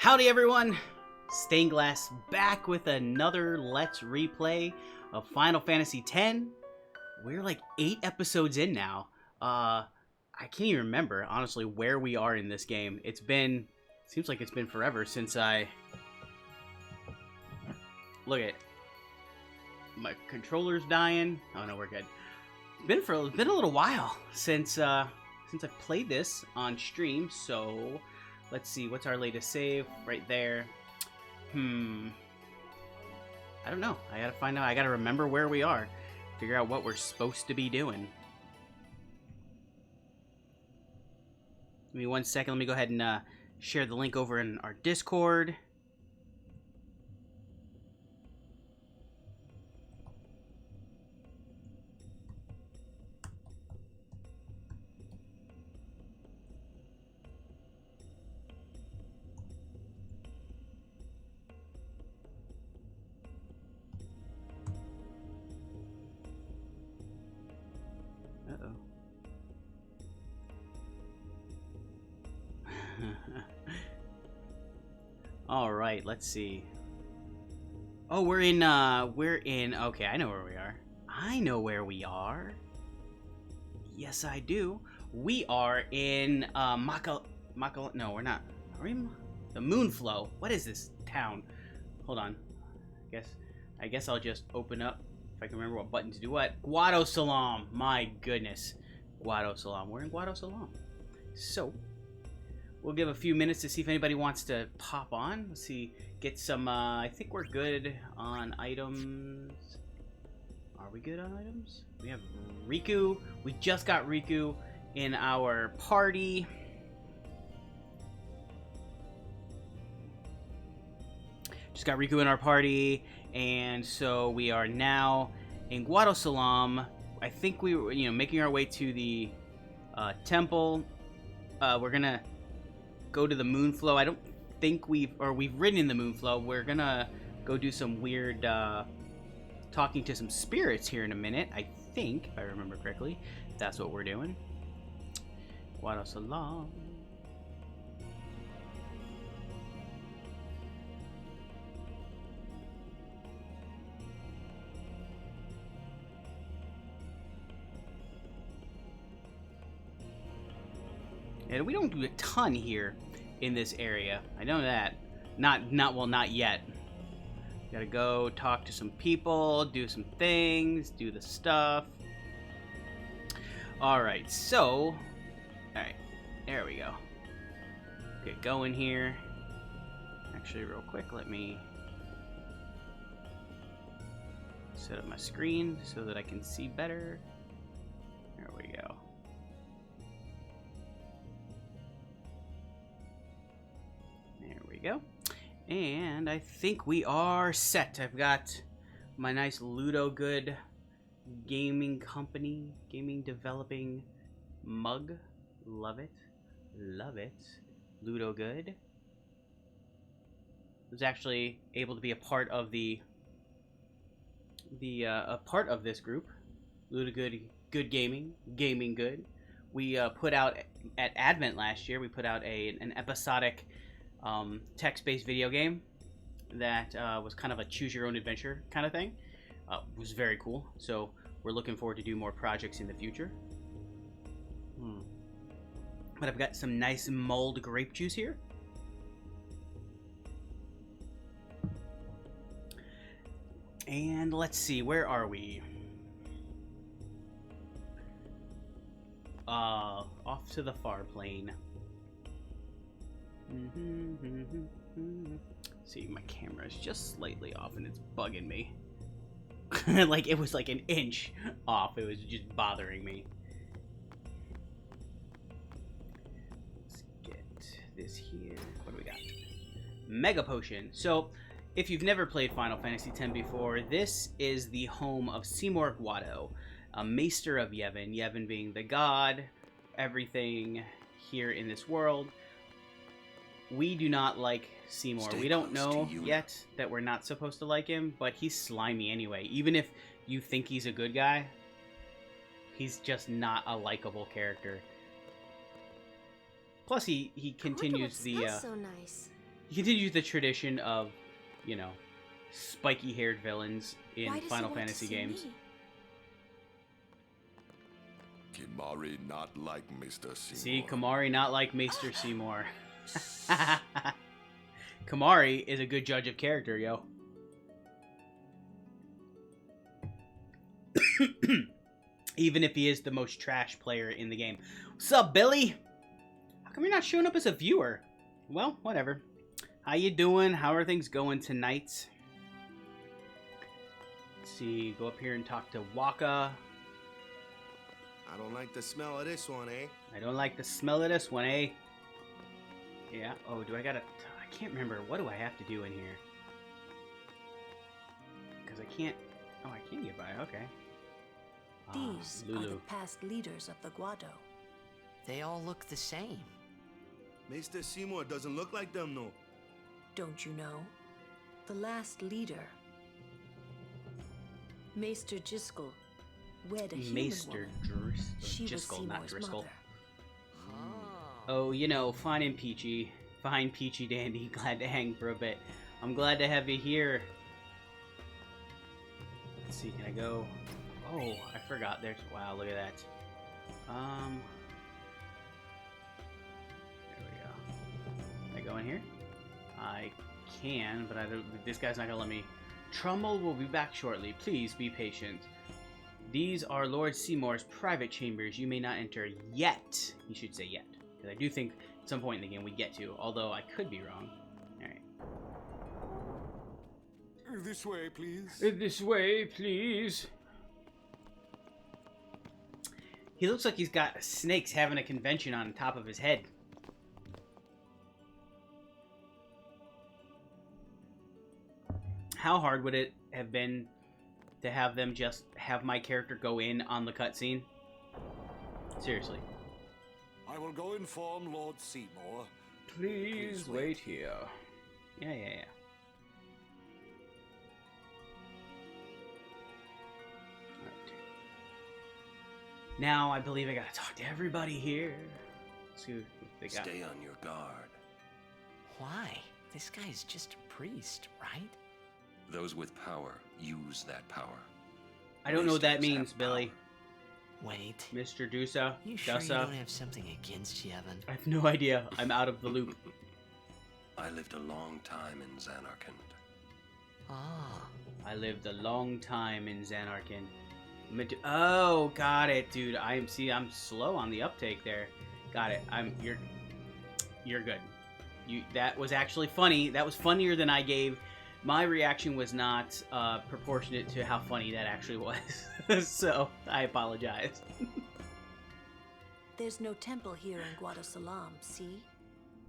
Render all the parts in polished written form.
Howdy everyone! Stained Glass back with another Let's Replay of Final Fantasy X. We're like 8 episodes in now. I can't even remember, honestly, where we are in this game. Seems like it's been forever since I... Look at... My controller's dying. Oh no, we're good. It's been a little while since I've played this on stream, so... Let's see, what's our latest save? Right there. I don't know. I gotta find out. I gotta remember where we are. Figure out what we're supposed to be doing. Give me 1 second. Let me go ahead and share the link over in our Discord. All right, let's see. Oh, we're in, okay, I know where we are. I know where we are. Yes, I do. We are in, no, we're not. Are we in the Moonflow? What is this town? Hold on. I guess I'll just open up, if I can remember what button to do what. Guado Salam. My goodness. Guado Salam. We're in Guado Salam. So... we'll give a few minutes to see if anybody wants to pop on. Let's see, get some, I think we're good on items. Are we good on items? We have Riku. We just got Riku in our party. Just got Riku in our party, and so we are now in Guado Salam. I think we were, making our way to the temple. We're gonna go to the Moonflow. I don't think we've ridden in the Moonflow. We're gonna go do some weird talking to some spirits here in a minute. I think, if I remember correctly, that's what we're doing. Guado Salam. And we don't do a ton here in this area. I know that. Not yet. Gotta go talk to some people, do some things, do the stuff. Alright, so... Alright, there we go. Get going here. Actually, real quick, let me set up my screen so that I can see better. There we go. Go. And I think we are set. I've got my nice Ludo Good gaming company, gaming developing mug. Love it. Love it. Ludo Good. I was actually able to be a part of a part of this group. Ludo Good, Good Gaming, Gaming Good. We put out at Advent last year, we put out an episodic text-based video game that was kind of a choose-your-own-adventure kind of thing. It was very cool, so we're looking forward to do more projects in the future. But I've got some nice mulled grape juice here. And let's see, where are we? Off to the far plane. See, my camera is just slightly off and it's bugging me. Like it was like an inch off. It was just bothering me. Let's get this here. What do we got? Mega Potion. So, if you've never played Final Fantasy X before, this is the home of Seymour Guado, a maester of Yevon. Yevon being the god, everything here in this world. We do not like Seymour. We don't know yet that we're not supposed to like him, but he's slimy anyway. Even if you think he's a good guy, he's just not a likable character. Plus, he continues the so nice. He continues the tradition of, you know, spiky-haired villains in Final Fantasy games. Kimari not like Mr. Seymour. See, Kimari not like Maester Seymour. Kimari is a good judge of character, yo. Even if he is the most trash player in the game. What's up, Billy? How come you're not showing up as a viewer? Well, whatever. How you doing? How are things going tonight? Let's see, go up here and talk to Waka. I don't like the smell of this one, eh? I don't like the smell of this one, eh? Yeah. Oh, do I gotta... I can't remember. What do I have to do in here? Because I can't... Oh, I can get by. Okay. These Lulu. are the past leaders of the Guado. They all look the same. Maester Seymour doesn't look like them, no. Don't you know? The last leader, Maester Jiskel, wed a human Maester woman. She was Jiskel, not Seymour's Driscoll. mother. Oh, you know, fine and peachy. Fine, peachy dandy. Glad to hang for a bit. I'm glad to have you here. Let's see, can I go... Oh, I forgot. There's... Wow, look at that. There we go. Can I go in here? I can, but I don't... This guy's not gonna let me... Trumbull will be back shortly. Please be patient. These are Lord Seymour's private chambers. You may not enter yet. You should say yet. Because I do think at some point in the game we get to, although I could be wrong. Alright. This way, please. This way, please. He looks like he's got snakes having a convention on top of his head. How hard would it have been to have them just have my character go in on the cutscene? Seriously. I will go inform Lord Seymour. Please wait here. Yeah. Right. Now I believe I gotta talk to everybody here. See what they got. Stay on your guard. Why? This guy's just a priest, right? Those with power use that power. I don't know what that Masters means, have Billy. power. Wait. Mr. Dusa. You sure you Dusa. don't have something against Yevon? I have no idea. I'm out of the loop. I lived a long time in Zanarkand. Ah. I lived a long time in Zanarkand. Oh, got it, dude. I'm slow on the uptake there. Got it. You're good. That was actually funny. That was funnier than I gave. My reaction was not proportionate to how funny that actually was. So, I apologize. There's no temple here in Guadasalam, see?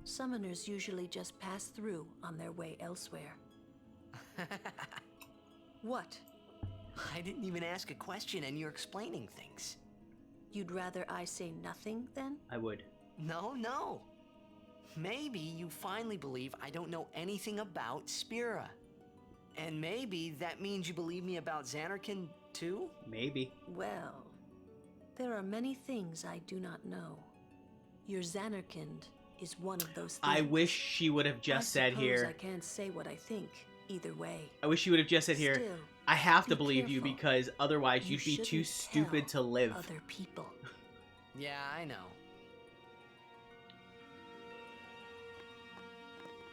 Summoners usually just pass through on their way elsewhere. What? I didn't even ask a question and you're explaining things. You'd rather I say nothing, then? I would. No. Maybe you finally believe I don't know anything about Spira. And maybe that means you believe me about Zanarkand, too? Maybe. Well, there are many things I do not know. Your Zanarkand is one of those things. I wish she would have just said here. I can't say what I think, either way. I wish she would have just said here. Still, I have to be believe you careful. because otherwise You you'd be too shouldn't stupid to tell live. Other people. Yeah, I know.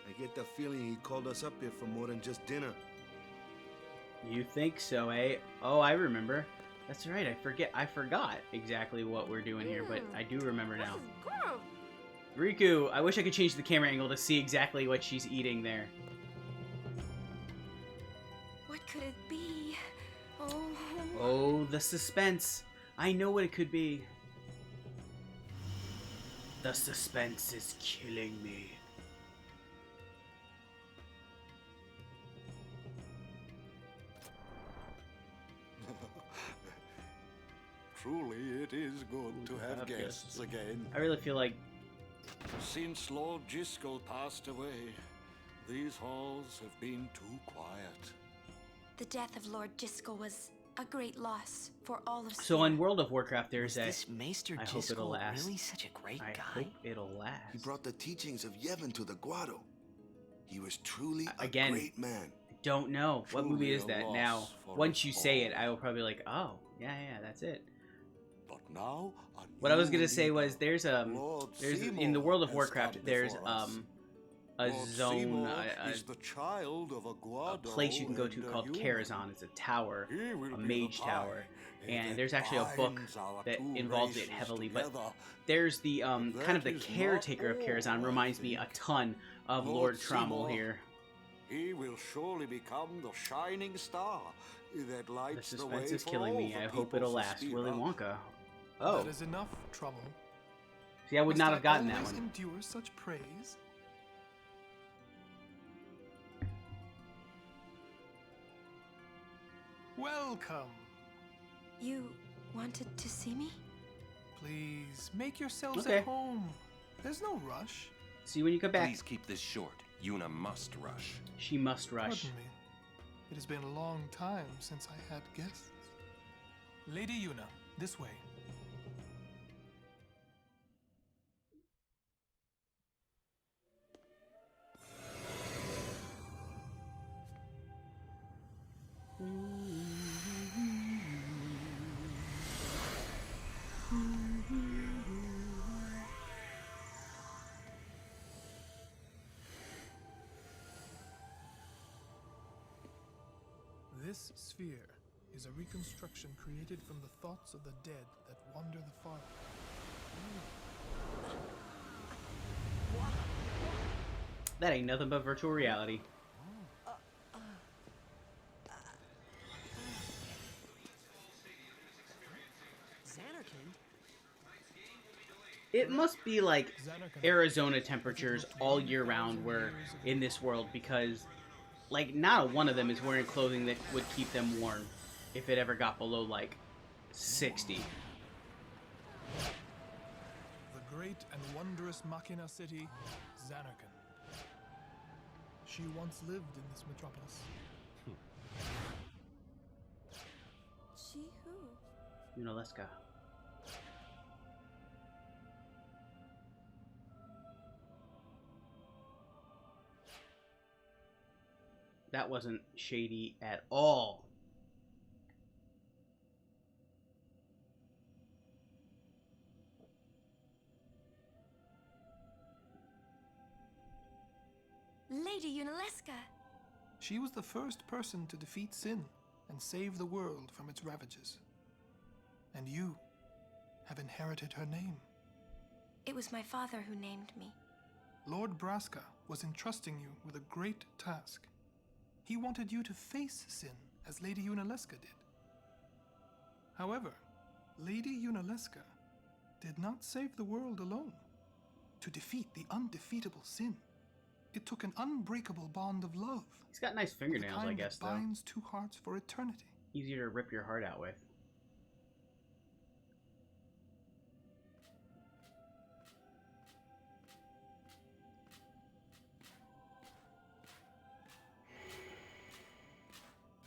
I get the feeling he called us up here for more than just dinner. You think so, eh? Oh, I remember. That's right. I forgot exactly what we're doing here, but I do remember now. Riku, I wish I could change the camera angle to see exactly what she's eating there. What could it be? Oh. Oh, the suspense. I know what it could be. The suspense is killing me. Truly, it is good to have guests again. I really feel like Since Lord Jiskel passed away, these halls have been too quiet. The death of Lord Jiskel was a great loss for all of so in World of Warcraft there's Is a this Maester I hope it'll Jiskel last. really such a great I guy? hope it'll last. He brought the teachings of Yevon to the Guado. He was truly a Again, great man. Don't know. What movie Truly is a that? loss Now, for once us you say it, all. I will probably be like, oh, yeah, that's it. But now, What I was gonna say was there's in the World of Warcraft there's a Lord zone Seymour a is the child of a place you can go to and a called human. Karazhan. It's a tower, He will a be mage the tower, tie and that there's actually a book binds our that two involves it races heavily. But together. there's the kind of the That is not caretaker of all, Karazhan I reminds me a think. ton of Lord Trommel Seymour, here. He will surely become the shining star that The lights the way suspense is for killing all me. the I hope it'll peoples of last. Willy Spira. Wonka. Oh, That is enough trouble. see, I would Must not have gotten that always one. endure such praise? Welcome. You wanted to see me? Please, make yourselves Okay. at home. There's no rush. See you when you come back. Please keep this short. Yuna must rush. She must rush. Pardon me. It has been a long time since I had guests. Lady Yuna, this way. This sphere is a reconstruction created from the thoughts of the dead that wander the far. That ain't nothing but virtual reality. Zanarkand? It must be like Zanarkand. Arizona temperatures all year round were in this world because, like, not one of them is wearing clothing that would keep them warm if it ever got below, like, 60. The great and wondrous Machina city, Zanarkand. She once lived in this metropolis. She who? You know, let's go. That wasn't shady at all. Lady Unaleska. She was the first person to defeat sin and save the world from its ravages. And you have inherited her name. It was my father who named me. Lord Braska was entrusting you with a great task. He wanted you to face sin as Lady Unaleska did. However, Lady Unaleska did not save the world alone. To defeat the undefeatable sin, it took an unbreakable bond of love. He's got nice The fingernails, kind I guess, that though. binds two hearts for eternity. Easier to rip your heart out with.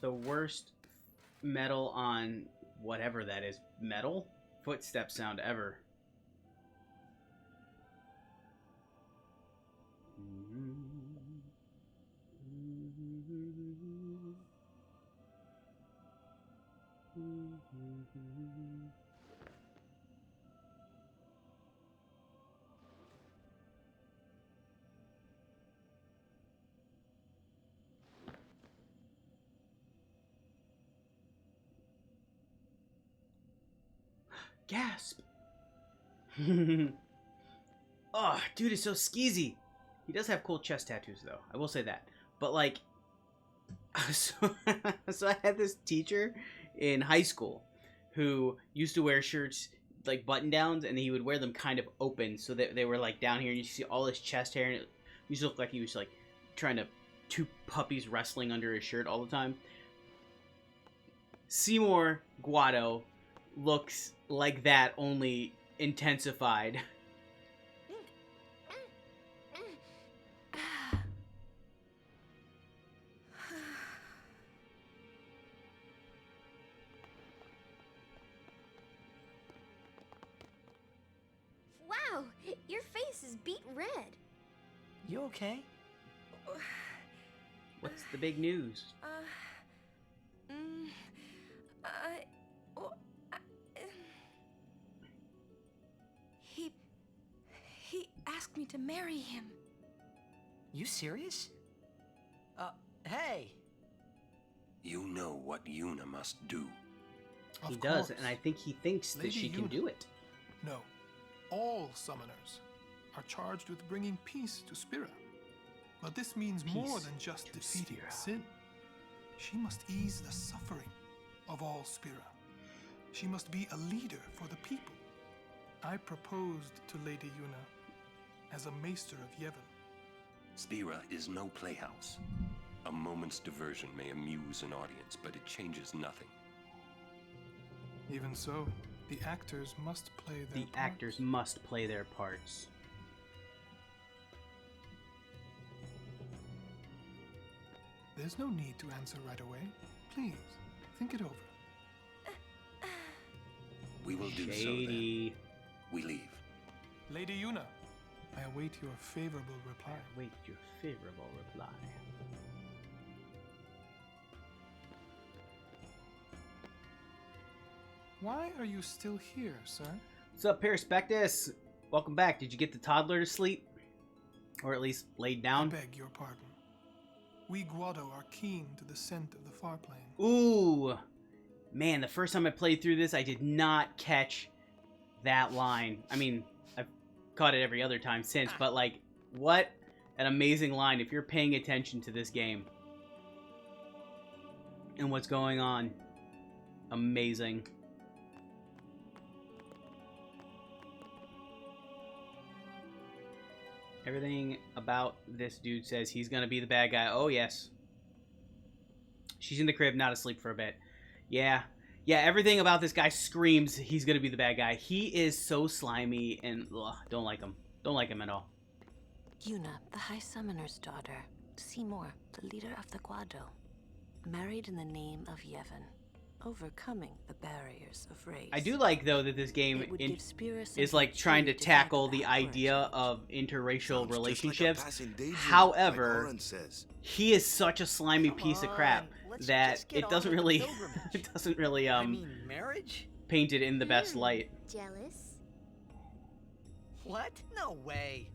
The worst metal on whatever that is. Metal? Footstep sound ever. Gasp! Oh, dude is so skeezy. He does have cool chest tattoos, though. I will say that. But, like, so I had this teacher in high school who used to wear shirts, like, button-downs, and he would wear them kind of open so that they were, like, down here, and you see all his chest hair, and it used to look like he was, like, trying to two puppies wrestling under his shirt all the time. Seymour Guado looks like that, only intensified. Wow, your face is beet red. You okay? What's the big news? He asked me to marry him. You serious? Hey! You know what Yuna must do. He Of does, course. and I think he thinks that Lady she can Yuna. do it. No. All summoners are charged with bringing peace to Spira. But this means more Peace than just to defeating Spira. sin. She must ease the suffering of all Spira. She must be a leader for the people. I proposed to Lady Yuna as a maester of Yevon. Spira is no playhouse. A moment's diversion may amuse an audience, but it changes nothing. Even so, the actors must play their The parts. actors must play their parts. There's no need to answer right away. Please, think it over. We will do so then. Shady. We leave. Lady Yuna, I await your favorable reply. Wait your favorable reply. Why are you still here, sir? What's up, Perispectus? Welcome back. Did you get the toddler to sleep? Or at least laid I down? beg your pardon. We Guado are keen to the scent of the far plane. Ooh! Man, the first time I played through this, I did not catch that line. I mean, I've caught it every other time since, but like, what an amazing line if you're paying attention to this game. And what's going on. Amazing. Everything about this dude says he's gonna be the bad guy. Oh, yes. She's in the crib, not asleep for a bit. Yeah. Yeah, everything about this guy screams he's gonna be the bad guy. He is so slimy and ugh, don't like him. Don't like him at all. Yuna, the High Summoner's daughter. Seymour, the leader of the Guado. Married in the name of Yevon. Overcoming the barriers of race. I do like, though, that this game It would give Spira is something like trying to truly tackle talk the about idea origin. of interracial Sounds just like a relationships. passing daydream, However, like Oren says. he is such a slimy Come piece of crap on, let's that just get it on doesn't with the really pilgrimage. it doesn't really I mean, marriage? paint it in the best light. Jealous? What? No way.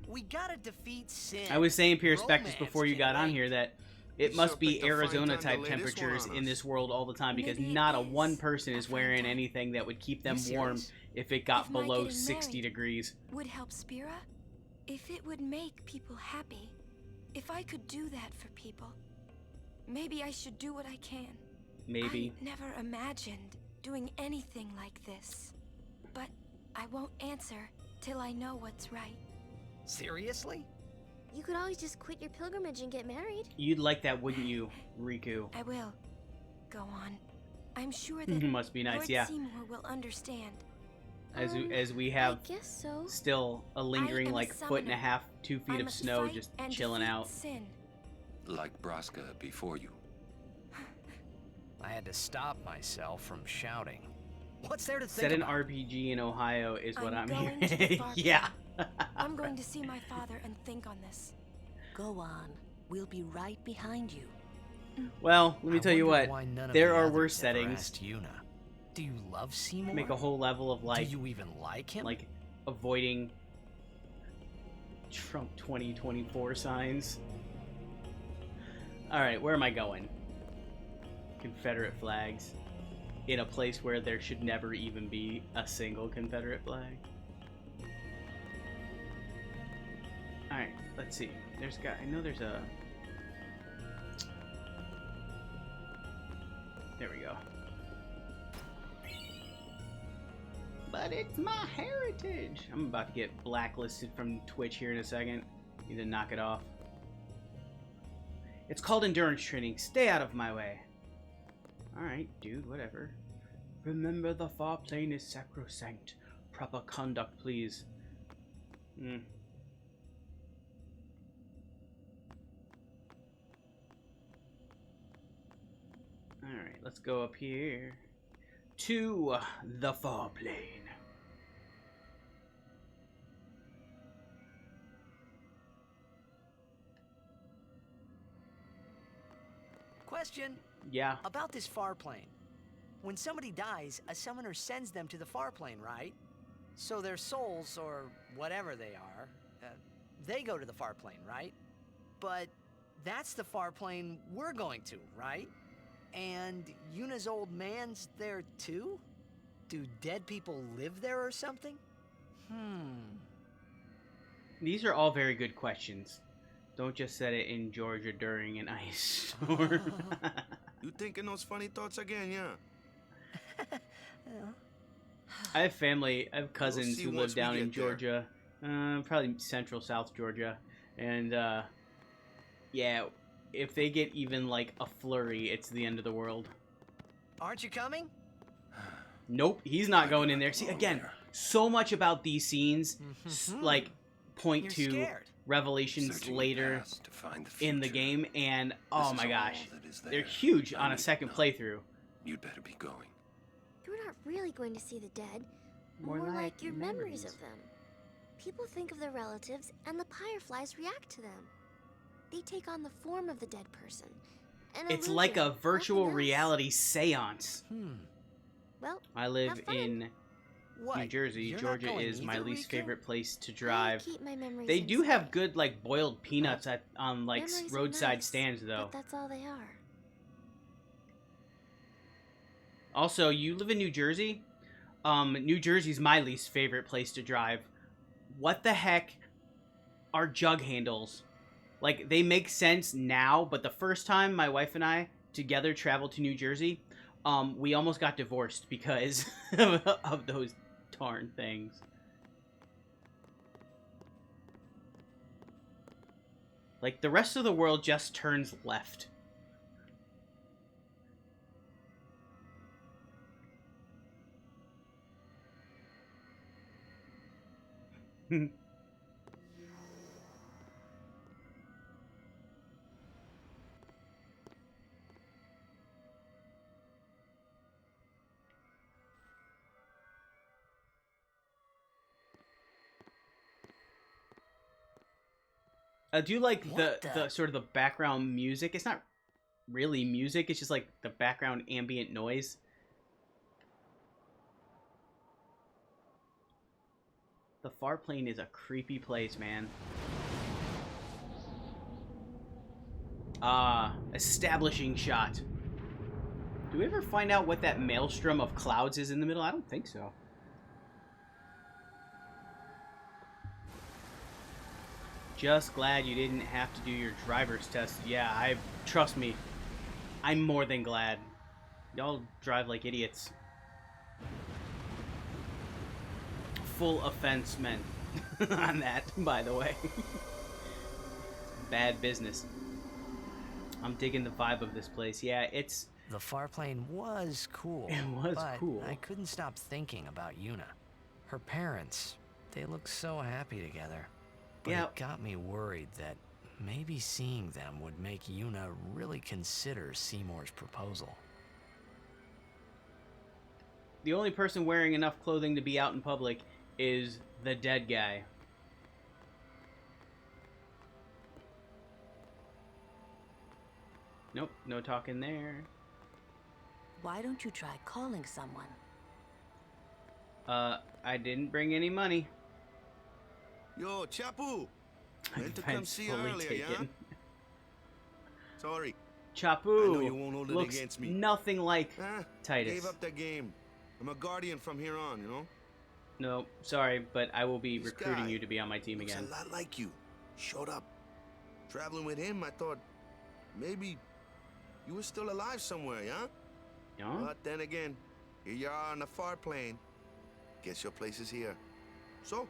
We gotta defeat sin. I was saying, Perspectus, Romance before you can got on wait. here that You it must sure be picked a fine Arizona time to type lay this one temperatures on in us. this world all the time because Maybe it not a is one person a is fine wearing time. anything that would keep them You warm serious? if it got If my below getting 60 married degrees. Would help Spira? If it would make people happy, if I could do that for people, maybe I should do what I can. Maybe. I never imagined doing anything like this. But I won't answer till I know what's right. Seriously? You could always just quit your pilgrimage and get married. You'd like that, wouldn't you, Riku? I will. Go on. I'm sure that Must be nice, Lord yeah. Seymour will understand. As we have I guess so. still a lingering am a like foot and a summoner. half, 2 feet I of must snow fight just and chilling defeat out. Sin. Like Braska before you. I had to stop myself from shouting. What's there to think Set an about? RPG in Ohio is what I'm going to the hearing. far Yeah. I'm going to see my father and think on this. Go on. We'll be right behind you. Well, let me I tell you wonder what. why none of There the are others worse ever settings. asked Yuna. Do you love Seymour? Make a whole level of like Do you even like him? avoiding Trump 2024 signs. All right, where am I going? Confederate flags in a place where there should never even be a single Confederate flag. All right, let's see. I know there's a. There we go. But it's my heritage. I'm about to get blacklisted from Twitch here in a second. Need to knock it off. It's called endurance training. Stay out of my way. Alright, dude, whatever. Remember, the far plane is sacrosanct. Proper conduct, please. Alright, let's go up here to the far plane. question. Yeah. About this far plane. When somebody dies, a summoner sends them to the far plane, right? So their souls, or whatever they are, they go to the far plane, right? But that's the far plane we're going to, right? And Yuna's old man's there too? Do dead people live there or something? These are all very good questions. Don't just set it in Georgia during an ice storm. You thinking those funny thoughts again, yeah? I have family, I have cousins see who live once we down in get there. Georgia, probably central South Georgia, and yeah, if they get even like a flurry, it's the end of the world. Aren't you coming? Nope, he's not going in there. See, again, so much about these scenes, like, point You're to scared. revelations Searching later past to find the in the future. game, and oh This is my all gosh, that is they're there. huge I on a need to second know. playthrough. You'd better be going. You're not really going to see the dead. More More, like like your memories memories. of them. People think of their relatives, and the Fireflies react to them. They take on the form of the dead person. An It's like a illusion, virtual nothing else. reality seance. Well, I live have fun. in What? New Jersey. You're not Georgia going is my either, least Riku? favorite place to I drive. keep my memories They do have inside. good like boiled peanuts at on like Memories are roadside nice, stands though. But that's all they are. Also, you live in New Jersey? New Jersey's my least favorite place to drive. What the heck are jug handles? Like, they make sense now, but the first time my wife and I together traveled to New Jersey, we almost got divorced because of those darn things. Like, the rest of the world just turns left. I do like What the the- sort of the background music. It's not really music, it's just like the background ambient noise. The far plane is a creepy place, man. Establishing shot. Do we ever find out what that maelstrom of clouds is in the middle? I don't think so. Just glad you didn't have to do your driver's test. Yeah, trust me, I'm more than glad. Y'all drive like idiots. Full offense meant on that, by the way. Bad business. I'm digging the vibe of this place. Yeah, it's... The far plane was cool. It was but cool. I couldn't stop thinking about Yuna. Her parents, they look so happy together. But Yeah. it got me worried that maybe seeing them would make Yuna really consider Seymour's proposal. The only person wearing enough clothing to be out in public is the dead guy. Nope, no talking there. Why don't you try calling someone? I didn't bring any money. Yo, Chapu! Meant to I've come see you fully earlier, yeah? taken. Sorry. Chapu I know you won't hold it looks against me. nothing like Ah, Titus. gave up the game. I'm a guardian from here on, you know? No, sorry, but I will be This recruiting guy you to be on my team looks again. a lot like you. Showed up. Traveling with him, I thought maybe you were still alive somewhere, yeah? No? But then again, here you are on the far plane. Guess your place is here. So,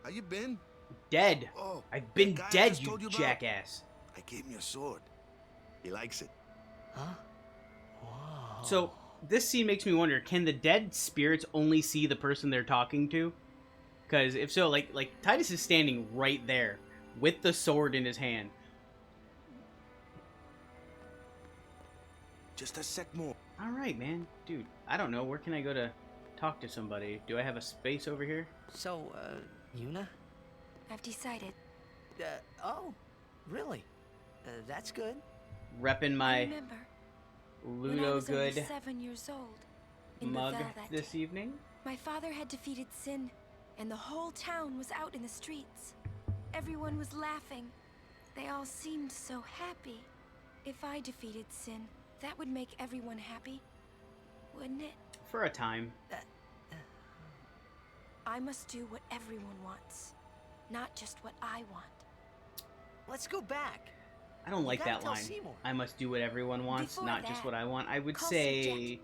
how you been? Dead. Oh, I've been that guy I dead, just you told you about? jackass. I gave him your sword. He likes it. Huh? Whoa. So, this scene makes me wonder, can the dead spirits only see the person they're talking to? Because if so, like Titus is standing right there with the sword in his hand. Just a sec more. All right, man. Dude, I don't know. Where can I go to talk to somebody? Do I have a space over here? So, Yuna? I've decided. Oh, really? That's good. repping I my remember when I Ludo was only Good 7 years old in mug Bavelle that this day. evening. My father had defeated Sin, and the whole town was out in the streets. Everyone was laughing. They all seemed so happy. If I defeated Sin, that would make everyone happy, wouldn't it? For a time. I must do what everyone wants, not just what I want. Let's go back. I don't like gotta that tell line. Seymour. I must do what everyone wants, Before not just that, what I want. I would call say Sir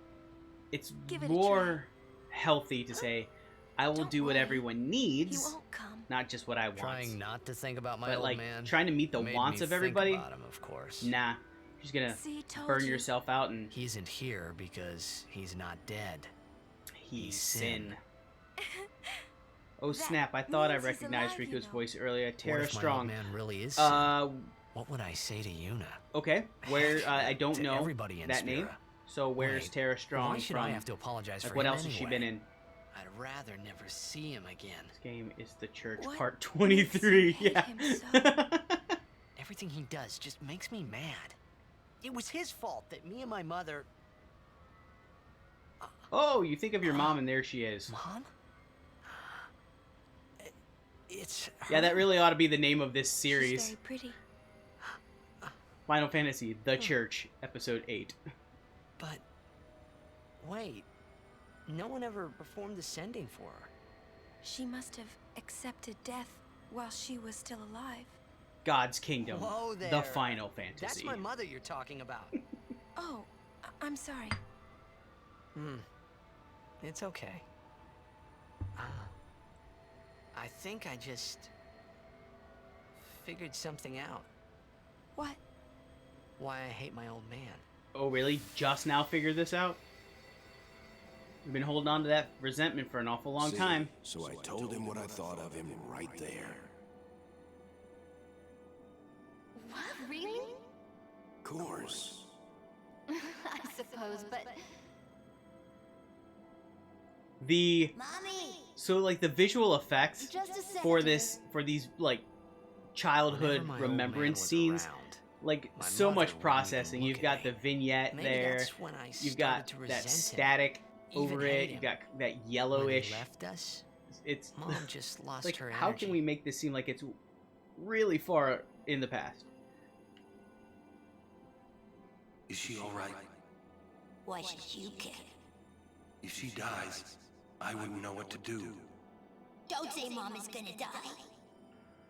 it's Give it a more healthy to say, I will Don't do what worry. everyone He needs, won't come. not just what I want. Trying not to think about my But old like man. trying to meet the made wants me of everybody, Think about him, of course. nah. You're just gonna See, told burn you. yourself out and He isn't here because he's not dead. he's Sin. sin. Oh That snap! I thought I means he's recognized alive, you Rico's know. voice earlier. What Tara if my old Strong. man really is sin? Uh, What would I say to Yuna? okay. Where I don't To know everybody in that name. Spira. So where's Wait, Tara Strong Why should from? I have to apologize Like for what him else has she been in? I'd rather never see him again. This game is the Church, What part makes you 23. hate Yeah. him so? Everything he does just makes me mad. It was his fault that me and my mother... Oh, you think of your mom, and there she is. Mom? It's her. Yeah, that really ought to be the name of this She's series. very pretty. Final Fantasy: The Church, Episode 8. But... Wait. No one ever performed the sending for her. She must have accepted death while she was still alive. God's Kingdom, Whoa the there. Final Fantasy. That's my mother you're talking about. Oh, I'm sorry. It's okay. I think I just... figured something out. What? Why I hate my old man. Oh, really? Just now figured this out? We've been holding on to that resentment for an awful long time. So I told him what I thought of him right there. What? Really? Course. I suppose, but... The Mommy! so like the visual effects Just a second. for these like childhood Whenever my old man remembrance was scenes, around, like my so mother much wouldn't even processing. look You've at got me. the vignette Maybe there. that's when I You've started got to that resent him. static Even over hate it. him. You got that When he yellowish. left us, It's Mom just lost like her how energy. can we make this seem like it's really far in the past? Is she all right? Why should you care? If she dies, I wouldn't know what to do. Don't say Mom is gonna die.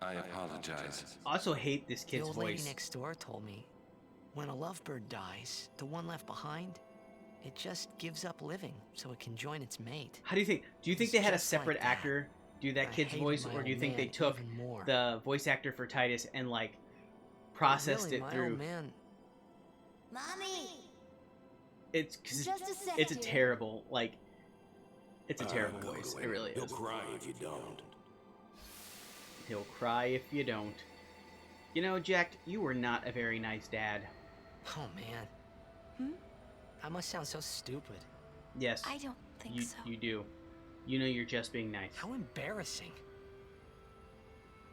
I apologize. I also hate this The kid's old lady voice. next door told me, when a lovebird dies, the one left behind, it just gives up living so it can join its mate. How do you think? Do you think It's they had a just like separate that. actor do that I kid's hated voice, my or do you old think they man took even more. the voice actor for Titus and like processed Really, it my through? old man, Mommy! It's cause Just a second. it's a terrible like it's a terrible Go voice. away. It really He'll is. cry if you don't. He'll cry if you don't. You know, Jack, you were not a very nice dad. oh man. I must sound so stupid. Yes, I don't think you so. you do. You know you're just being nice. How embarrassing.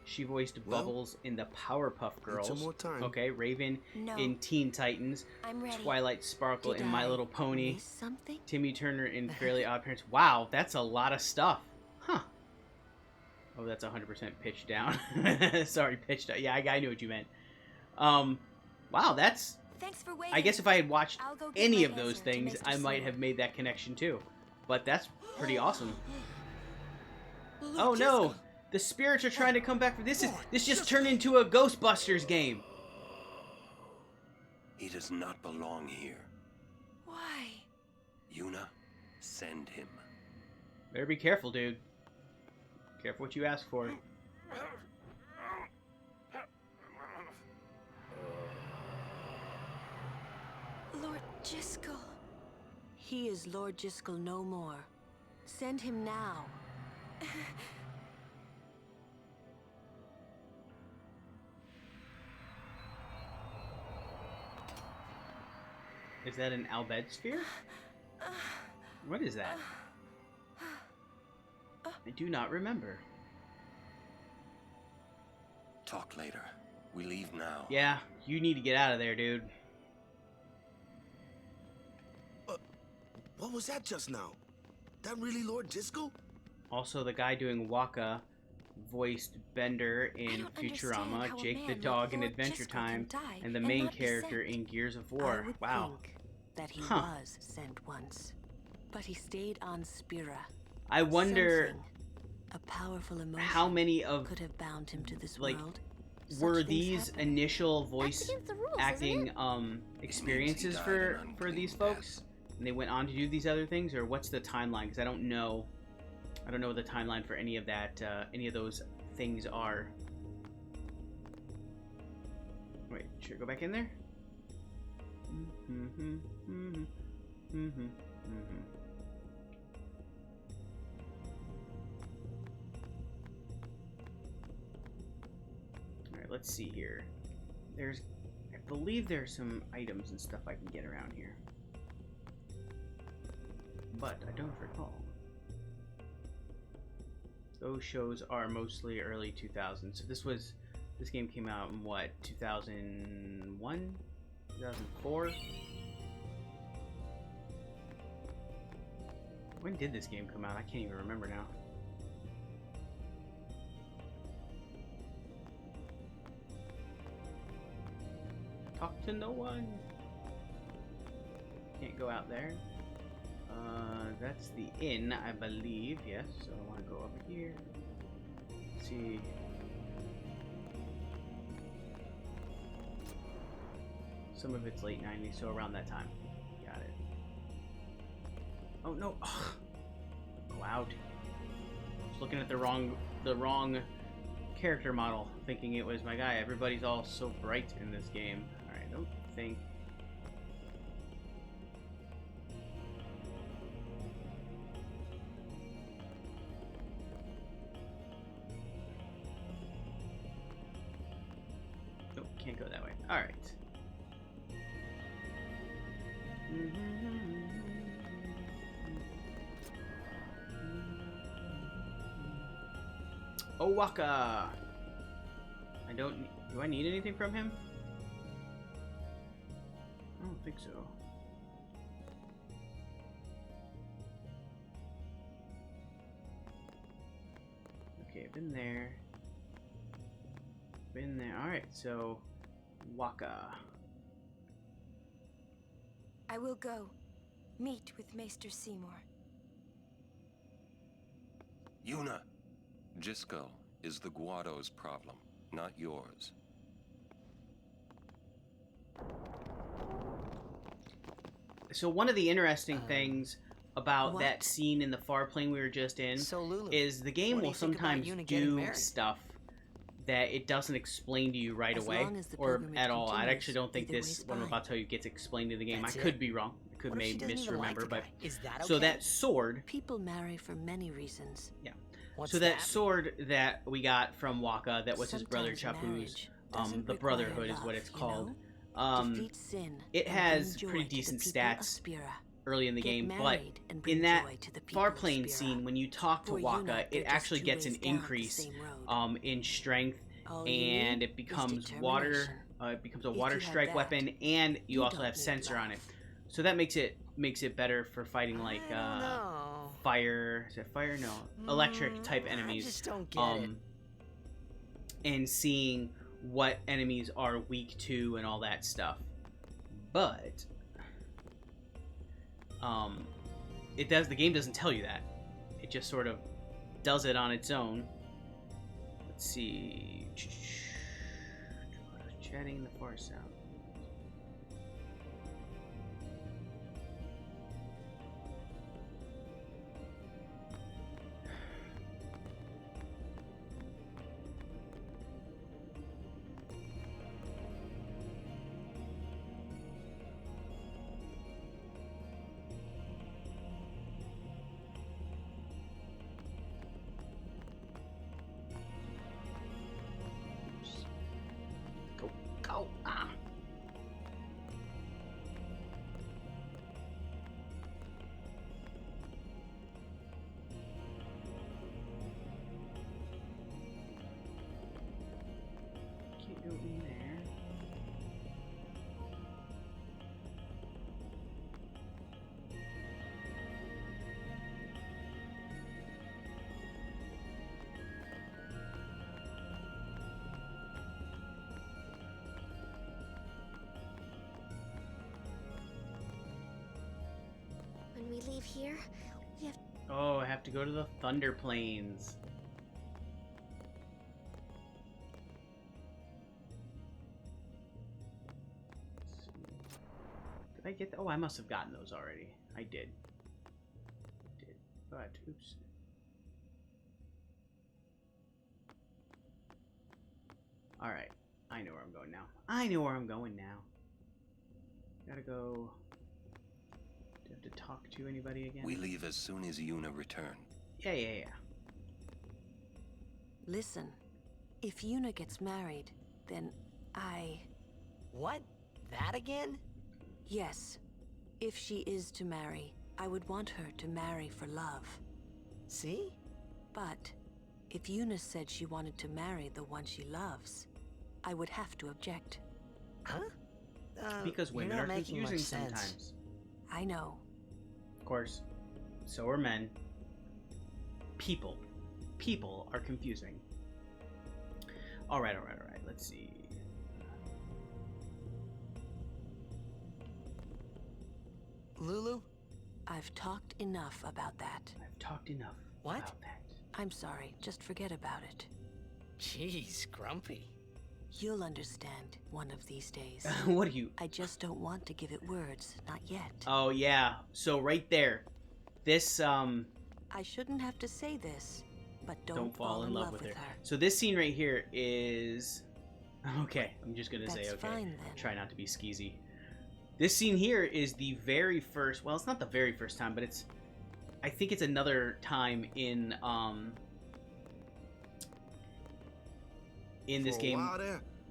She voiced Well, Bubbles in the Powerpuff Girls. some more time. Okay, Raven No. in Teen Titans. I'm ready. Twilight Sparkle Did in My I Little Pony. miss something? Timmy Turner in Fairly Odd Parents. Wow, that's a lot of stuff. Huh. Oh, that's 100% pitched down. Sorry, pitched down. Yeah, I knew what you meant. Wow, that's... Thanks for waiting. I guess if I had watched I'll go get any my of those answer to things, Mr. I might Seymour. have made that connection too. But that's pretty awesome. Look, Oh no! Jessica. The spirits are trying to come back. This just turned into a Ghostbusters game. He does not belong here. Why? Yuna, send him. Better be careful, dude. Careful what you ask for. Lord Jiskel. He is Lord Jiskel no more. Send him now. Is that an Albed sphere? What is that? I do not remember. Talk later. We leave now. Yeah, you need to get out of there, dude. What was that just now? That really Lord Disco? Also, the guy doing Waka voiced Bender in Futurama, Jake the dog in Adventure Time, and the main character in Gears of War. I would Wow. think that he was sent once, but he stayed on Spira. I wonder Something, a powerful emotion, how many of could have bound him to this like world. were Such things these happen. initial voice That's against the rules, acting isn't it? experiences died for an unclean these death. folks, and they went on to do these other things, or what's the timeline? Because I don't know the timeline for any of that, any of those things are. Wait, should I go back in there? Alright, let's see here. I believe there's some items and stuff I can get around here, but I don't recall. Those shows are mostly early 2000s. So this game came out in what, 2001? 2004? When did this game come out? I can't even remember now. Talk to no one. Can't go out there. That's the inn, I believe. Yes, so I want to go over here. Let's see. Some of it's late 90s, so around that time. Got it. Oh no! Ugh. Go out. I was looking at the wrong character model, thinking it was my guy. Everybody's all so bright in this game. All right, don't think. Nope, can't go that way. All right. Owaka! Do I need anything from him? I don't think so. Okay, I've been there. Been there. Alright, so Waka. I will go. Meet with Maester Seymour. Yuna, Jisco is the Guado's problem, not yours. So one of the interesting things about that scene in the far plane we were just in is the game will sometimes do stuff that it doesn't explain to you right away or at all. I actually don't think this, what I'm about to tell you, gets explained in the game. I could be wrong. I could misremember, but so that sword. People marry for many reasons. Yeah. So that sword that we got from Waka, that was his brother Chapu's, the Brotherhood is what it's called. It has pretty decent stats early in the game, but in that far plane scene, when you talk to Waka, it actually gets an increase in strength, and it becomes water. It becomes a water strike weapon, and you also have sensor on it. So that makes it better for fighting like fire. Is it fire? No, electric type enemies. I just don't get it. And seeing what enemies are weak to and all that stuff. But the game doesn't tell you that. It just sort of does it on its own. Let's see. Chatting in the far south. leave here. We have. Oh, I have to go to the Thunder Plains. Did I get? Oh, I must have gotten those already. I did. But oops. All right, I know where I'm going now. I know where I'm going now. Gotta go. Do I have to talk to anybody again? We leave as soon as Yuna returns. Yeah. Listen, if Yuna gets married, then I... What? That again? Yes. If she is to marry, I would want her to marry for love. See? But if Yuna said she wanted to marry the one she loves, I would have to object. Huh? Because women you're are not making confusing much sense. sometimes. I know. Of course, so are men. People are confusing. All right. Let's see. Lulu? I've talked enough about that. I've talked enough What? about that. I'm sorry, just forget about it. Jeez, Grumpy. You'll understand one of these days. What are you? I just don't want to give it words, not yet. Oh yeah. So right there, this I shouldn't have to say this, but don't fall in love with her. So this scene right here is okay. I'm just gonna say That's okay. fine, then. Try not to be skeezy. This scene here is the very first. Well, it's not the very first time, but it's. I think it's another time in this game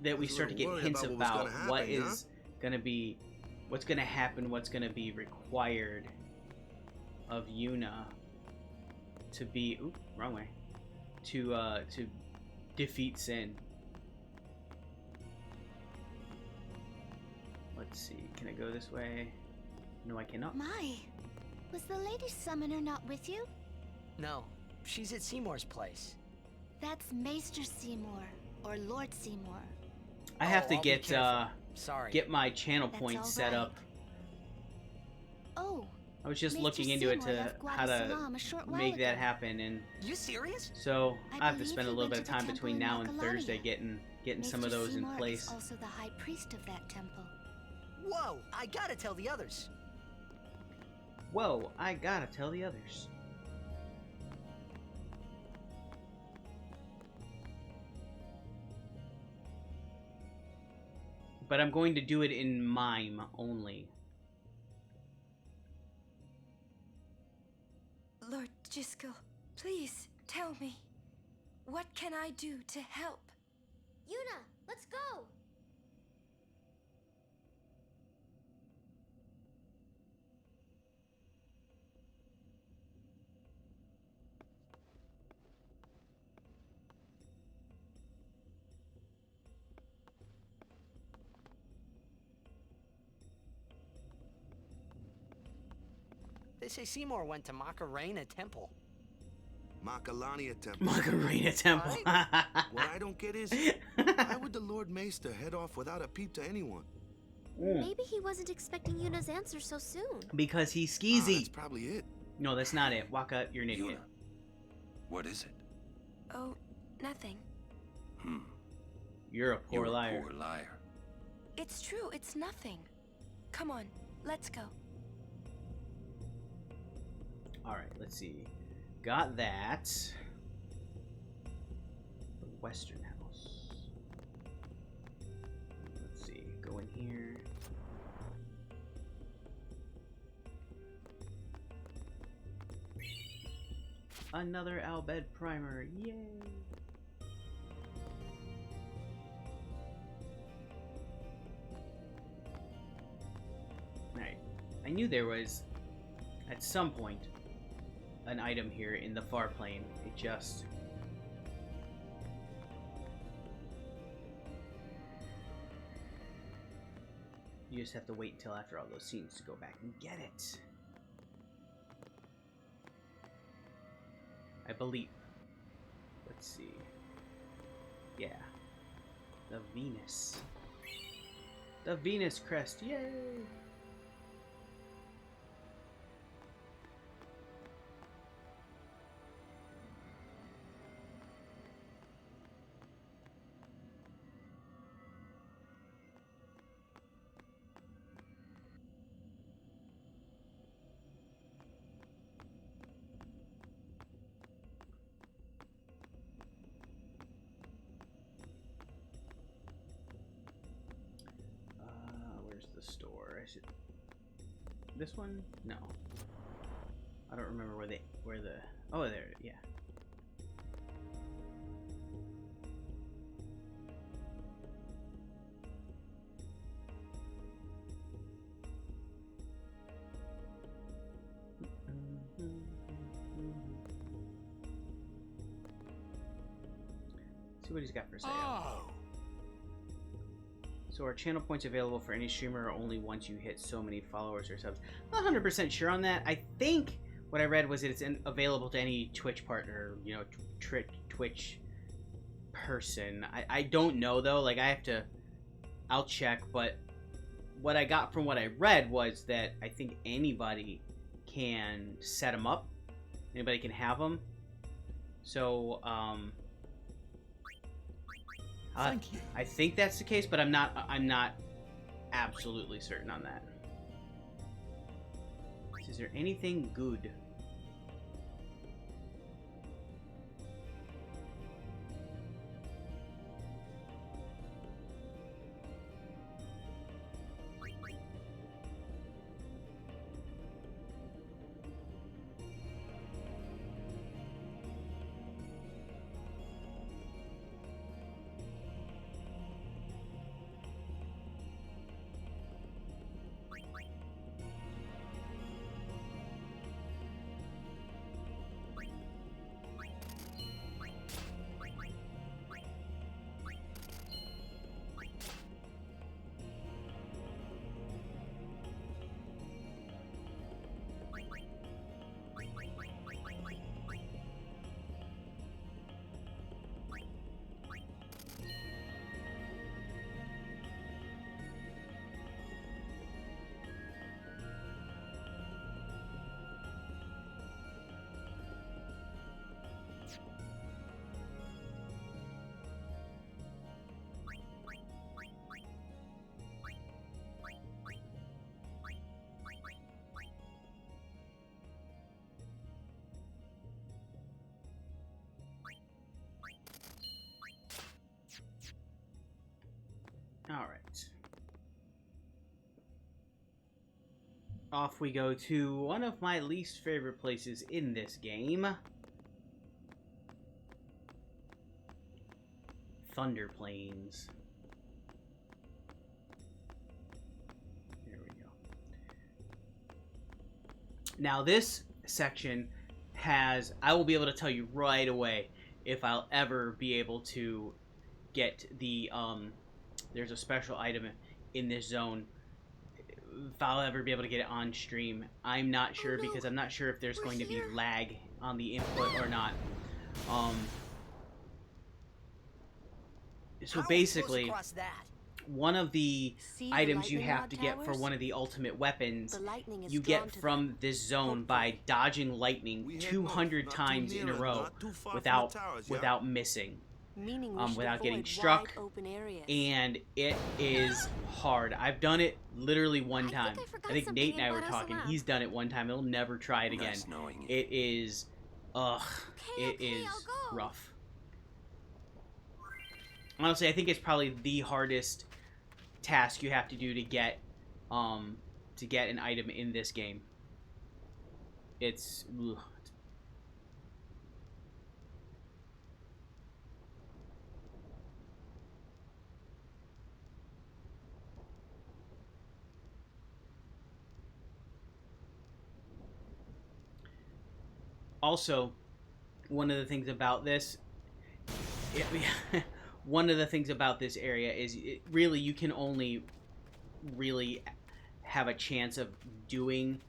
that we start to get hints about what is gonna be, what's gonna happen, what's gonna be required of Yuna to be. Oop, wrong way. To defeat Sin. Let's see. Can I go this way? No, I cannot. My, was the Lady Summoner not with you? No, she's at Seymour's place. That's Maester Seymour, or Lord Seymour. I have Oh, to I'll be get careful. Sorry. get my channel That's points all set right. up. Oh, I was just Maester looking into it Seymour to left how to Guadasalam a short while make that ago. happen, and You serious? so I have to believe spend a he little went bit of to the time temple between in now and Makalania. Thursday getting some of Maester those in Seymour place. is also the high priest of that temple. Whoa, I gotta tell the others. Whoa, I gotta tell the others. But I'm going to do it in mime only. Lord Jiskel, please tell me. What can I do to help? Yuna, let's go! They say Seymour went to Makalania Temple. Makalania Temple. Macarena Temple. What I don't get is, why would the Lord Maester head off without a peep to anyone? Maybe he wasn't expecting Yuna's answer so soon. Because he's That's skeezy. probably it. No, that's not it. Waka, you're an idiot. Yuna, what is it? Oh, nothing. You're a poor You're liar. a poor liar. It's true, it's nothing. Come on, let's go. Alright, let's see. Got that. The Western House. Let's see. Go in here. Another Albed primer. Yay! Alright. I knew there was, at some point, an item here in the far plane. It just... You just have to wait until after all those scenes to go back and get it. I believe. Let's see. Yeah. The Venus. The Venus Crest. Yay! is it? This one? No. I don't remember where the... Oh, there, yeah. See what he's got for sale. Oh. So are channel points available for any streamer or only once you hit so many followers or subs? I'm not 100% sure on that. I think what I read was that it's available to any Twitch partner, you know, Twitch person. I don't know though. Like I'll check. But what I got from what I read was that I think anybody can set them up. Anybody can have them. So Thank you. I think that's the case, but I'm not absolutely certain on that. Is there anything good? Alright. Off we go to one of my least favorite places in this game. Thunder Plains. There we go. Now this section has... I will be able to tell you right away if I'll ever be able to get the... there's a special item in this zone. If I'll ever be able to get it on stream, I'm not sure because I'm not sure if there's going to be lag on the input or not. So basically, one of the items you have to get for one of the ultimate weapons, you get from this zone by dodging lightning 200 times in a row without missing. Without getting struck, and it is hard. I've done it literally one time. I think Nate and I were talking. He's done it one time. He'll never try it again. It is, it is rough. Honestly, I think it's probably the hardest task you have to do to get an item in this game. It's. Ugh. Also, one of the things about this, one of the things about this area is really you can only really have a chance of doing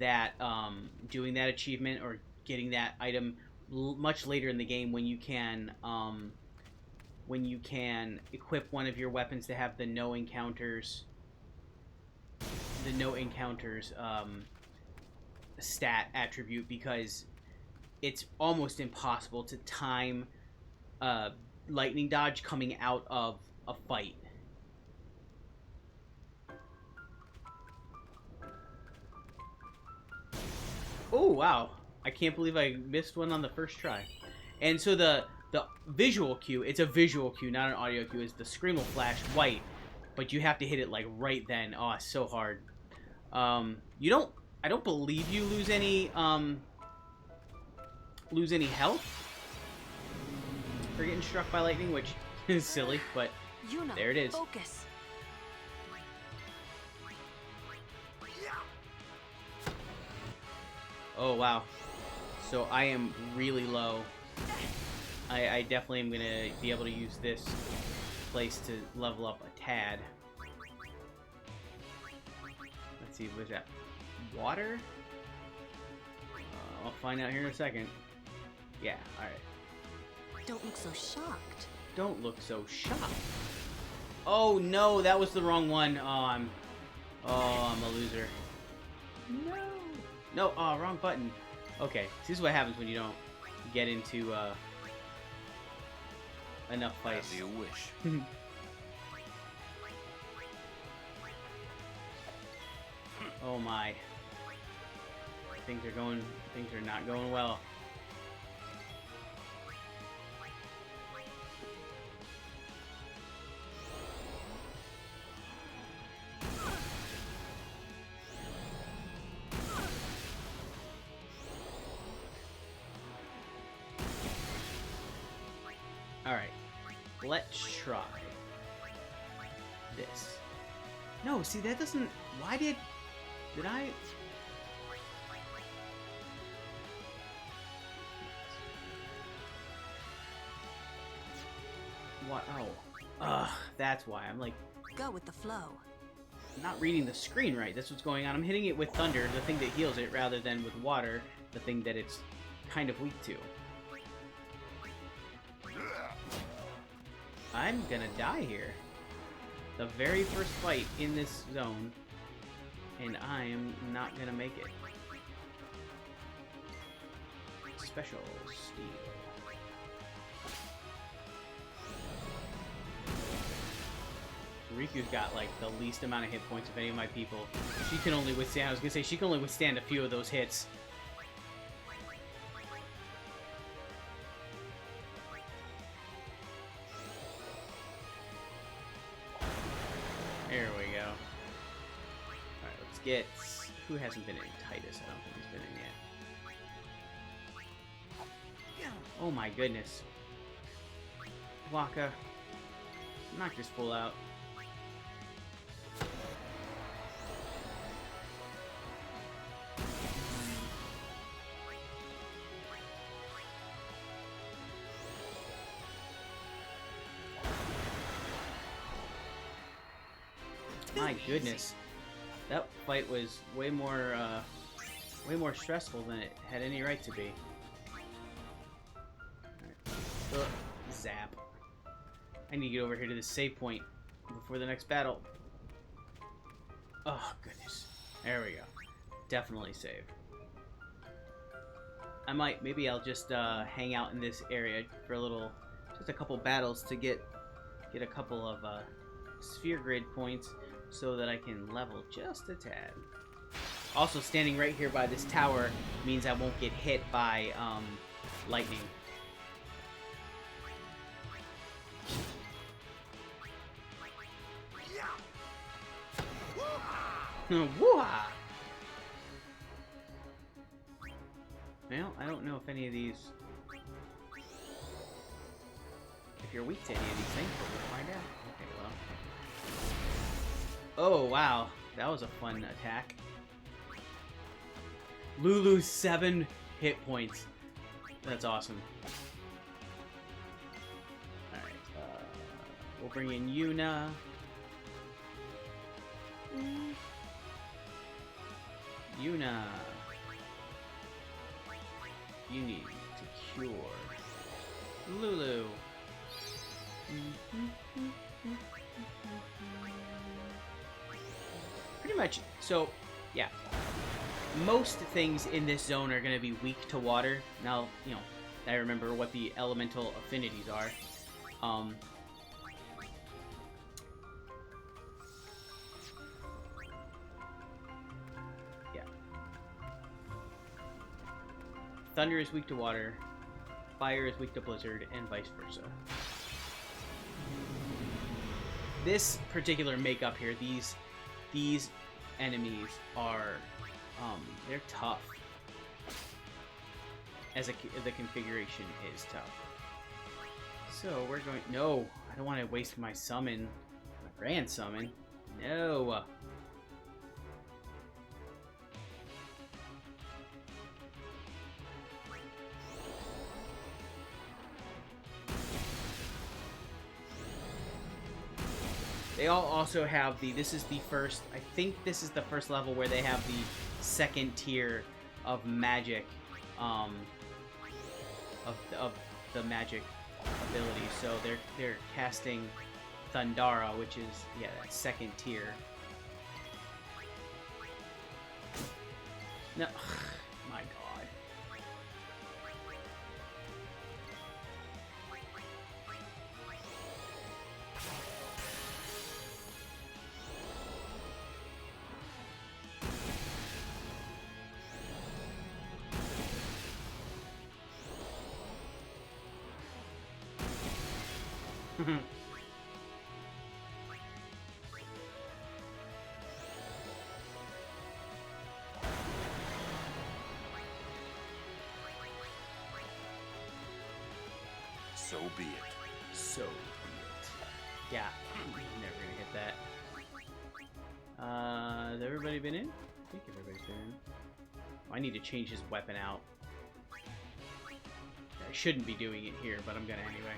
that achievement or getting that item much later in the game when you can equip one of your weapons to have the no encounters stat attribute, because it's almost impossible to time lightning dodge coming out of a fight. Oh wow, I can't believe I missed one on the first try. And so the visual cue, it's a visual cue, not an audio cue, is the scream will flash white, but you have to hit it like right then. Oh, it's so hard. I don't believe you lose any health for getting struck by lightning, which is silly, but Yuna, there it is. Focus. Oh, wow. So I am really low. I definitely am gonna be able to use this place to level up a tad. Let's see, what's that? Water? I'll find out here in a second. Yeah, alright. Don't look so shocked. Don't look so shocked. Oh no, that was the wrong one. I'm a loser. No. No, wrong button. Okay, this is what happens when you don't get into enough fights. As you wish. Oh my. Things are not going well. Alright, let's try this. No, see, that doesn't... Why did I... What? Oh. Ugh, that's why. I'm like... Go with the flow. not reading the screen right. That's what's going on. I'm hitting it with thunder, the thing that heals it, rather than with water, the thing that it's kind of weak to. I'm gonna die here. The very first fight in this zone, and I am not gonna make it. Special Steel. Riku's got like the least amount of hit points of any of my people. She can only withstand, I was gonna say, she can only withstand a few of those hits. There we go. Alright, let's get... Who hasn't been in Titus? I don't think he's been in yet. Oh my goodness. Waka. Knock this fool out. My goodness, that fight was way more stressful than it had any right to be. Right. Zap. I need to get over here to the save point before the next battle. Oh goodness, there we go. Definitely save. Maybe I'll just hang out in this area for a little, just a couple battles to get a couple of sphere grid points, so that I can level just a tad. Also, standing right here by this tower means I won't get hit by lightning. Woo-ha! Well, I don't know if any of these... If you're weak to any of these things, but we'll find out. Okay, well... Oh, wow. That was a fun attack. Lulu's 7 hit points. That's awesome. Alright, we'll bring in Yuna. Yuna. You need to cure Lulu. Pretty much, so, yeah. Most things in this zone are going to be weak to water. Now, you know, I remember what the elemental affinities are. Yeah. Thunder is weak to water, fire is weak to blizzard, and vice versa. This particular makeup here, these enemies are, they're tough. The configuration is tough. So we're going. No, I don't want to waste my summon, my grand summon. No. They all also have the. This is the first. I think this is the first level where they have the second tier of magic, of the magic ability. So they're casting Thundara, which is that second tier. No, my God. So be it. So be it. Yeah, I'm never gonna hit that. Has everybody been in? I think everybody's been in. Oh, I need to change his weapon out. I shouldn't be doing it here, but I'm gonna anyway.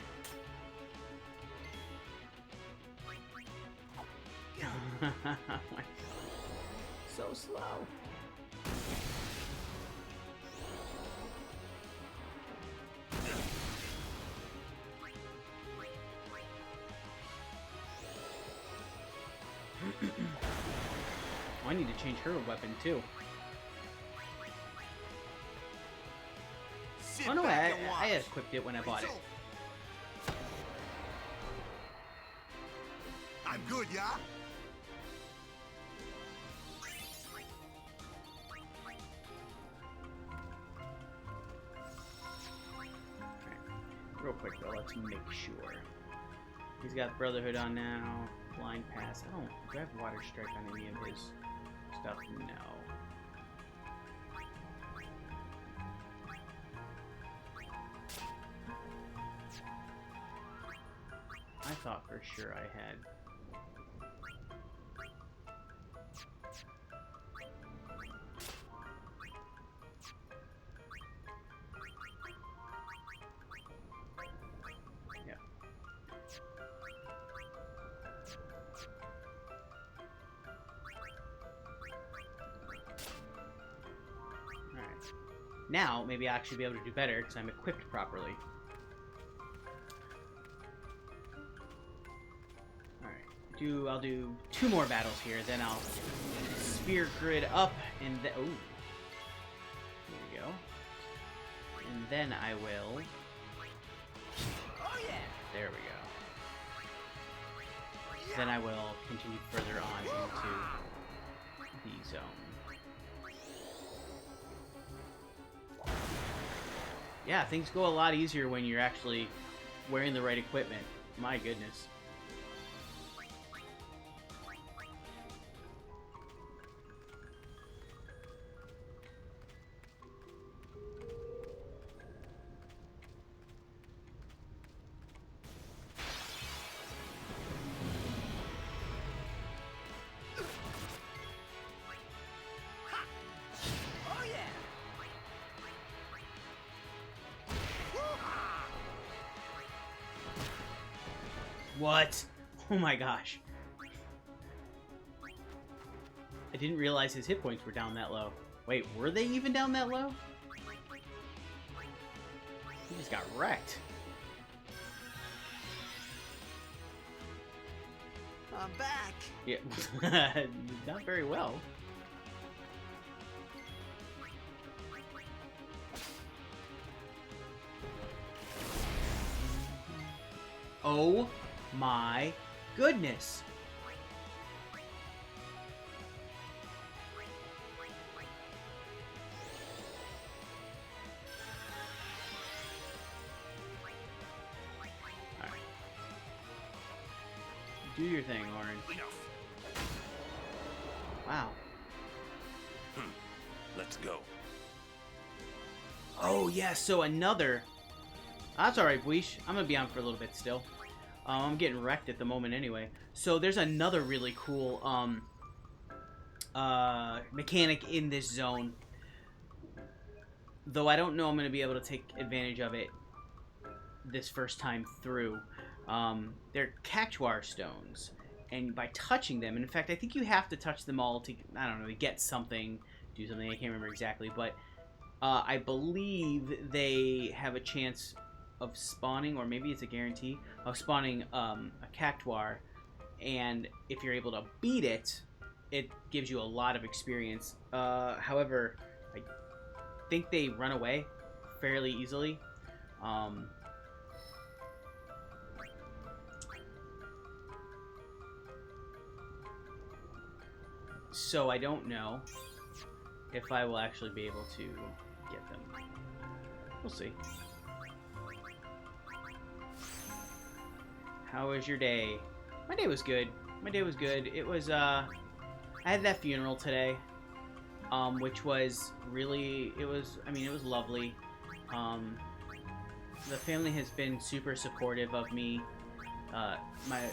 Oh my God. So slow. Oh, I need to change her weapon too. Oh no, I equipped it when I bought it. I'm good, yeah? Real quick though, let's make sure. He's got Brotherhood on now. Blind Pass. Do I have Water Strike on any of his stuff? No. I thought for sure I had. Yeah. Alright. Now, maybe I'll actually be able to do better because I'm equipped properly. I'll do 2 more battles here, then I'll Sphere Grid up, and then... Oh. There we go. And then I will... Oh yeah! There we go. Then I will continue further on into the zone. Yeah, things go a lot easier when you're actually wearing the right equipment. My goodness. What? Oh my gosh. I didn't realize his hit points were down that low. Wait, were they even down that low? He just got wrecked. I'm back. Yeah, not very well. Oh my goodness. All right. Do your thing, Orange. Wow. Let's go. Oh, yeah, so another... That's alright, Buish. I'm gonna be on for a little bit still. I'm getting wrecked at the moment anyway. So there's another really cool mechanic in this zone. Though I don't know I'm going to be able to take advantage of it this first time through. They're Cactuar stones. And by touching them, and in fact, I think you have to touch them all to, I don't know, to get something, do something, I can't remember exactly. But I believe they have a chance of spawning, or maybe it's a guarantee, of spawning a Cactuar. And if you're able to beat it, it gives you a lot of experience. However, I think they run away fairly easily. So I don't know if I will actually be able to get them. We'll see. How was your day? My day was good. My day was good. It was, I had that funeral today, which was really, it was lovely. The family has been super supportive of me,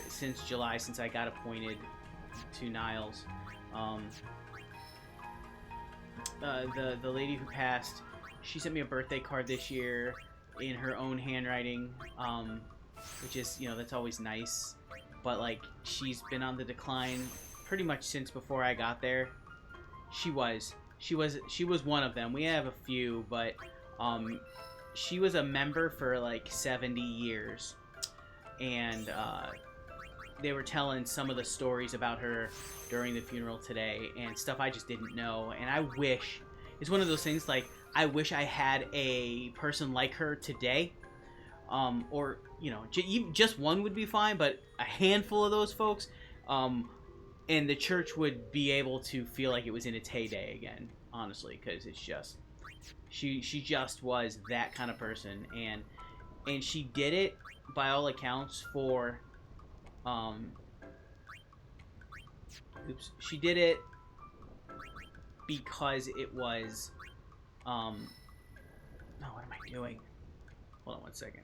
since July, since I got appointed to Niles. The lady who passed, she sent me a birthday card this year in her own handwriting, which is, you know, that's always nice. But like, she's been on the decline pretty much since before I got there. She was one of them. We have a few, but she was a member for like 70 years, and they were telling some of the stories about her during the funeral today, and stuff I just didn't know. And I wish, it's one of those things, like, I wish I had a person like her today, or, you know, just one would be fine, but a handful of those folks, and the church would be able to feel like it was in its heyday again, honestly, because it's just, she just was that kind of person, and she did it, by all accounts, for, she did it because it was, no, what am I doing? Hold on one second.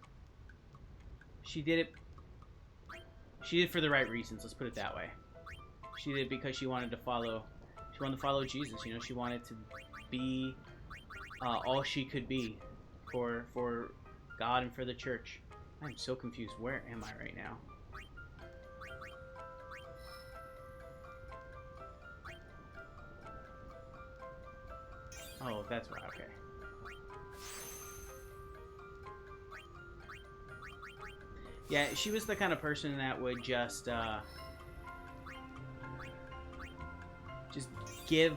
She did it for the right reasons, let's put it that way. She did it because she wanted to follow Jesus, you know, she wanted to be all she could be for God and for the church. I'm so confused. Where am I right now? Oh, that's right, okay. Yeah, she was the kind of person that would just give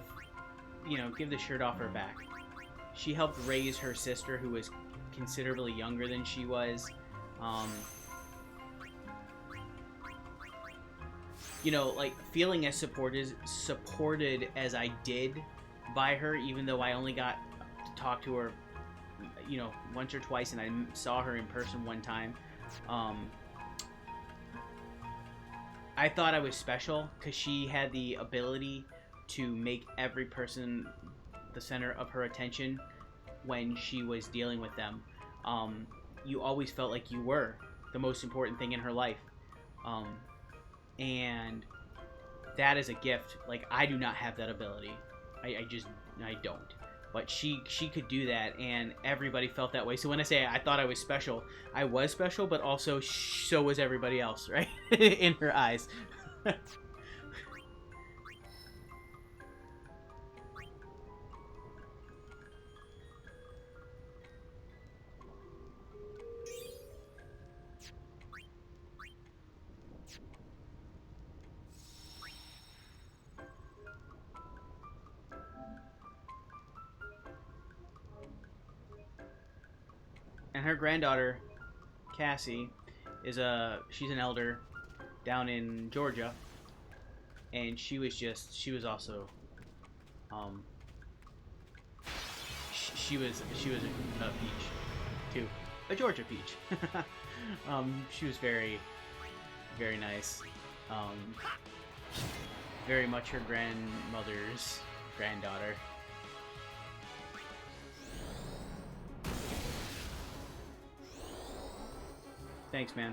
the shirt off her back. She helped raise her sister, who was considerably younger than she was. You know, like, feeling as supported as I did by her, even though I only got to talk to her, you know, once or twice, and I saw her in person one time. I thought I was special because she had the ability to make every person the center of her attention when she was dealing with them. You always felt like you were the most important thing in her life. And that is a gift. Like, I do not have that ability. I don't. But she could do that, and everybody felt that way. So when I say I thought I was special, I was special, but also so was everybody else, right? In her eyes. And her granddaughter, Cassie, she's an elder down in Georgia, and she was also, she was a peach, too, a Georgia peach. She was very, very nice, very much her grandmother's granddaughter. Thanks, man.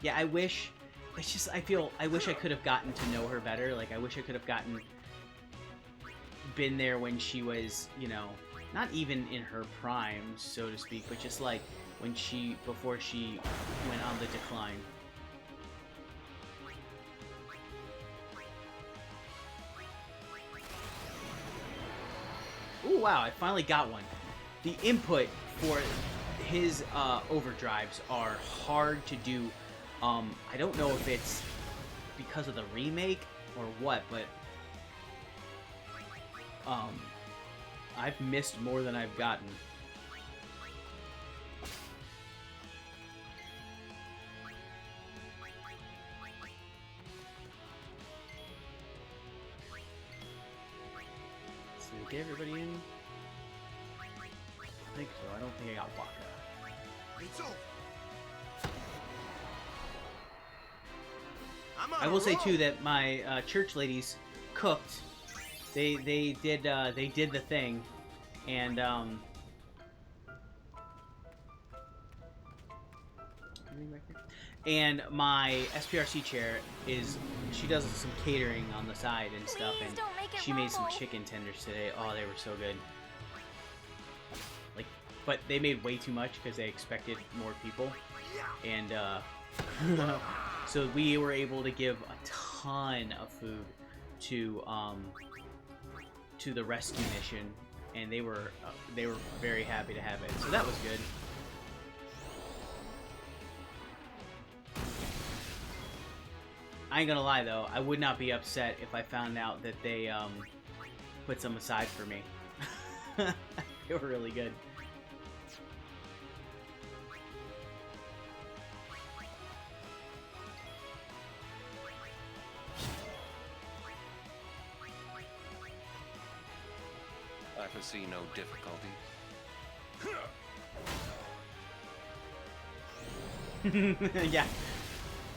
Yeah, I wish... It's just, I wish I could have gotten to know her better. Like, I wish I could have been there when she was, you know, not even in her prime, so to speak, but just like before she went on the decline. Ooh, wow, I finally got one. The input for his overdrives are hard to do. I don't know if it's because of the remake or what, but I've missed more than I've gotten. So get everybody in? I think so. I don't think I got Waka. It's over. I will say too that my church ladies cooked. They did the thing, and my SPRC chair she does some catering on the side and stuff, and she made some chicken tenders today. Oh, they were so good. Like, but they made way too much because they expected more people, and so we were able to give a ton of food to the rescue mission, and they were very happy to have it. So that was good. I ain't gonna lie though, I would not be upset if I found out that they put some aside for me. They were really good. I foresee no difficulty. Yeah.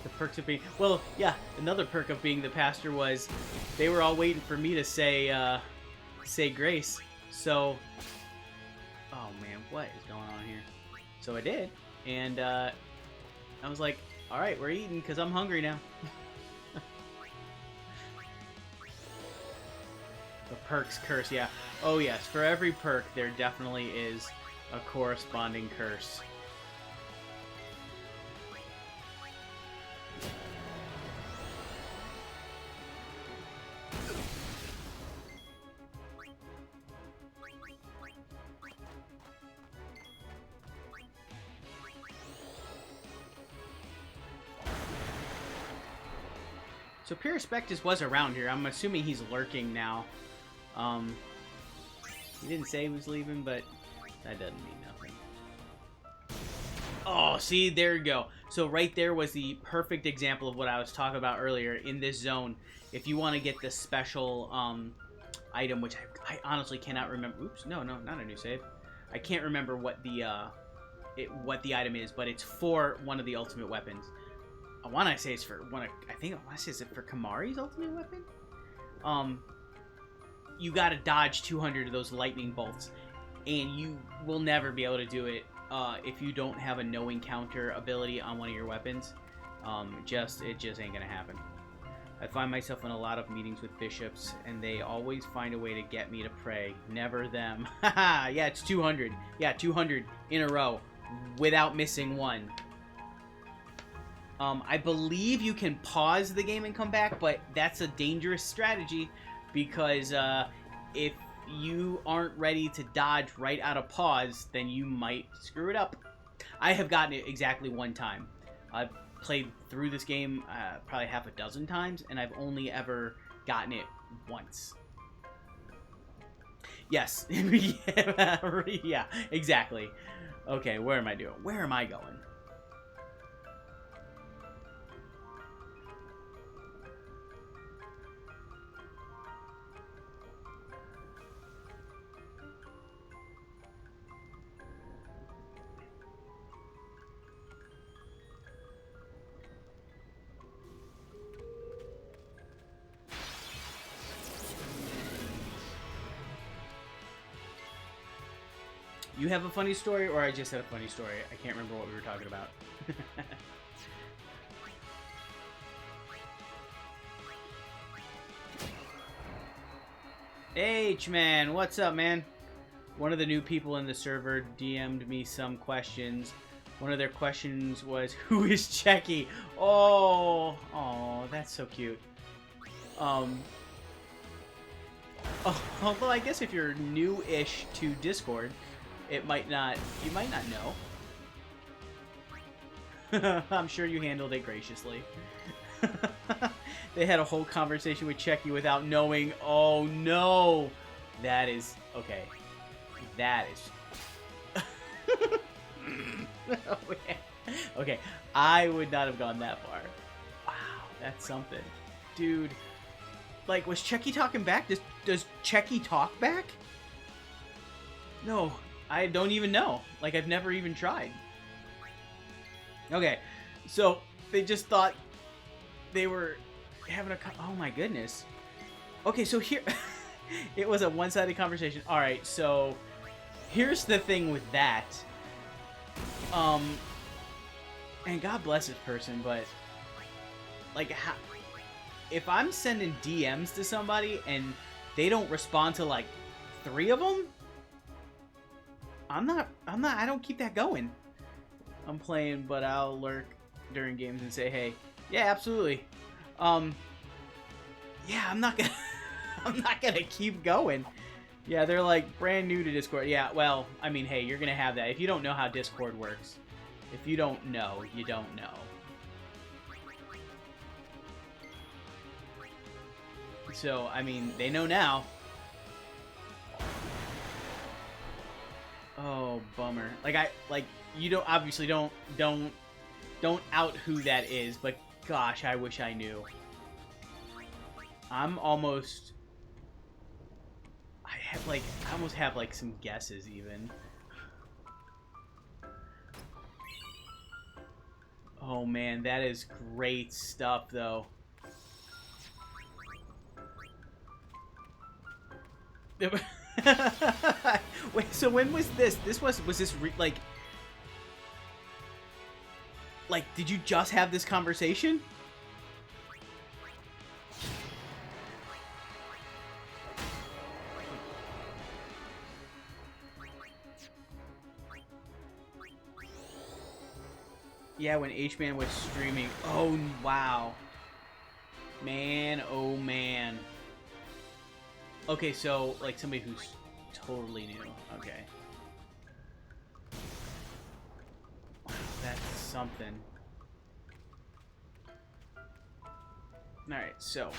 The perks of being... Well, yeah, another perk of being the pastor was they were all waiting for me to say grace. So... Oh, man, what is going on here? So I did. And, I was like, alright, we're eating because I'm hungry now. The perks curse, yeah. Oh, yes, for every perk, there definitely is a corresponding curse. So Pyrrhus was around here. I'm assuming he's lurking now. He didn't say he was leaving, but that doesn't mean nothing. Oh, see, there you go. So right there was the perfect example of what I was talking about earlier in this zone. If you want to get this special item, which I honestly cannot remember. Oops, no, not a new save. I can't remember what the item is, but it's for one of the ultimate weapons. I want to say it's for one of, I think I want to say it's for Kamari's ultimate weapon. You got to dodge 200 of those lightning bolts, and you will never be able to do it if you don't have a no encounter ability on one of your weapons. It just ain't gonna happen. I find myself in a lot of meetings with bishops, and they always find a way to get me to pray. Never them. Haha, yeah, it's 200. Yeah, 200 in a row without missing one. I believe you can pause the game and come back, but that's a dangerous strategy because if you aren't ready to dodge right out of pause, then you might screw it up. I have gotten it exactly one time. I've played through this game probably half a dozen times, and I've only ever gotten it once. Yes. Yeah, exactly. Okay, where am I doing? Where am I going? You have a funny story, or I just had a funny story? I can't remember what we were talking about. H-Man, what's up, man? One of the new people in the server DM'd me some questions. One of their questions was, who is Checky? Oh, that's so cute. Although I guess if you're new-ish to Discord, you might not know. I'm sure you handled it graciously. They had a whole conversation with Checky without knowing. Oh no! That is... okay. That is... Okay, I would not have gone that far. Wow, that's something. Dude, like, was Checky talking back? Does Checky talk back? No, I don't even know. Like, I've never even tried. Okay, so they just thought they were having a... oh my goodness. Okay, so here... it was a one-sided conversation. Alright, so here's the thing with that. And God bless this person, but like, if I'm sending DMs to somebody and they don't respond to like 3 of them, I don't keep that going. I'm playing, but I'll lurk during games and say, hey, yeah, absolutely. Yeah, I'm not gonna keep going. Yeah, they're like brand new to Discord. Yeah, well, I mean, hey, you're gonna have that. If you don't know how Discord works, if you don't know, you don't know. So, I mean, they know now. Oh, bummer. You don't obviously don't out who that is, but gosh, I wish I knew. I almost have like some guesses even. Oh man, that is great stuff though. Wait, so when was this? Was this like did you just have this conversation? Yeah, when H-Man was streaming. Oh, wow. Man, oh man. Okay, so, like, somebody who's totally new. Okay. Wow, that's something. Alright, so.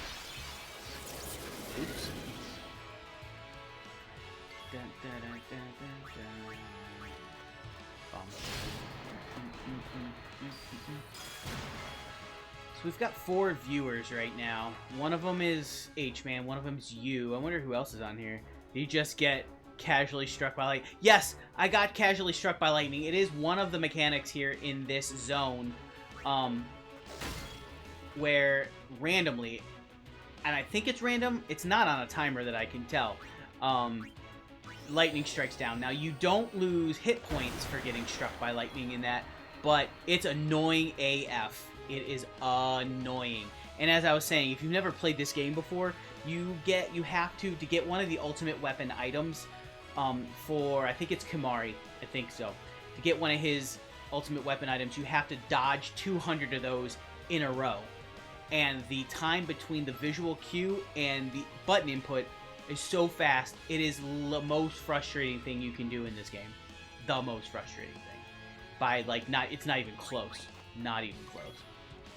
Oops. Dun, dun, dun, dun, dun, dun. So we've got 4 viewers right now. One of them is H-Man, one of them is you. I wonder who else is on here. Did you just get casually struck by lightning? Yes, I got casually struck by lightning. It is one of the mechanics here in this zone, where randomly, and I think it's random, it's not on a timer that I can tell, lightning strikes down. Now, you don't lose hit points for getting struck by lightning in that, but it's annoying AF. It is annoying. And as I was saying, if you've never played this game before, you have to get one of the ultimate weapon items for, I think it's Kimari, I think so. To get one of his ultimate weapon items, you have to dodge 200 of those in a row. And the time between the visual cue and the button input is so fast, it is the most frustrating thing you can do in this game. The most frustrating thing. By, like, it's not even close. Not even close.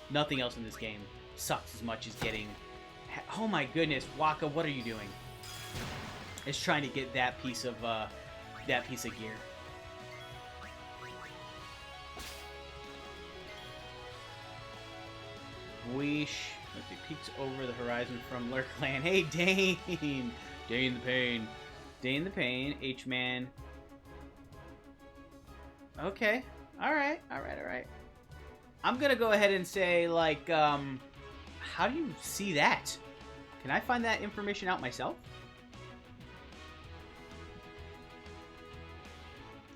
Nothing else in this game sucks as much as getting... Oh my goodness, Waka, what are you doing? It's trying to get that piece of gear. Weesh. It peeks over the horizon from Lurkland. Hey, Dane! Dane the Pain. Dane the Pain, H-Man. Okay. Alright. I'm gonna go ahead and say, like, how do you see that? Can I find that information out myself?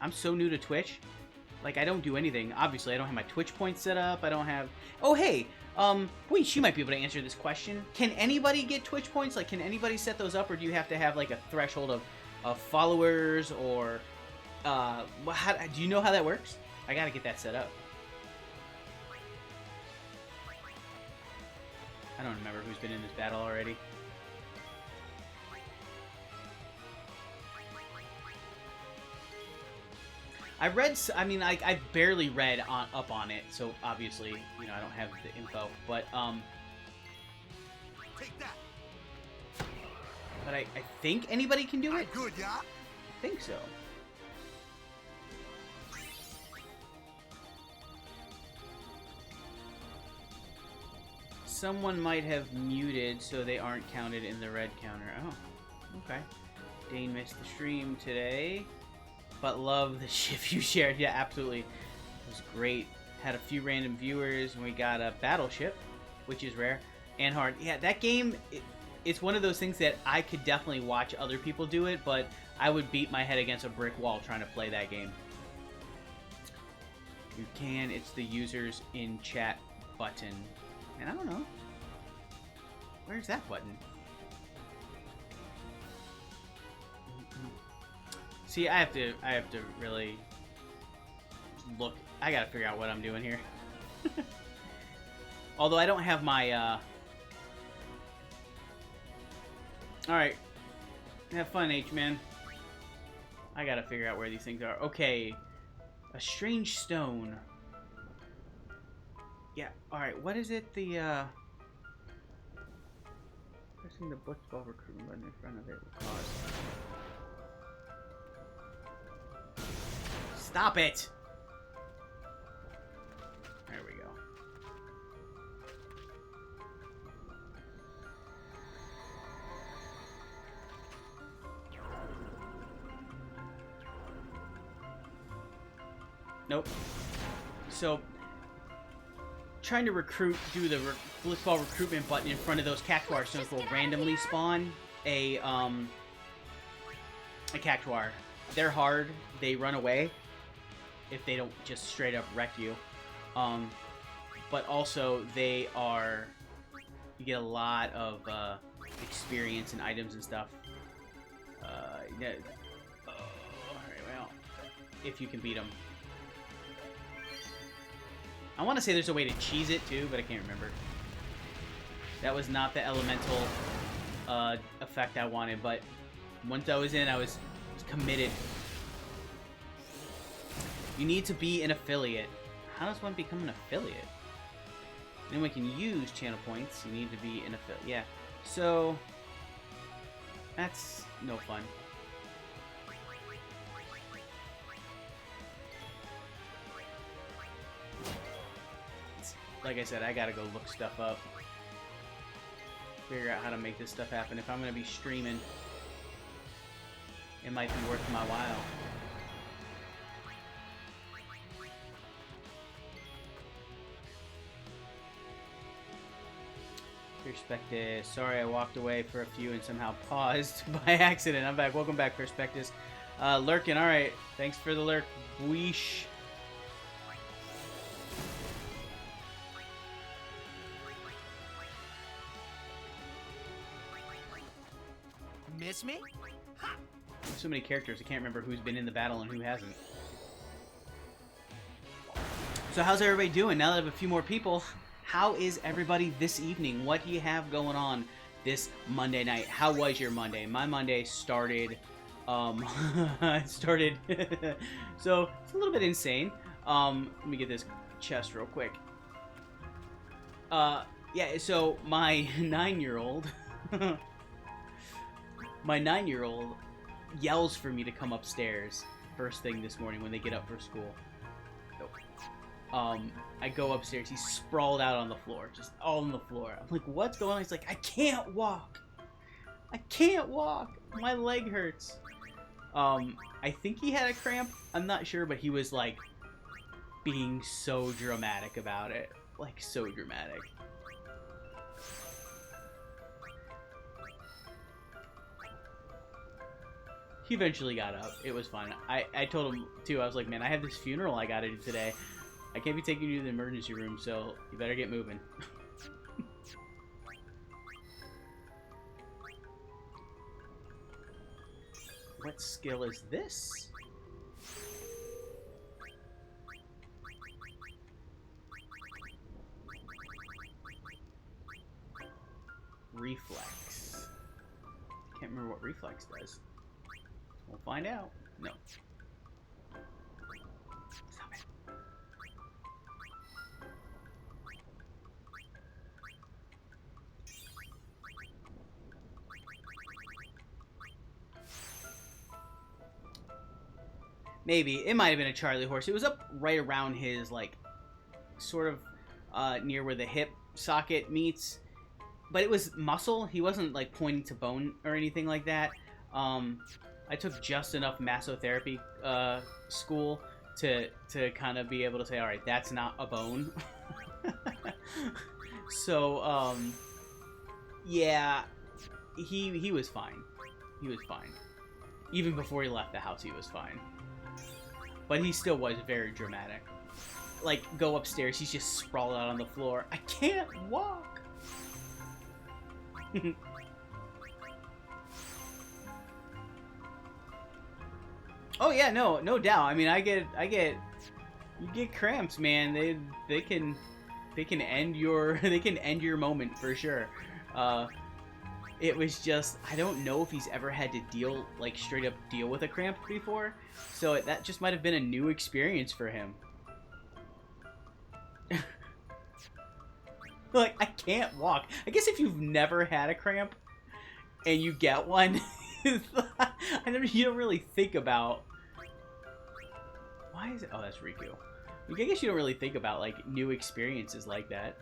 I'm so new to Twitch. Like, I don't do anything. Obviously, I don't have my Twitch points set up. I don't have... Oh, hey! Wait, she might be able to answer this question. Can anybody get Twitch points? Like, can anybody set those up, or do you have to have, like, a threshold of followers, or... do you know how that works? I gotta get that set up. I don't remember who's been in this battle already. I've read, I mean, I barely read up on it, so obviously, you know, I don't have the info, but, Take that. but I think anybody can do it? Good, yeah? I think so. Someone might have muted so they aren't counted in the red counter. Oh, okay. Dane missed the stream today, but love the shift you shared. Yeah, absolutely. It was great. Had a few random viewers, and we got a battleship, which is rare and hard. Yeah, that game, it's one of those things that I could definitely watch other people do it, but I would beat my head against a brick wall trying to play that game. You can. It's the users in chat button. And I don't know. Where's that button? See, I have to really look. I gotta figure out what I'm doing here. Although I don't have my, Alright. Have fun, H-Man. I gotta figure out where these things are. Okay. A strange stone. Yeah, alright, what is it? Pressing the Blitzball recruitment button in front of it will cause. Stop it! There we go. Nope. So, trying to do the Blitzball recruitment button in front of those cactuar stones will randomly spawn a cactuar. They're hard. They run away if they don't just straight up wreck you. But also they are, you get a lot of experience and items and stuff. Yeah. Oh, alright, well, if you can beat them. I want to say there's a way to cheese it too, but I can't remember. That was not the elemental effect I wanted, but once I was in, I was committed. You need to be an affiliate. How does one become an affiliate? Anyone can use channel points. You need to be an affiliate. Yeah. So that's no fun. Like I said, I gotta go look stuff up. Figure out how to make this stuff happen. If I'm gonna be streaming, it might be worth my while. Perspectus. Sorry I walked away for a few and somehow paused by accident. I'm back. Welcome back, Perspectus. Lurkin, alright. Thanks for the lurk. Weesh. Miss me? Ha! There's so many characters, I can't remember who's been in the battle and who hasn't. So how's everybody doing? Now that I have a few more people, how is everybody this evening? What do you have going on this Monday night? How was your Monday? My Monday started, so it's a little bit insane. Let me get this chest real quick. Yeah, so my 9-year-old, my 9-year-old yells for me to come upstairs first thing this morning when they get up for school. I go upstairs. He's sprawled out on the floor, just all on the floor. I'm like, what's going on? He's like, I can't walk. I can't walk. My leg hurts. I think he had a cramp. I'm not sure, but he was like being so dramatic about it. Like, so dramatic. He eventually got up. It was fun. I told him, too, I was like, man, I have this funeral I gotta do today. I can't be taking you to the emergency room, so you better get moving. What skill is this? Reflex. Can't remember what reflex does. We'll find out. No. Stop it. Maybe. It might have been a Charlie horse. It was up right around his, like, sort of near where the hip socket meets. But it was muscle. He wasn't, like, pointing to bone or anything like that. I took just enough massotherapy school to kind of be able to say, all right, that's not a bone. So, yeah, he was fine. He was fine. Even before he left the house, he was fine. But he still was very dramatic. Like, go upstairs, he's just sprawled out on the floor. I can't walk! Oh yeah, no doubt. I mean, you get cramps, man. They can end your moment for sure. It was just, I don't know if he's ever had to straight up deal with a cramp before, so that just might have been a new experience for him. Like, I can't walk. I guess if you've never had a cramp and you get one, you don't really think about... Why is it... Oh, that's Riku. I guess you don't really think about, like, new experiences like that.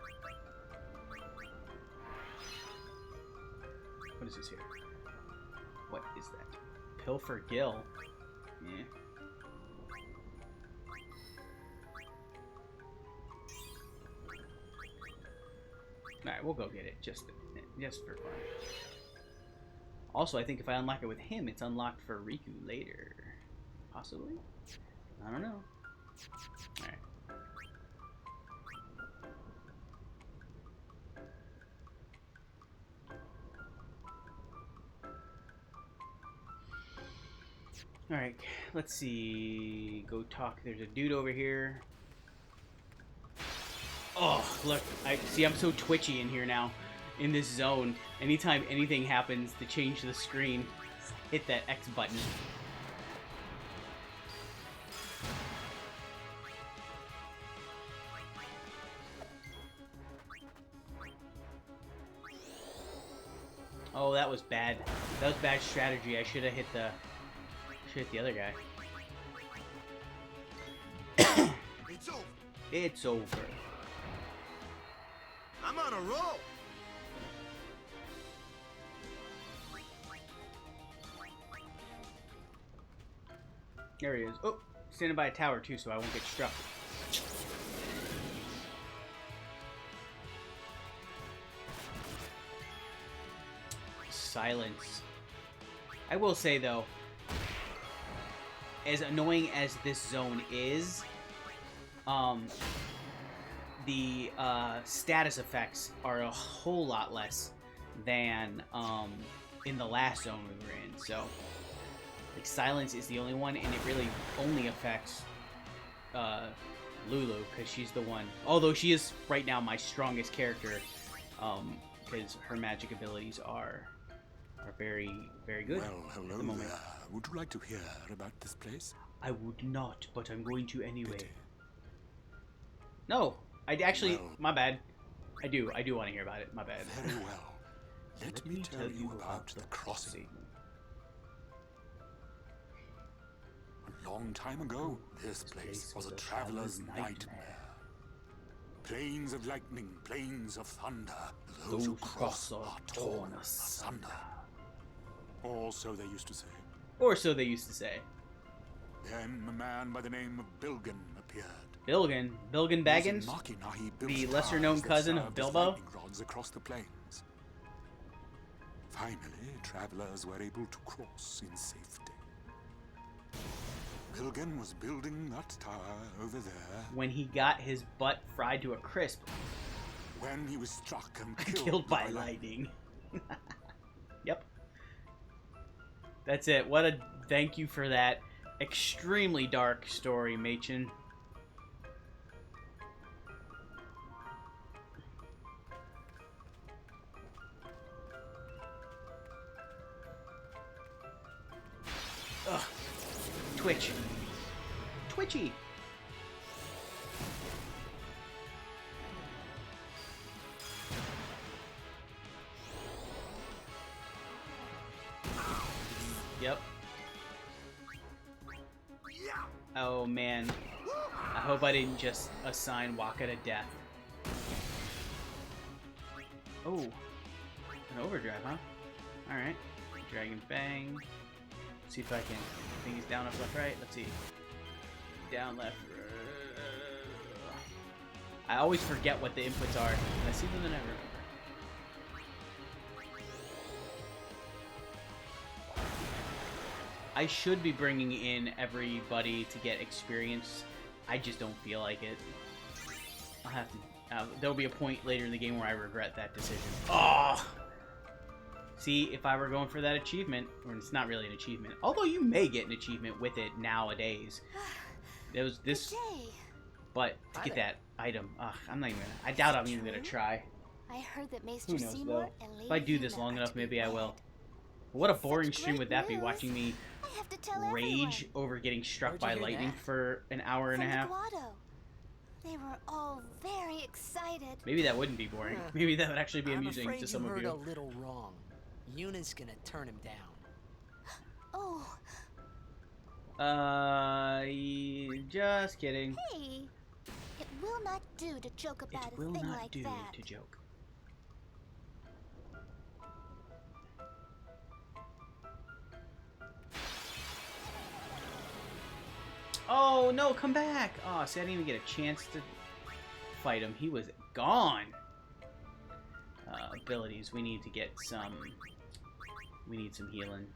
What is this here? What is that? Pilfer Gill. Yeah. Alright, we'll go get it, just for fun. Also, I think if I unlock it with him, it's unlocked for Riku later. Possibly? I don't know. Alright. Alright, let's see. Go talk. There's a dude over here. Oh, look, I'm so twitchy in here now, in this zone. Anytime anything happens to change the screen, hit that X button. Oh, that was bad. That was bad strategy. I should have hit the other guy. It's over. It's over. I'm on a roll. There he is. Oh, standing by a tower too, so I won't get struck. Silence. I will say though, as annoying as this zone is, the status effects are a whole lot less than in the last zone we were in. So, like, silence is the only one, and it really only affects Lulu, because she's the one. Although she is right now my strongest character, because her magic abilities are very, very good Well, at the moment. there. Would you like to hear about this place? I would not, but I'm going to anyway. No, I actually, Well, my bad. I do want to hear about it. My bad. Very well. Let me tell you about the crossing. A long time ago, this place was a traveler's nightmare. Plains of lightning, plains of thunder. Those who cross are torn asunder. Or so they used to say. Or so they used to say. Then a man by the name of Bilgan appeared. Bilgan Baggins, the lesser-known cousin of Bilbo. Rods across the plains. Finally, travelers were able to cross in safety. Bilgen was building that tower over there When he got his butt fried to a crisp. when he was struck and Killed by lightning. Yep. That's it. What a thank you for that extremely dark story, Machen. Ugh. Twitch. Twitchy. Yep. Oh man. I hope I didn't just assign Waka to death. Oh. An overdrive, huh? Alright. Dragon Fang. See if I can. I think he's down, up, left, right. Let's see. Down, left. I always forget what the inputs are. I see them and I remember. I should be bringing in everybody to get experience. I just don't feel like it. I'll have to. There'll be a point later in the game where I regret that decision. Oh! See, if I were going for that achievement, or it's not really an achievement, although you may get an achievement with it nowadays. There was this, but to get that item, I'm not even gonna. I doubt I'm even gonna try. I heard that Maester Who knows Seymour though? and If I do this long enough, maybe I will. What a boring stream would that be? Watching me rage over getting struck by lightning for an hour and a half. They were all very excited. Maybe that wouldn't be boring. Maybe that would actually be amusing to some of you. I'm afraid you heard a little wrong. Yuna's gonna turn him down. Oh. Just kidding. Hey, it will not do to joke about a thing like that. It will not do to joke. Oh no, come back! Oh, see, I didn't even get a chance to fight him. He was gone. Abilities. We need to get some. We need some healing.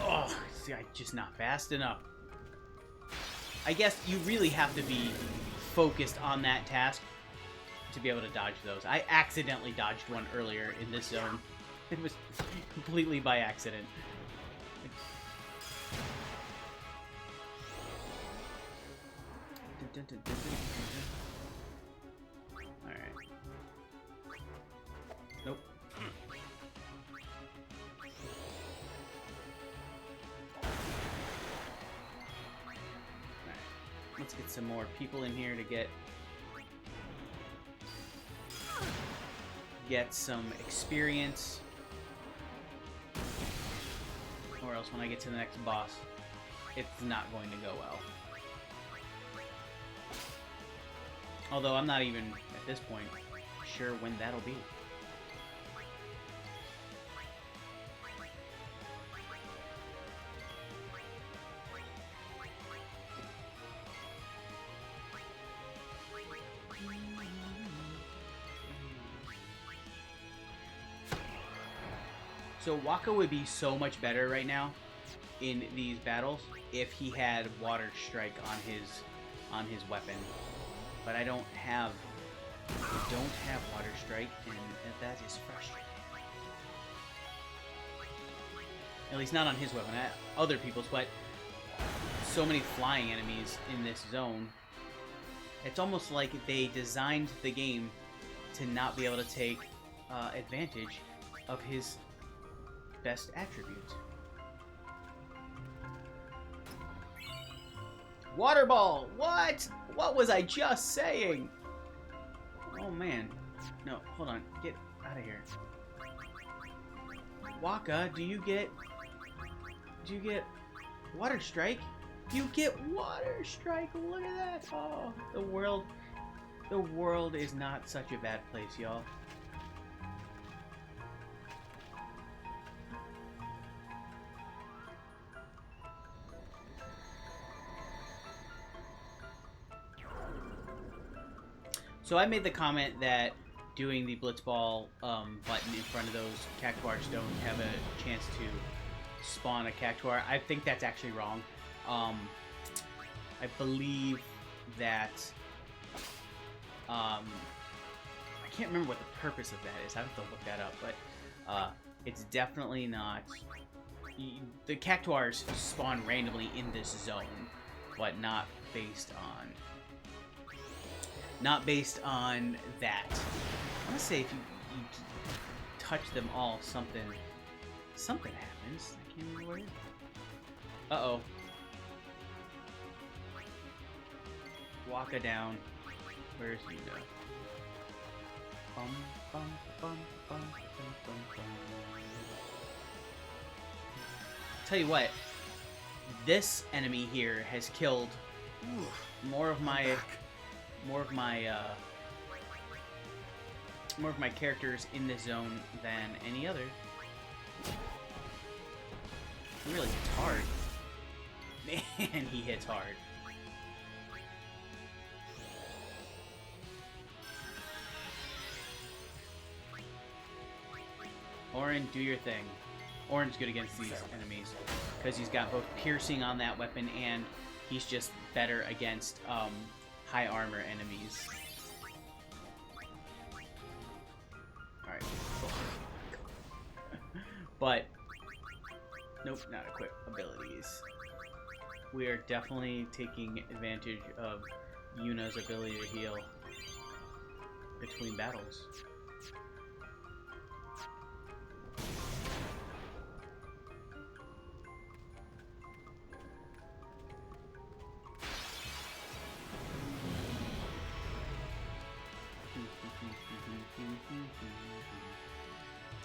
Oh, see, I'm just not fast enough. I guess you really have to be focused on that task to be able to dodge those. I accidentally dodged one earlier in this zone. It was completely by accident. Alright. Nope. Let's get some more people in here to get some experience. Or else when I get to the next boss, it's not going to go well. Although I'm not even, at this point, sure when that'll be. So Waka would be so much better right now in these battles if he had Water Strike on his weapon. But I don't have Water Strike, and that is frustrating. At least not on his weapon. Other people's, but so many flying enemies in this zone. It's almost like they designed the game to not be able to take advantage of his best attributes. Water Ball! What? What was I just saying? Oh man. No, hold on. Get out of here. Waka, do you get Water Strike? You get Water Strike! Look at that! Oh, the world is not such a bad place, y'all. So I made the comment that doing the Blitzball button in front of those Cactuars don't have a chance to spawn a Cactuar. I think that's actually wrong. I believe that I can't remember what the purpose of that is. I have to look that up, but it's definitely not. The Cactuars spawn randomly in this zone, but not based on that. I want to say if you touch them all, something happens. I can't remember what it is. Uh-oh. Waka down. Where's Yuda? Bum, bum, bum, bum, bum, bum, bum. Tell you what, this enemy here has killed more of my characters in this zone than any other. He really hits hard. Man, he hits hard. Orin, do your thing. Orin's good against these enemies because he's got both piercing on that weapon and he's just better against high armor enemies. Alright. But, nope, not equip abilities. We are definitely taking advantage of Yuna's ability to heal between battles.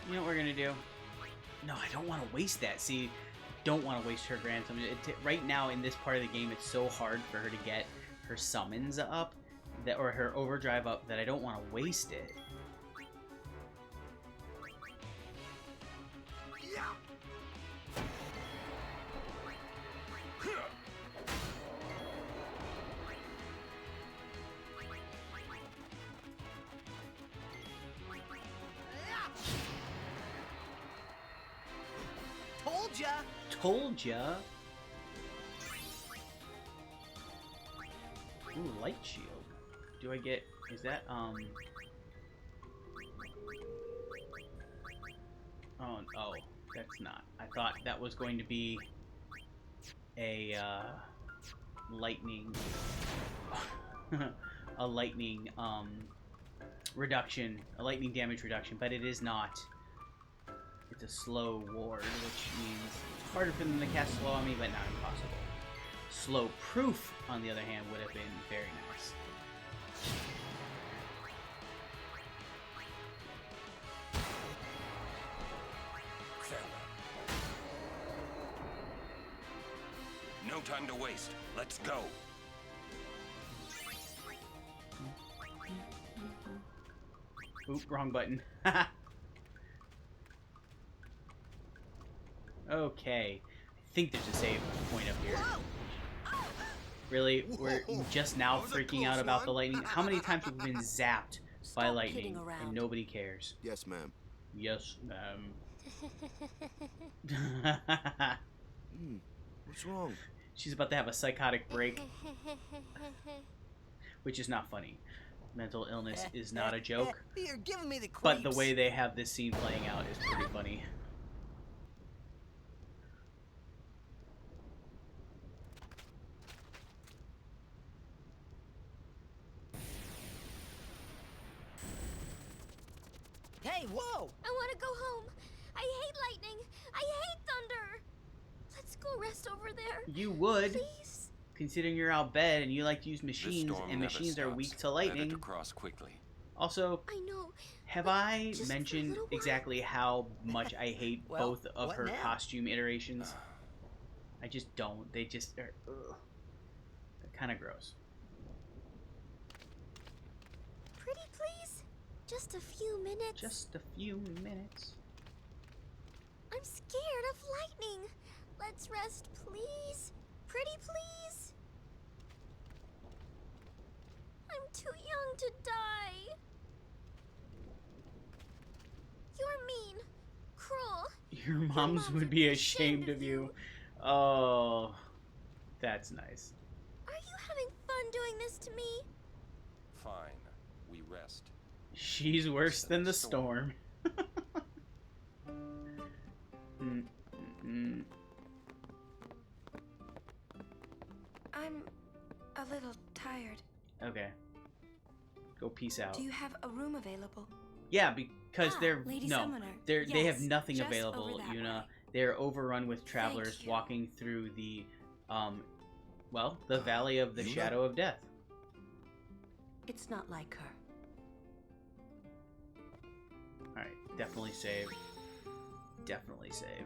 You know what we're gonna do? No, I don't want to waste that. See, don't want to waste her Grand Summon. Right now in this part of the game, it's so hard for her to get her summons up, or her overdrive up, that I don't want to waste it. Told ya. Ooh, light shield. Do I get? Is that Oh, that's not. I thought that was going to be a lightning, a lightning reduction, a lightning damage reduction, but it is not. It's a slow ward, which means it's harder for them to cast slow on me, but not impossible. Slow proof, on the other hand, would have been very nice. No time to waste. Let's go. Oop, wrong button. Okay. I think there's a save point up here. Really? We're just now freaking out about the lightning? How many times have we been zapped by lightning and nobody cares? Yes, ma'am. Yes, ma'am. What's wrong? She's about to have a psychotic break. Which is not funny. Mental illness is not a joke. You're giving me the creeps. But the way they have this scene playing out is pretty funny. Hey, whoa! I want to go home. I hate lightning. I hate thunder. Let's go rest over there. You would, please? Considering you're out bed and you like to use machines, and machines are weak to lightning. To cross quickly. Also, I know. Have I mentioned exactly how much I hate both of her costume iterations? I just don't. They just are. They're kind of gross. Pretty please? Just a few minutes. Just a few minutes. I'm scared of lightning. Let's rest, please. Pretty please. I'm too young to die. You're mean, cruel. Your moms would be ashamed of you. Oh, that's nice. Are you having fun doing this to me? Fine. We rest. She's worse than the storm. I'm a little tired. Okay. Go peace out. Do you have a room available? Yeah, because they're Lady no, Summoner. they have Yes, nothing just available, over that Yuna. way. They're overrun with travelers you. walking through the the Valley of the Yuna? Shadow of Death. It's not like her. Alright, definitely save. Definitely save.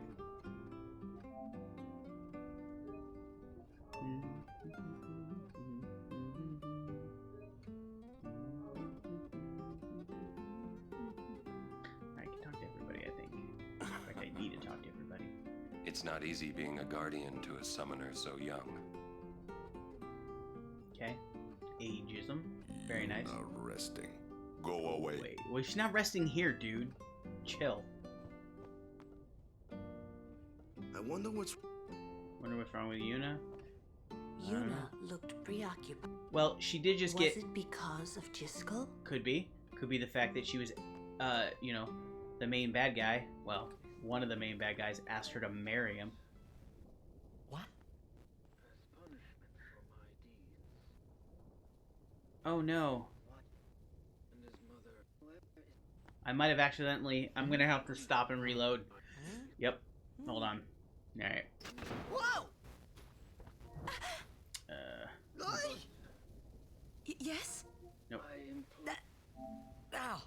I can talk to everybody, I think. In fact, I need to talk to everybody. It's not easy being a guardian to a summoner so young. Okay. Ageism. Very nice. Not resting. Go away. Wait, well, she's not resting here, dude. Chill. I wonder what's... Wonder what's wrong with Yuna? Yuna looked preoccupied. Well, she did just Was get... it because of Jiskel? Could be. Could be the fact that she was, the main bad guy. Well, one of the main bad guys asked her to marry him. What? Oh no. I might have accidentally... I'm gonna have to stop and reload. Yep. Hold on. Alright. Whoa! Yes? Nope. Ow.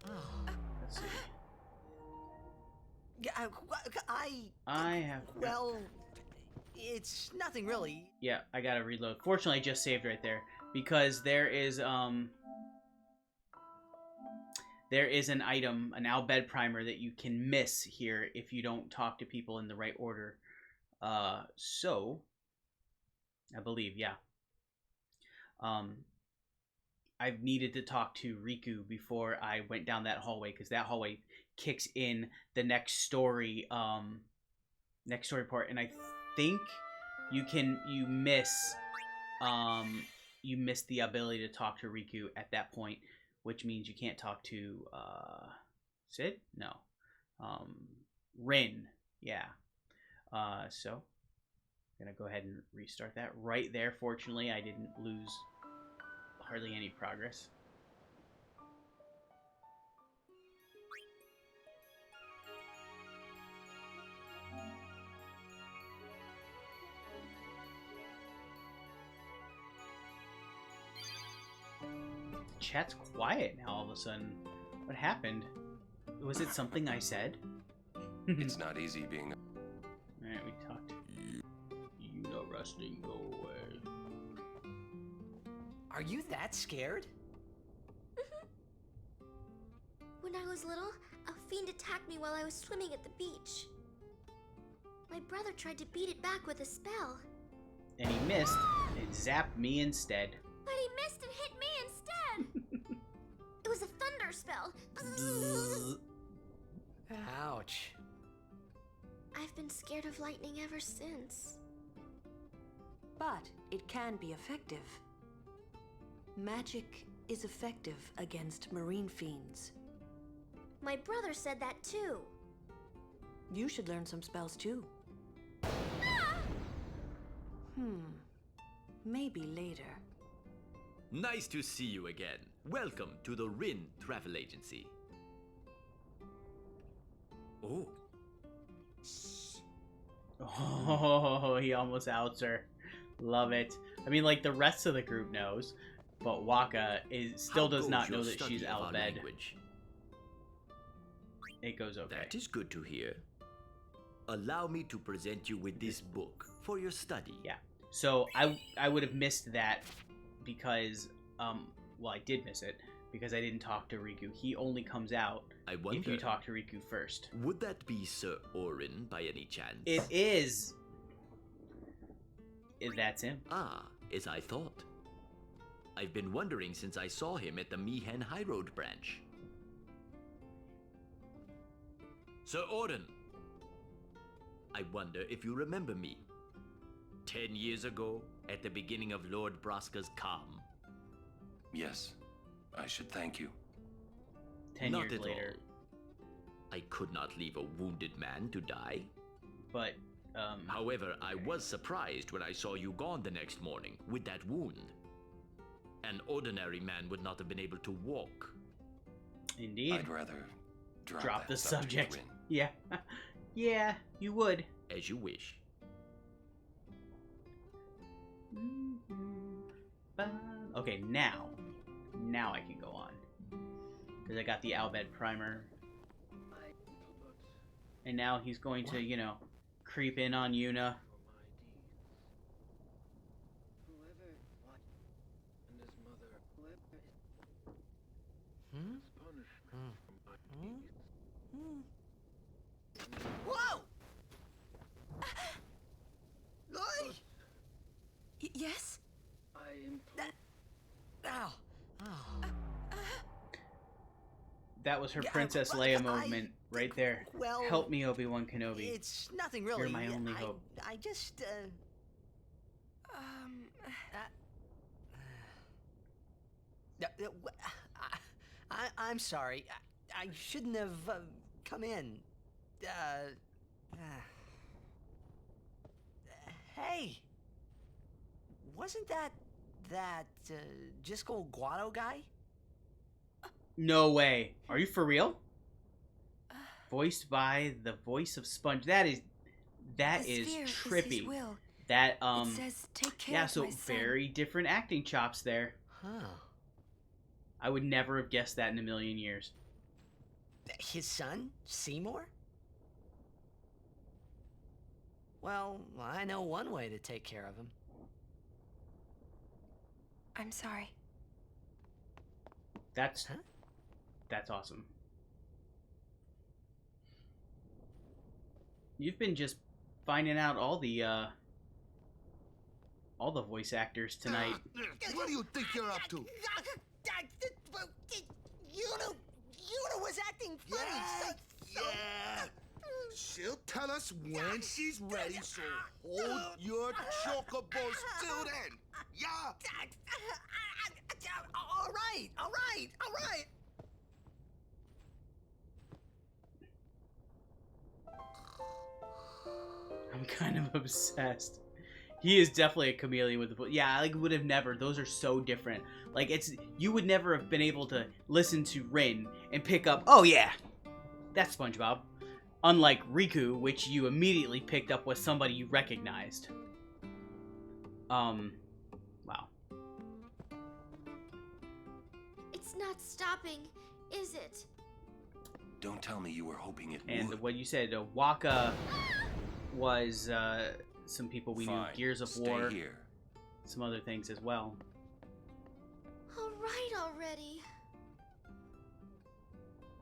Oh. Let's see. Yeah, I have... Well, it's nothing really. Yeah, I gotta reload. Fortunately, I just saved right there. Because there is an item, an Albed primer, that you can miss here if you don't talk to people in the right order. So, I believe, yeah. I've needed to talk to Riku before I went down that hallway, because that hallway kicks in the next story part, and I think you miss the ability to talk to Riku at that point, which means you can't talk to Sid? No. Rin. Yeah. So I'm gonna go ahead and restart that right there. Fortunately, I didn't lose hardly any progress. Chat's quiet now all of a sudden. What happened? Was it something I said? It's not easy being a... Alright, we talked. You know, resting, go away. Are you that scared? When I was little, a fiend attacked me while I was swimming at the beach. My brother tried to beat it back with a spell. And he missed. It zapped me instead. But he missed and hit me instead. It was a thunder spell. Ouch. I've been scared of lightning ever since. But it can be effective. Magic is effective against marine fiends. My brother said that too. You should learn some spells too. Maybe later. Nice to see you again. Welcome to the Rin Travel Agency. Oh. Oh, he almost outs her. Love it. I mean, like, the rest of the group knows, but Waka still does not know that she's Albed. It goes okay. That is good to hear. Allow me to present you with this book for your study. Yeah. So I would have missed that because well, I did miss it because I didn't talk to Riku. He only comes out if you talk to Riku first. Would that be Sir Orin by any chance? It is. That's him. Ah, as I thought. I've been wondering since I saw him at the Meehan High Road branch. Sir Orden, I wonder if you remember me. 10 years ago, at the beginning of Lord Braska's calm. Yes, I should thank you. 10 Not years at later. all. I could not leave a wounded man to die. But, However, I was surprised when I saw you gone the next morning with that wound. An ordinary man would not have been able to walk. indeed. I'd rather Drop that the subject. Rin. Yeah. Yeah, you would. As you wish. Okay, now I can go on. Because I got the Albed primer. And now he's going to, you know, creep in on Yuna. Whoa! Oi! Yes? Ow. Oh. That was her Yeah, Princess but Leia I- movement right there. Well, Help me, Obi-Wan Kenobi. It's nothing really. You're my only hope. I just, I'm sorry. I shouldn't have come in. Hey, wasn't that Jisco Guado guy? No way. Are you for real? Voiced by the voice of Sponge. That is The sphere is his trippy. will. That It says, "Take care yeah, of so my son." very different acting chops there. Huh. I would never have guessed that in a million years. His son, Seymour? Well, I know one way to take care of him. I'm sorry. That's Huh? that's awesome. You've been just finding out all the voice actors tonight. What do you think you're up to? Yuna was acting funny. Yeah. She'll tell us when she's ready, so hold your chocobos till then. Yeah. All right. I'm kind of obsessed. He is definitely a chameleon with the voice. Yeah, I would have never. Those are so different. Like, you would never have been able to listen to Rin and pick up, oh yeah, that's SpongeBob. Unlike Riku, which you immediately picked up was somebody you recognized. Wow. It's not stopping, is it? Don't tell me you were hoping it And would. what you said, Waka was some people we Fine. knew, Gears of Stay War, here. some other things as well. All right already.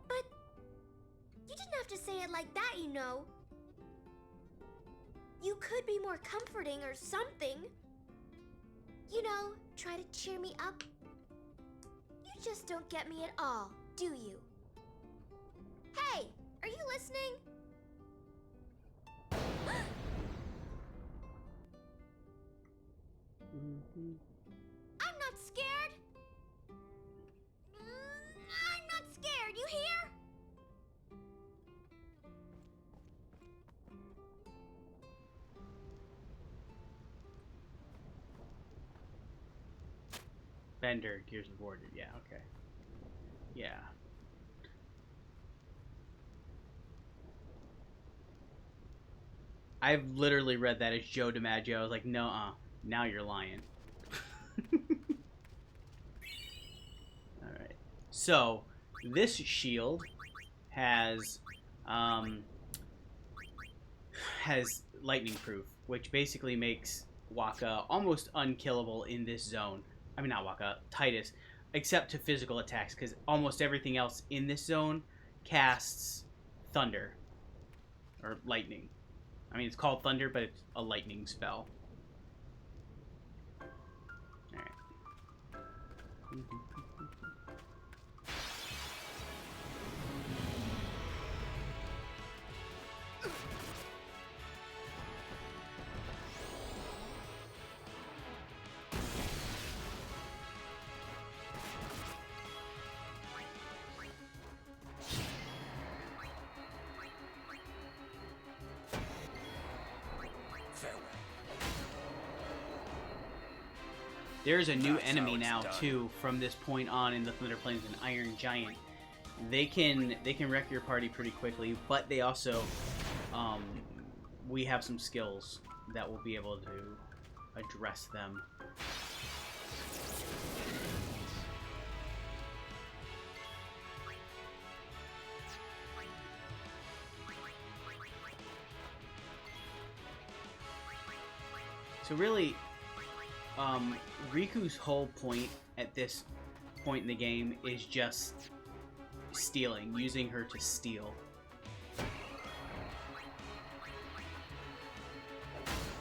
But you didn't have to say it like that, you know. You could be more comforting or something. You know, try to cheer me up. You just don't get me at all, do you? Hey, are you listening? I'm not scared. I'm not scared, you hear? Bender, Gears of War, yeah, okay. Yeah. I've literally read that as Joe DiMaggio. I was like, no, now you're lying. Alright. So, this shield has lightning proof, which basically makes Waka almost unkillable in this zone. I mean, not Waka, Titus, except to physical attacks, because almost everything else in this zone casts thunder or lightning. I mean, it's called thunder, but it's a lightning spell. Alright. There's a new enemy now too from this point on in the Thunder Plains, an Iron Giant. They can wreck your party pretty quickly, but they also we have some skills that will be able to address them. So really, Riku's whole point at this point in the game is just stealing, using her to steal.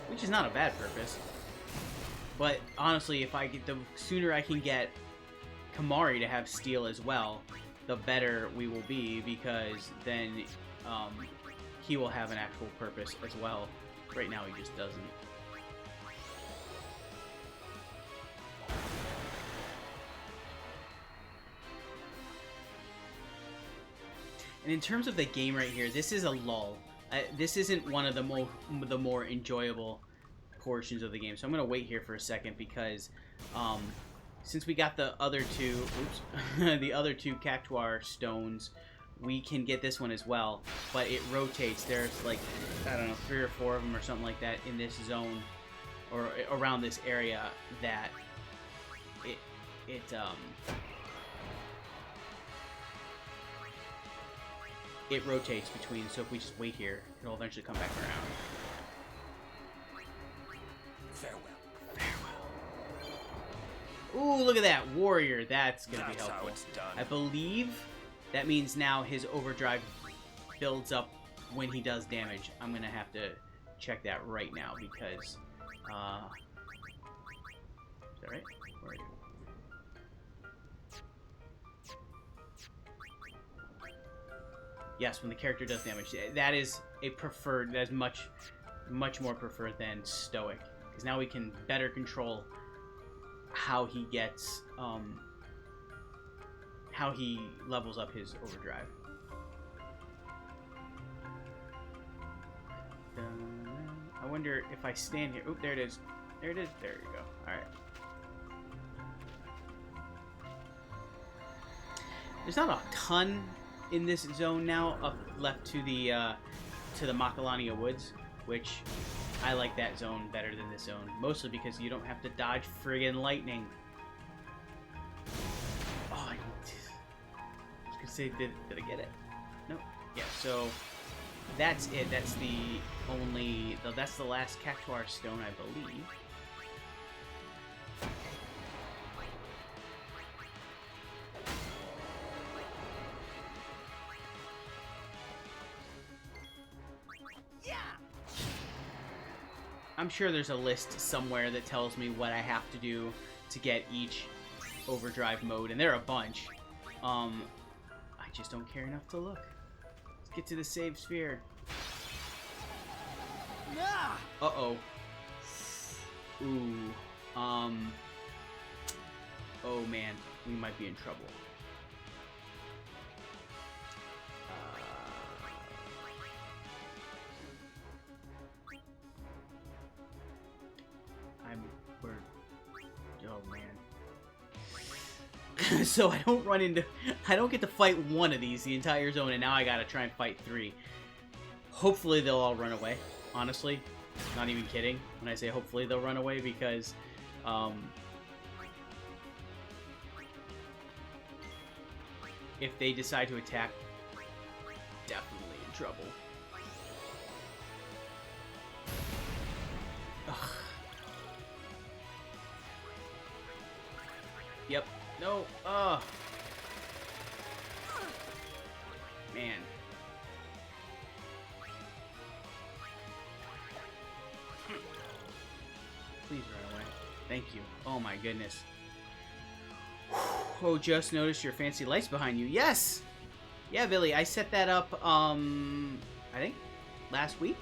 Which is not a bad purpose. But honestly, if I get the sooner I can get Kamari to have steal as well, the better we will be, because then he will have an actual purpose as well. Right now he just doesn't. And in terms of the game right here, this is a lull. This isn't one of the more enjoyable portions of the game. So I'm going to wait here for a second because since we got the other two, the other two Cactuar stones, we can get this one as well. But it rotates. There's like, I don't know, 3 or 4 of them or something like that in this zone or around this area that it rotates between, so if we just wait here, it'll eventually come back around. Farewell. Farewell. Ooh, look at that. Warrior. That's going to be That's helpful. how it's done. I believe that means now his overdrive builds up when he does damage. I'm going to have to check that right now because... is that right? Where are you? Yes, when the character does damage. That is a preferred, that is much more preferred than Stoic. Because now we can better control how he gets, how he levels up his overdrive. I wonder if I stand here. Oop, there it is. There it is. There you go. Alright. There's not a ton in this zone now, up left to the Makalania Woods, which I like that zone better than this zone, mostly because you don't have to dodge friggin' lightning. Oh, I was gonna say, did I get it? No. Yeah. So that's it. That's that's the last Cactuar stone, I believe. I'm sure there's a list somewhere that tells me what I have to do to get each overdrive mode, and there are a bunch. I just don't care enough to look. Let's get to the save sphere. Uh-oh. Ooh. Oh man, we might be in trouble. Oh man. So I don't get to fight one of these the entire zone, and now I gotta try and fight 3. Hopefully they'll all run away, honestly. Not even kidding when I say hopefully they'll run away, because if they decide to attack, definitely in trouble. Ugh. Yep. No. Man. Please run away. Thank you. Oh my goodness. Oh, just noticed your fancy lights behind you. Yes! Yeah, Billy, I set that up, I think last week.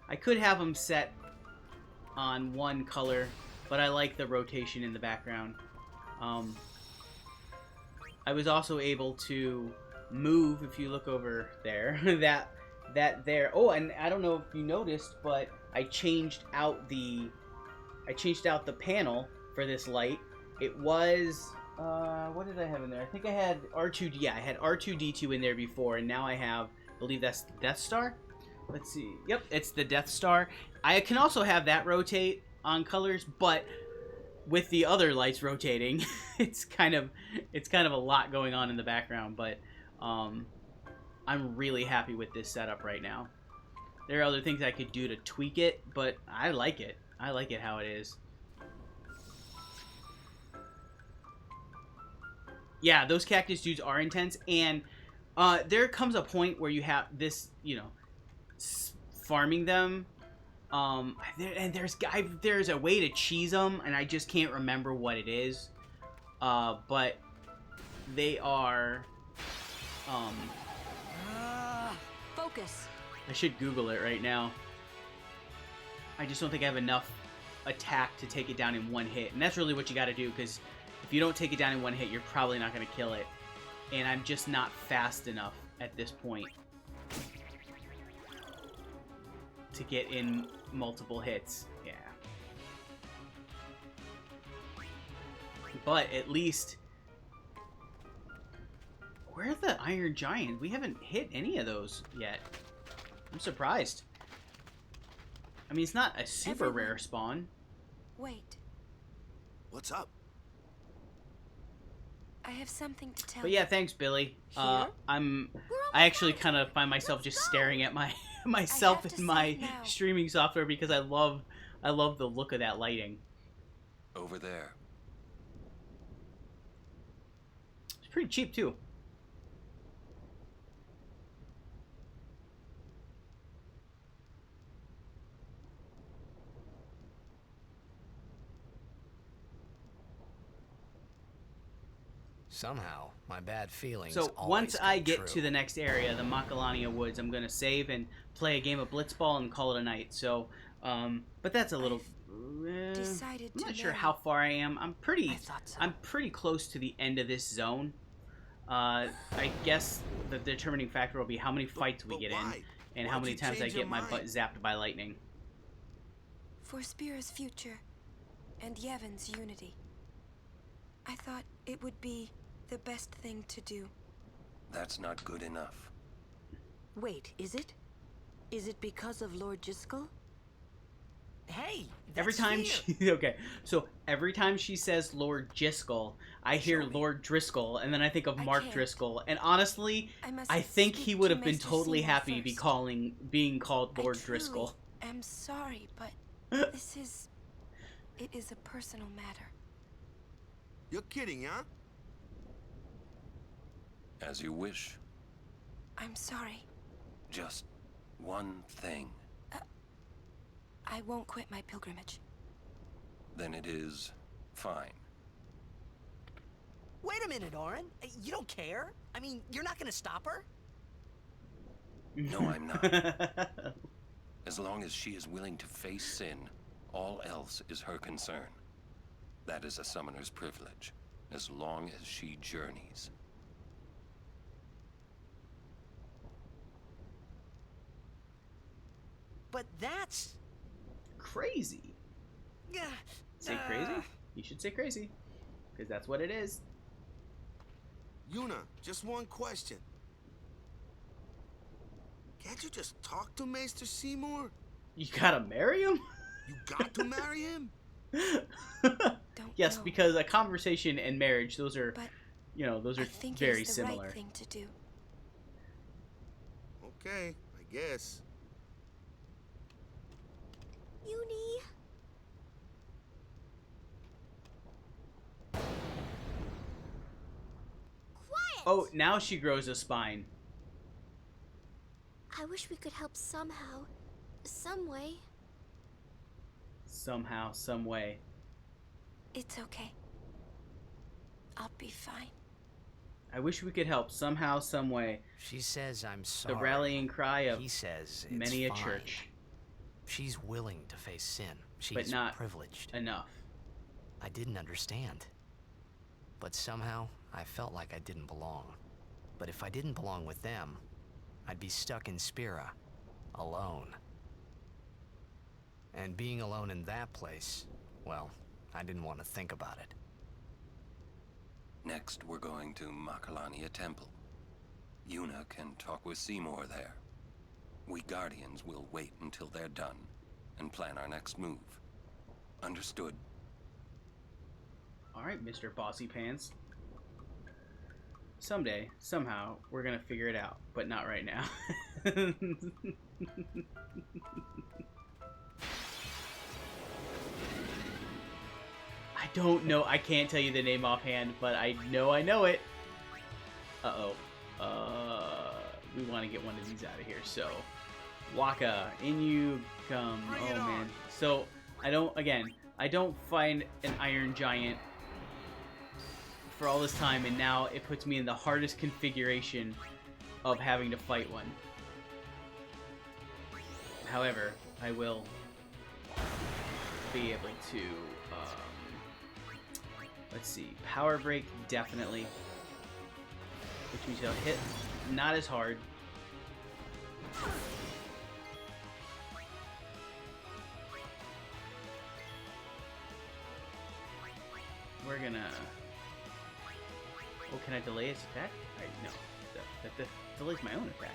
I could have them set on one color, but I like the rotation in the background. I was also able to move, if you look over there, that there. Oh, and I don't know if you noticed, but I changed out the panel for this light. It was what did I have in there? I think I had R2. Yeah, I had R2D2 in there before, and now I have, I believe that's Death Star. Let's see. Yep, it's the Death Star. I can also have that rotate on colors, but with the other lights rotating, it's kind of a lot going on in the background. But I'm really happy with this setup right now. There are other things I could do to tweak it, but I like it. I like it how it is. Yeah, those cactus dudes are intense, and there comes a point where you have this, you know, farming them. And there's a way to cheese them, and I just can't remember what it is. But they are. Focus. I should Google it right now. I just don't think I have enough attack to take it down in one hit, and that's really what you got to do. Because if you don't take it down in one hit, you're probably not going to kill it. And I'm just not fast enough at this point to get in multiple hits. Yeah. But at least... Where are the Iron Giants? We haven't hit any of those yet. I'm surprised. I mean, it's not a super rare spawn. Wait. What's up? I have something to tell But you. yeah, thanks, Billy. I actually kind of find myself just staring at myself in my streaming software because I love the look of that lighting. Over there. It's pretty cheap too. Somehow, my bad feelings. So once I get to the next area, the Makalania Woods, I'm gonna save and play a game of Blitzball and call it a night. So, but that's a little. Decided I'm not to sure marry. how far I am. I'm pretty so. I'm pretty close to the end of this zone. I guess the determining factor will be how many fights we But get why? in, and how Why'd many you times I change get your my mind? butt zapped by lightning. For Spira's future and Yevon's unity. I thought it would be the best thing to do. That's not good enough. Wait, is it? Is it because of Lord Jiskel? Hey, Every that's time fair. she okay, so every time she says Lord Jiskel, I hear Lord Driscoll, and then I think of I Mark can't. Driscoll. And honestly, must I think speak he to would have been Maester totally Seymour happy first. being called Lord I truly Driscoll. am sorry, but it is a personal matter. You're kidding, huh? As you wish. I'm sorry. Just one thing. I won't quit my pilgrimage. Then it is fine. Wait a minute, Orin. You don't care? I mean, you're not gonna stop her? No, I'm not. As long as she is willing to face sin, all else is her concern. That is a summoner's privilege, as long as she journeys. But that's... Crazy. Say crazy? You should say crazy. Because that's what it is. Yuna, just one question. Can't you just talk to Maester Seymour? You gotta marry him? You got to marry him? Yes, know. because a conversation and marriage, those are, But you know, those I are think very it is the similar. right thing to do. Okay, I guess. Uni. Quiet! Oh, now she grows a spine. I wish we could help somehow. Some way. Somehow, some way. It's okay. I'll be fine. I wish we could help somehow, some way. She says I'm sorry. The rallying cry of He says it's many a fine. church. She's willing to face sin. She's But not privileged. enough. I didn't understand. But somehow, I felt like I didn't belong. But if I didn't belong with them, I'd be stuck in Spira, alone. And being alone in that place, well, I didn't want to think about it. Next, we're going to Makalania Temple. Yuna can talk with Seymour there. We Guardians will wait until they're done and plan our next move. Understood? Alright, Mr. Bossy Pants. Someday, somehow, we're gonna figure it out, but not right now. I don't know, I can't tell you the name offhand, but I know it. Uh-oh. We want to get one of these out of here, so... Waka, in you come. Oh, man. So, I don't find an Iron Giant for all this time, and now it puts me in the hardest configuration of having to fight one. However, I will be able to, let's see, Power Break, definitely, which means I'll hit not as hard. We're gonna... Oh, can I delay its attack? No. That delays my own attack.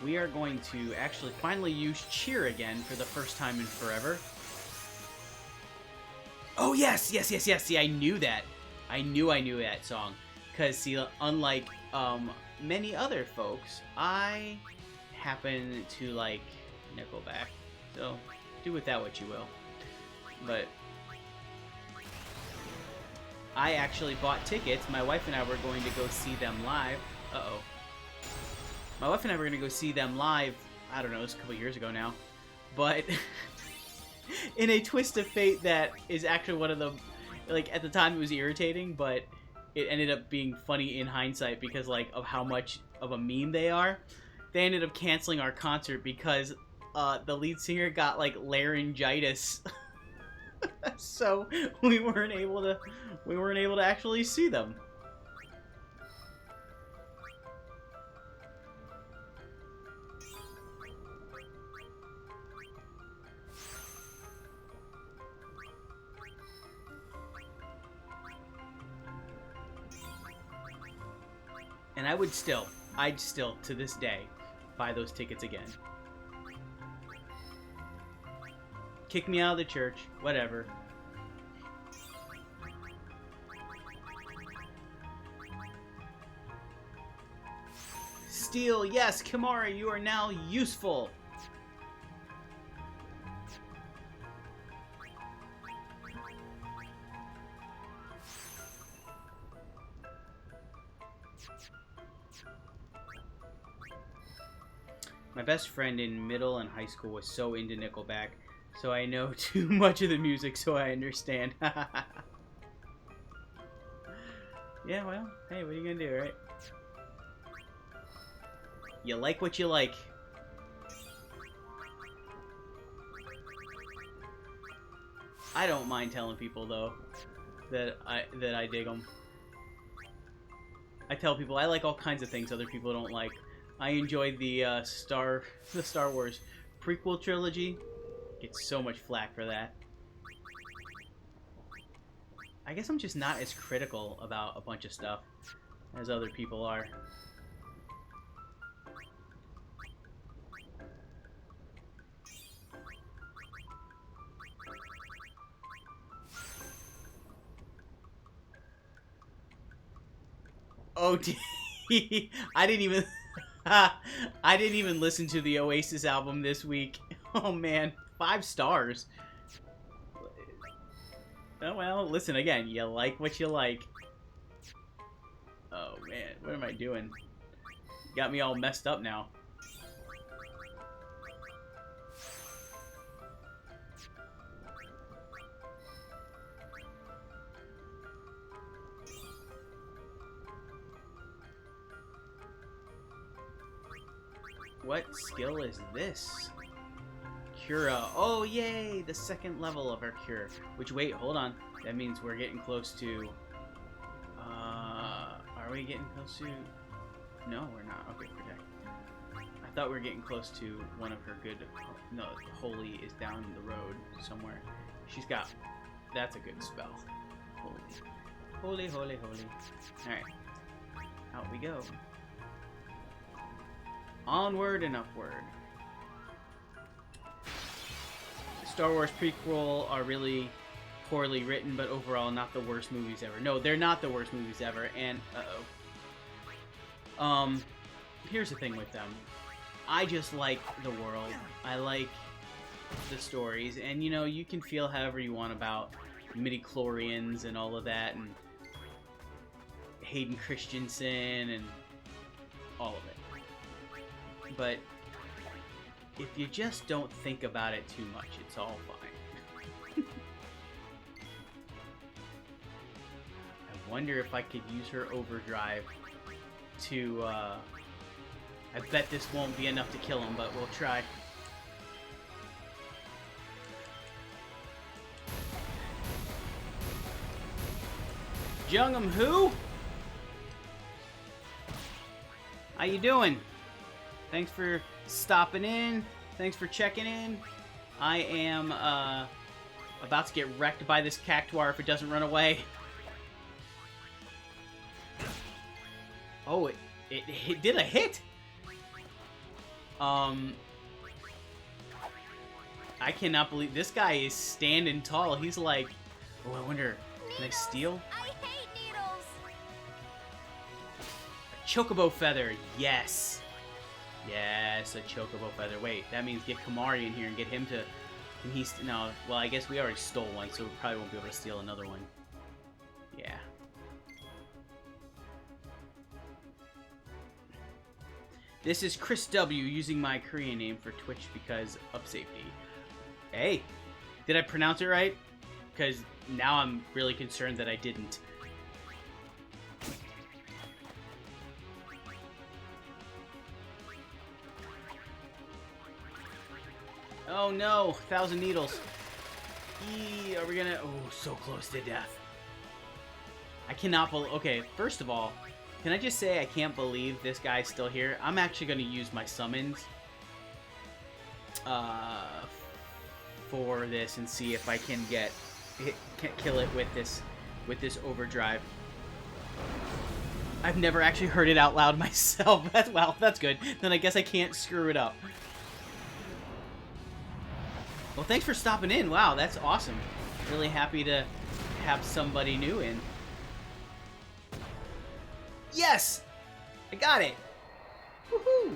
We are going to actually finally use Cheer again for the first time in forever. Oh, yes! See, I knew that. I knew that song. Because, see, unlike many other folks, I happen to like Nickelback. So, do with that what you will. But... I actually bought tickets. My wife and I were going to go see them live. Uh-oh. My wife and I were going to go see them live, I don't know, it was a couple years ago now. But in a twist of fate that is actually one of the... Like, at the time it was irritating, but it ended up being funny in hindsight because, like, of how much of a meme they are. They ended up canceling our concert because the lead singer got, like, laryngitis. So we weren't able to actually see them. And I'd still to this day buy those tickets again. Kick me out of the church, whatever. Steel, yes, Kimura, you are now useful. My best friend in middle and high school was so into Nickelback. So I know too much of the music, so I understand. Yeah, well, hey, what are you gonna do, right? You like what you like. I don't mind telling people, though, that I dig them. I tell people I like all kinds of things other people don't like. I enjoyed the Star Wars prequel trilogy. Get so much flack for that. I guess I'm just not as critical about a bunch of stuff as other people are. Oh, I didn't even I didn't even listen to the Oasis album this week. Oh man, 5 stars. Oh well, listen again. You like what you like. Oh man, what am I doing? Got me all messed up now. What skill is this? Cura. Oh, yay! The second level of our cure. Which, wait, hold on. That means we're getting close to... are we getting close to... No, we're not. Okay, protect. I thought we were getting close to one of her good... No, Holy is down the road somewhere. She's got... That's a good spell. Holy. Holy, holy, holy. Alright. Out we go. Onward and upward. Star Wars prequel are really poorly written, but overall not the worst movies ever. No, they're not the worst movies ever, and here's the thing with them. I just like the world. I like the stories, and you know, you can feel however you want about midichlorians and all of that, and Hayden Christensen and all of it. But if you just don't think about it too much, it's all fine. I wonder if I could use her overdrive to, I bet this won't be enough to kill him, but we'll try. Jung'um who? How you doing? Thanks for stopping in. Thanks for checking in. I am about to get wrecked by this cactuar if it doesn't run away. Oh, it did a hit. I cannot believe this guy is standing tall. He's like, oh, I wonder, can I steal? I hate needles. A chocobo feather, yes. Yes, a chocobo feather. Wait, that means get Kamari in here and get him to... Can he... No, well, I guess we already stole one, so we probably won't be able to steal another one. Yeah. This is Chris W. using my Korean name for Twitch because of safety. Hey, did I pronounce it right? Because now I'm really concerned that I didn't. Oh no, 1,000 needles. Eee, are we gonna... Oh, so close to death. I cannot believe... Okay, first of all, can I just say I can't believe this guy's still here? I'm actually gonna use my summons for this and see if I can kill it with this overdrive. I've never actually heard it out loud myself. Well, that's good. Then I guess I can't screw it up. Well, thanks for stopping in. Wow, that's awesome. Really happy to have somebody new in. Yes! I got it! Woohoo!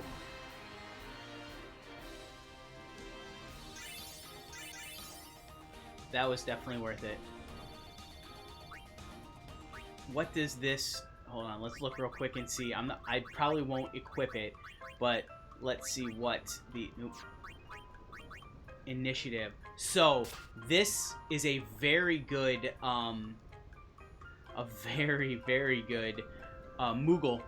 That was definitely worth it. What does this... Hold on, let's look real quick and see. I probably won't equip it, but let's see what the... Nope. Initiative. So, this is a very good, very good Moogle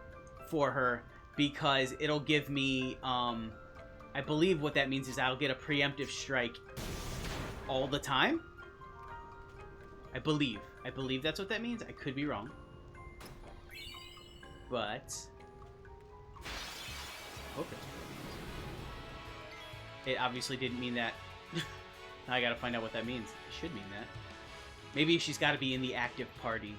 for her, because it'll give me, I believe what that means is I'll get a preemptive strike all the time. I believe that's what that means. I could be wrong. But, hope that's what it means. It obviously didn't mean that. Now I gotta find out what that means. It should mean that. Maybe she's gotta be in the active party.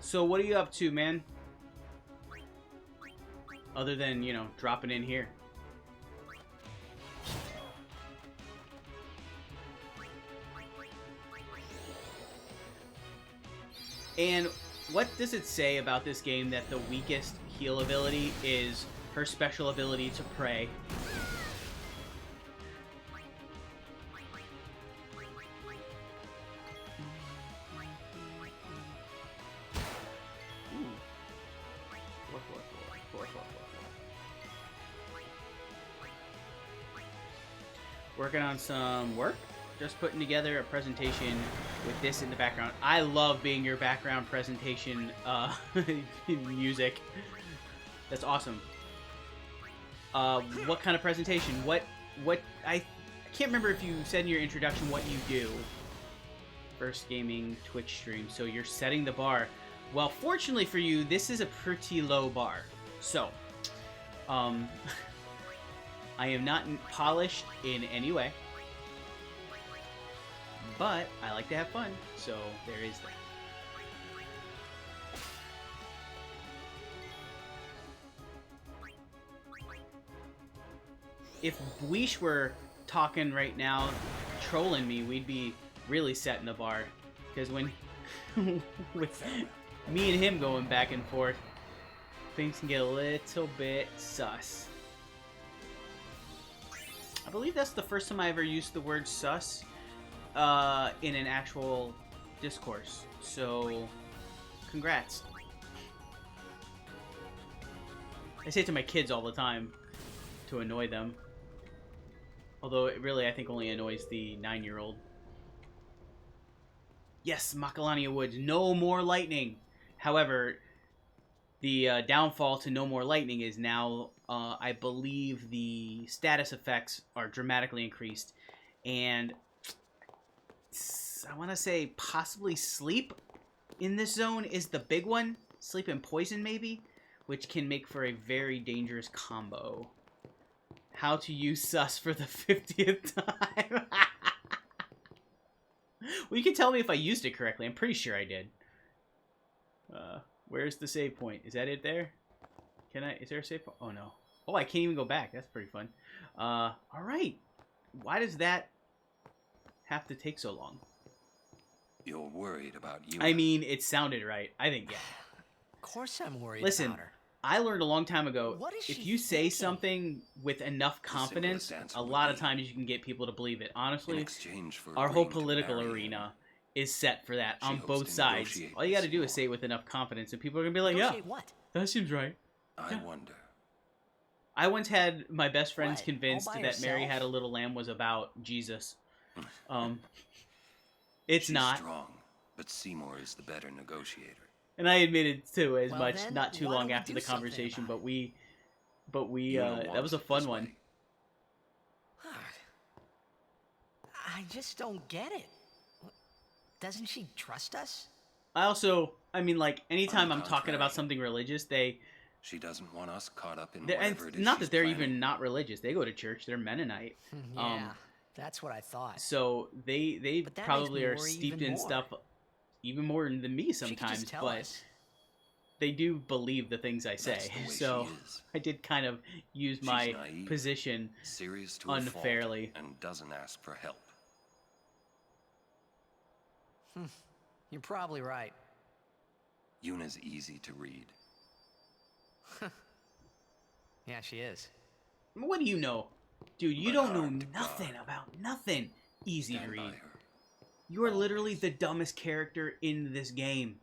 So what are you up to, man? Other than, you know, dropping in here. And what does it say about this game that the weakest heal ability is her special ability to pray? Ooh. 4, 4, 4, 4, 4, 4, 4. Working on some work? just putting together a presentation with this in the background. I love being your background presentation music. That's awesome. What kind of presentation? What I can't remember if you said in your introduction what you do. First gaming Twitch stream. So you're setting the bar. Well, fortunately for you, this is a pretty low bar. So, I am not polished in any way. But I like to have fun, so there is that. If Bweesh were talking right now, trolling me, we'd be really setting the bar. Because when, with me and him going back and forth, things can get a little bit sus. I believe that's the first time I ever used the word sus in an actual discourse. So, congrats. I say it to my kids all the time to annoy them. Although it really, I think, only annoys the 9-year-old. Yes, Makalania Woods, no more lightning. However, the downfall to no more lightning is now, I believe, the status effects are dramatically increased. And I want to say possibly sleep in this zone is the big one. Sleep and poison, maybe? Which can make for a very dangerous combo. How to use sus for the 50th time. Well, you can tell me if I used it correctly. I'm pretty sure I did. Where's the save point? Is that it there? Is there a save point? Oh, no. Oh, I can't even go back. That's pretty fun. Alright. Why does that have to take so long? You're worried about you. I mean, it sounded right. I think, yeah. Of course I'm worried Listen, about her. I learned a long time ago, What is if she you say thinking? something with enough confidence, answer a would lot of be, times you can get people to believe it. in Honestly, exchange for our whole agreeing to political marry arena is set for that She on hopes both to sides. negotiate All you got to this do is war. say it with enough confidence, and people are going to be like, yeah, Negotiate what? that seems right. I Yeah. wonder. I once had my best friends What? convinced All by that Mary herself? Had a Little Lamb was about Jesus. It's She's not. strong, but Seymour is the better negotiator. And I admitted to as Well, much then, not too why long don't we after do the something conversation, about but we Yuna that wants was a it fun this one. way. I just don't get it. Doesn't she trust us? I mean, like, anytime On I'm the talking about contrary. something religious, She doesn't want us caught up in and whatever it is not she's that they're planning. even not religious. They go to church. They're Mennonite. Yeah, that's what I thought. So they But that probably makes me are worry steeped even in more. stuff even more than me She could sometimes, just tell but us. they do believe the things I say. That's the way So she is. I did kind of use She's my naive, position serious to a fault, unfairly. and doesn't ask for help. You're probably right. Yuna's easy to read. Yeah, she is. What do you know? Dude, you But don't know hard to nothing guard. about nothing. Easy to Stand by read. her. You are literally Always. the dumbest character in this game.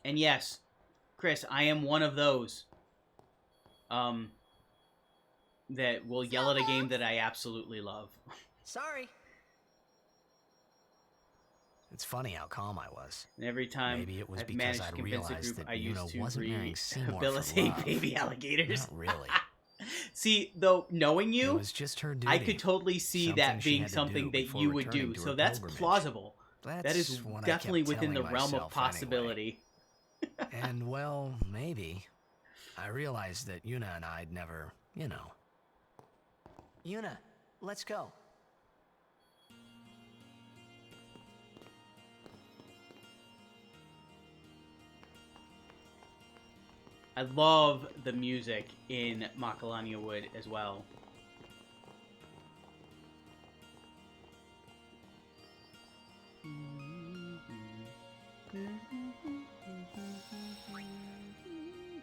And yes, Chris, I am one of those. That will yell at a game that I absolutely love. Sorry. It's funny how calm I was. And every time Maybe it was I've because managed I'd to convince a realized group that I used Yuna to wasn't marrying Seymour for rehabilitate love. baby alligators. Not really. See, though, knowing It you, was just her duty. I could totally see Something that she being had to something do that before you would returning do. to So her that's pilgrimage. plausible. That's That is what I definitely kept within the telling realm of myself anyway. possibility. And, well, maybe. I realized that Yuna and I'd never, you know. Yuna, let's go. I love the music in Makalania Wood as well.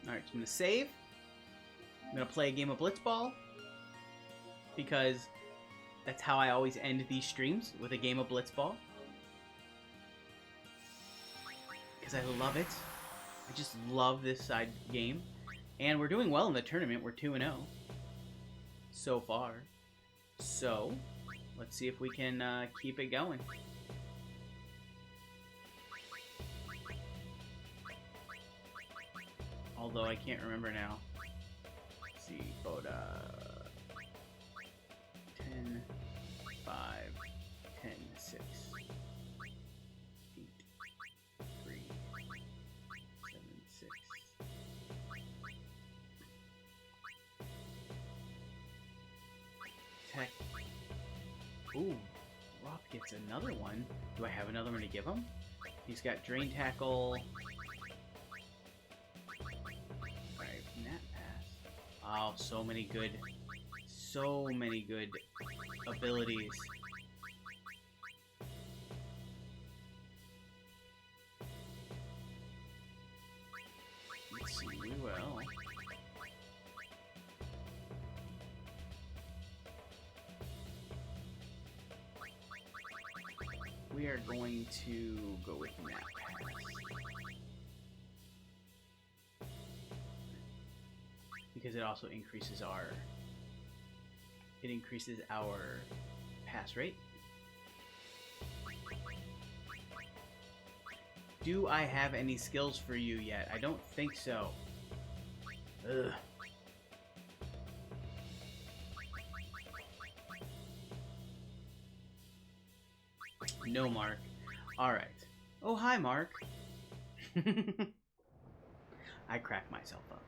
Alright, so I'm going to save. I'm going to play a game of Blitzball. Because that's how I always end these streams, with a game of Blitzball. Because I love it. I just love this side game. And we're doing well in the tournament. We're 2-0. So far. So, let's see if we can keep it going. Although I can't remember now. Let's see, Boda. 10, 5, 10, 6, 8, 3, 7, 6. Tech. Ooh, Rob gets another one. Do I have another one to give him? He's got Drain Tackle. Alright, Nat Pass. Oh, so many good abilities. Let's see, we will. We are going to go with Nat Pass. Because it also increases our pass rate. Do I have any skills for you yet? I don't think so. Ugh. No, Mark. Alright. Oh, hi, Mark. I cracked myself up.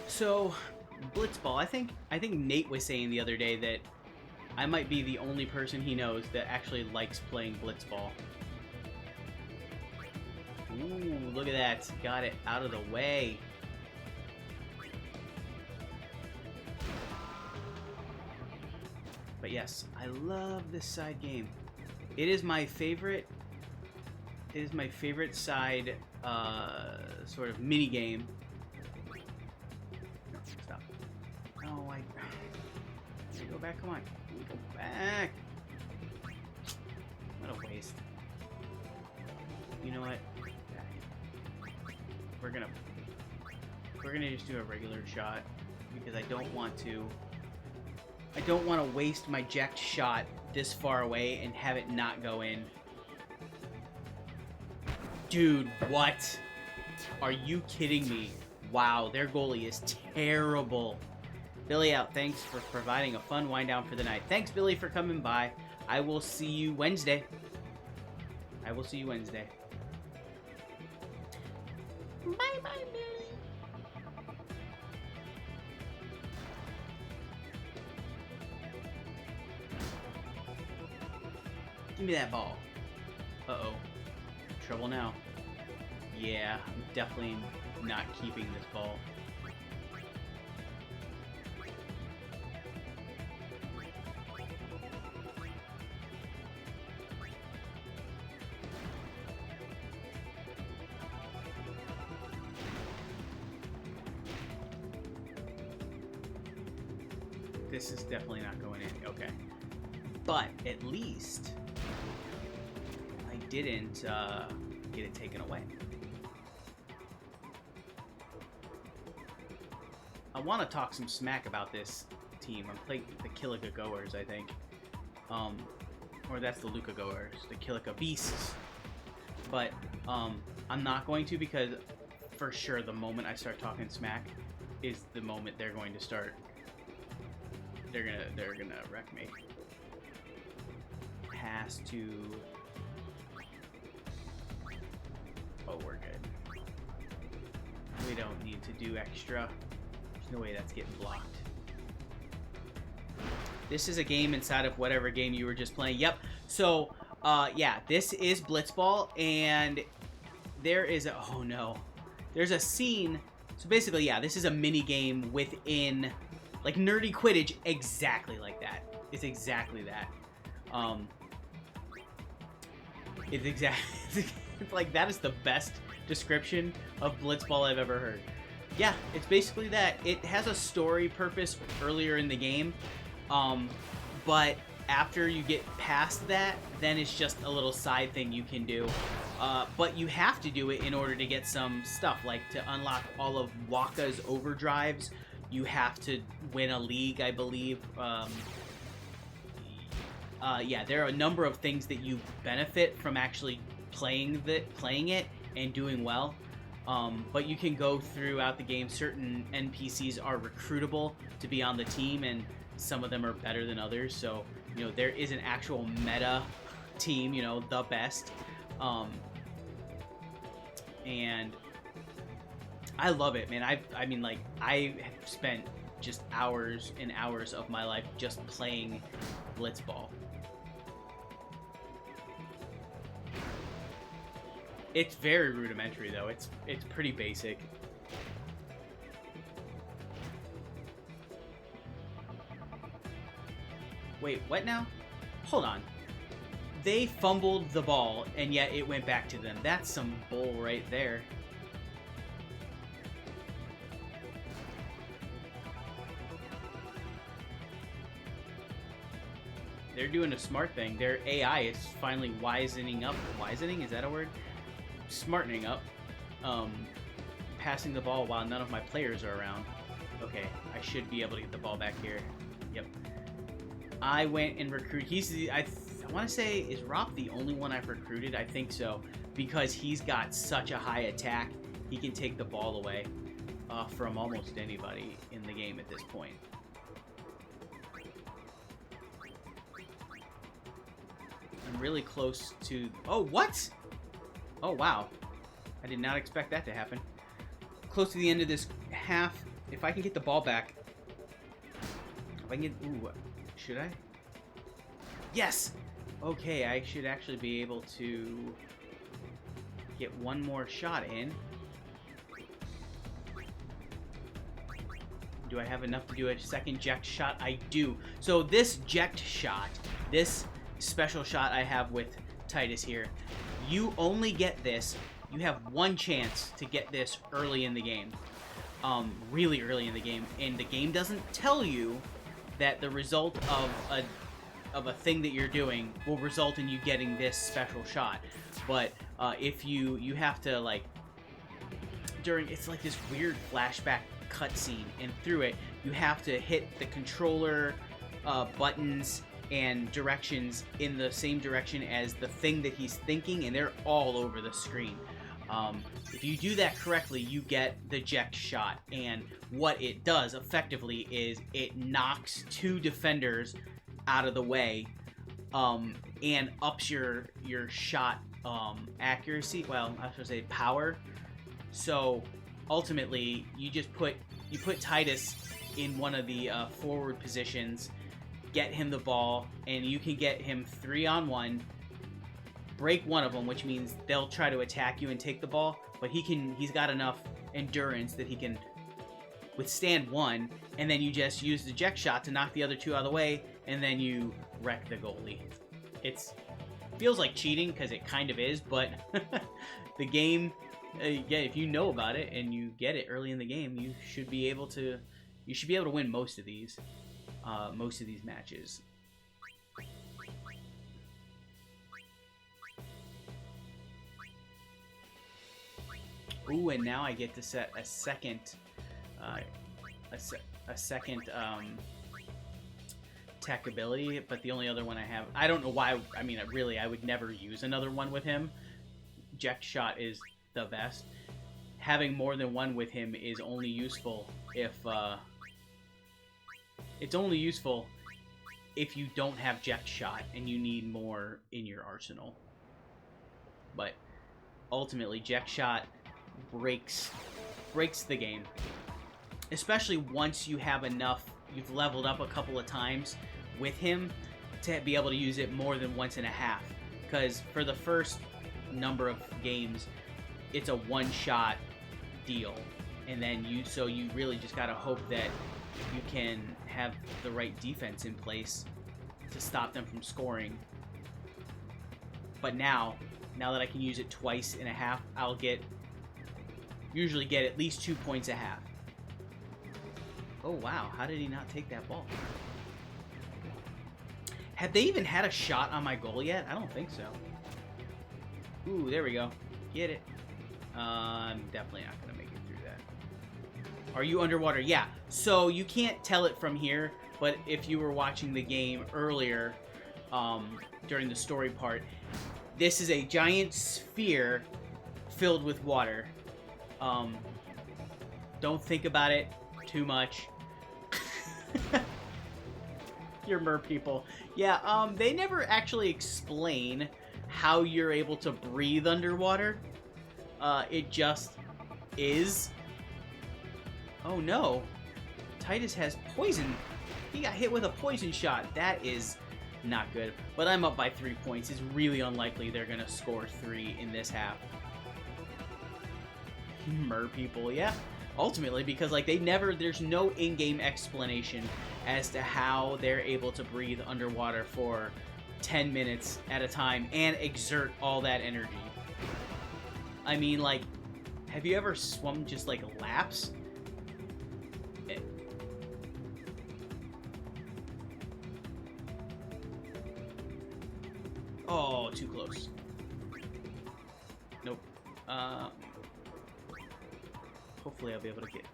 So, Blitzball, I think Nate was saying the other day that I might be the only person he knows that actually likes playing Blitzball. Ooh, look at that. Got it out of the way. But yes, I love this side game. It is my favorite. It is my favorite side sort of mini game. No, stop. Oh, I go back. Come on, go back. What a waste. You know what? We're gonna just do a regular shot because I don't want to waste my jacked shot this far away and have it not go in. Dude, what? Are you kidding me? Wow, their goalie is terrible. Billy out. Thanks for providing a fun wind down for the night. Thanks, Billy, for coming by. I will see you Wednesday. Bye-bye, Billy. Give me that ball. Uh-oh. Trouble now. Yeah, I'm definitely not keeping this ball. This is definitely not going in. Okay. But at least I didn't get it taken away. I want to talk some smack about this team. I'm playing the Kilika Goers, I think. Or that's the Luca Goers, the Kilika Beasts. But I'm not going to, because for sure the moment I start talking smack is the moment they're going to start. They're gonna wreck me. Pass to. Oh, we're good. We don't need to do extra. There's no way that's getting blocked. This is a game inside of whatever game you were just playing. Yep. So, yeah, this is Blitzball, and there is a. Oh no. There's a scene. So basically, yeah, this is a mini game within. Like Nerdy Quidditch, exactly like that. It's exactly that. It's exactly it's like that is the best description of Blitzball I've ever heard. Yeah, it's basically that. It has a story purpose earlier in the game, but after you get past that, then it's just a little side thing you can do. But you have to do it in order to get some stuff, like to unlock all of Waka's overdrives. You have to win a league, I believe. Yeah, there are a number of things that you benefit from actually playing it and doing well. But you can go throughout the game. Certain NPCs are recruitable to be on the team, and some of them are better than others. So, you know, there is an actual meta team, you know, the best. And I love it, man. I mean, like, I have spent just hours and hours of my life just playing Blitzball. It's very rudimentary, though. It's pretty basic. Wait, what now? Hold on. They fumbled the ball, and yet it went back to them. That's some bull right there. They're doing a smart thing. Their AI is finally wisening up. Wisening? Is that a word? Smartening up. Passing the ball while none of my players are around. Okay, I should be able to get the ball back here. Yep. I went and recruited. I want to say, is Rop the only one I've recruited? I think so. Because he's got such a high attack, he can take the ball away from almost anybody in the game at this point. I'm really close to... Oh, what? Oh, wow. I did not expect that to happen. Close to the end of this half. If I can get the ball back... If I can get... Ooh, should I? Yes! Okay, I should actually be able to get one more shot in. Do I have enough to do a second ject shot? I do. So this ject shot, this special shot I have with Titus here, you only get this. You have one chance to get this early in the game. Really early in the game. And the game doesn't tell you that the result of a thing that you're doing will result in you getting this special shot. But if you have to, like, during, it's like this weird flashback cutscene, and through it you have to hit the controller buttons and directions in the same direction as the thing that he's thinking, and they're all over the screen. If you do that correctly, you get the ject shot, and what it does effectively is it knocks two defenders out of the way, and ups your shot accuracy. Well, I was gonna say power. So ultimately, you put Titus in one of the forward positions, get him the ball, and you can get him 3-on-1. Break one of them, which means they'll try to attack you and take the ball, but he's got enough endurance that he can withstand one, and then you just use the ject shot to knock the other two out of the way, and then you wreck the goalie. It feels like cheating, because it kind of is, but the game, yeah, if you know about it and you get it early in the game, you should be able to win most of these matches. Ooh, and now I get to set a second tech ability, but the only other one I have, I don't know why. I mean, really, I would never use another one with him. Ject shot is the best. Having more than one with him is only useful if you don't have ject shot and you need more in your arsenal. But ultimately, ject shot breaks the game, especially once you have enough. You've leveled up a couple of times with him to be able to use it more than once and a half. Because for the first number of games, it's a one-shot deal, and then you really just gotta hope that you can have the right defense in place to stop them from scoring. But now that I can use it twice and a half, I'll usually get at least 2 points a half. Oh wow, how did he not take that ball? Have they even had a shot on my goal yet? I don't think so. Ooh, there we go. Get it. I'm definitely not gonna make it through that. Are you underwater? Yeah. So you can't tell it from here, but if you were watching the game earlier, during the story part, this is a giant sphere filled with water. Don't think about it too much. Your mer people. Yeah, they never actually explain how you're able to breathe underwater. It just is. Oh no. Titus has poison. He got hit with a poison shot. That is not good. But I'm up by 3 points. It's really unlikely they're gonna score 3 in this half. Mer people, yeah. Ultimately, because like there's no in-game explanation as to how they're able to breathe underwater for 10 minutes at a time and exert all that energy. I mean, like, have you ever swum just like laps? Oh, too close. Nope. Hopefully I'll be able to get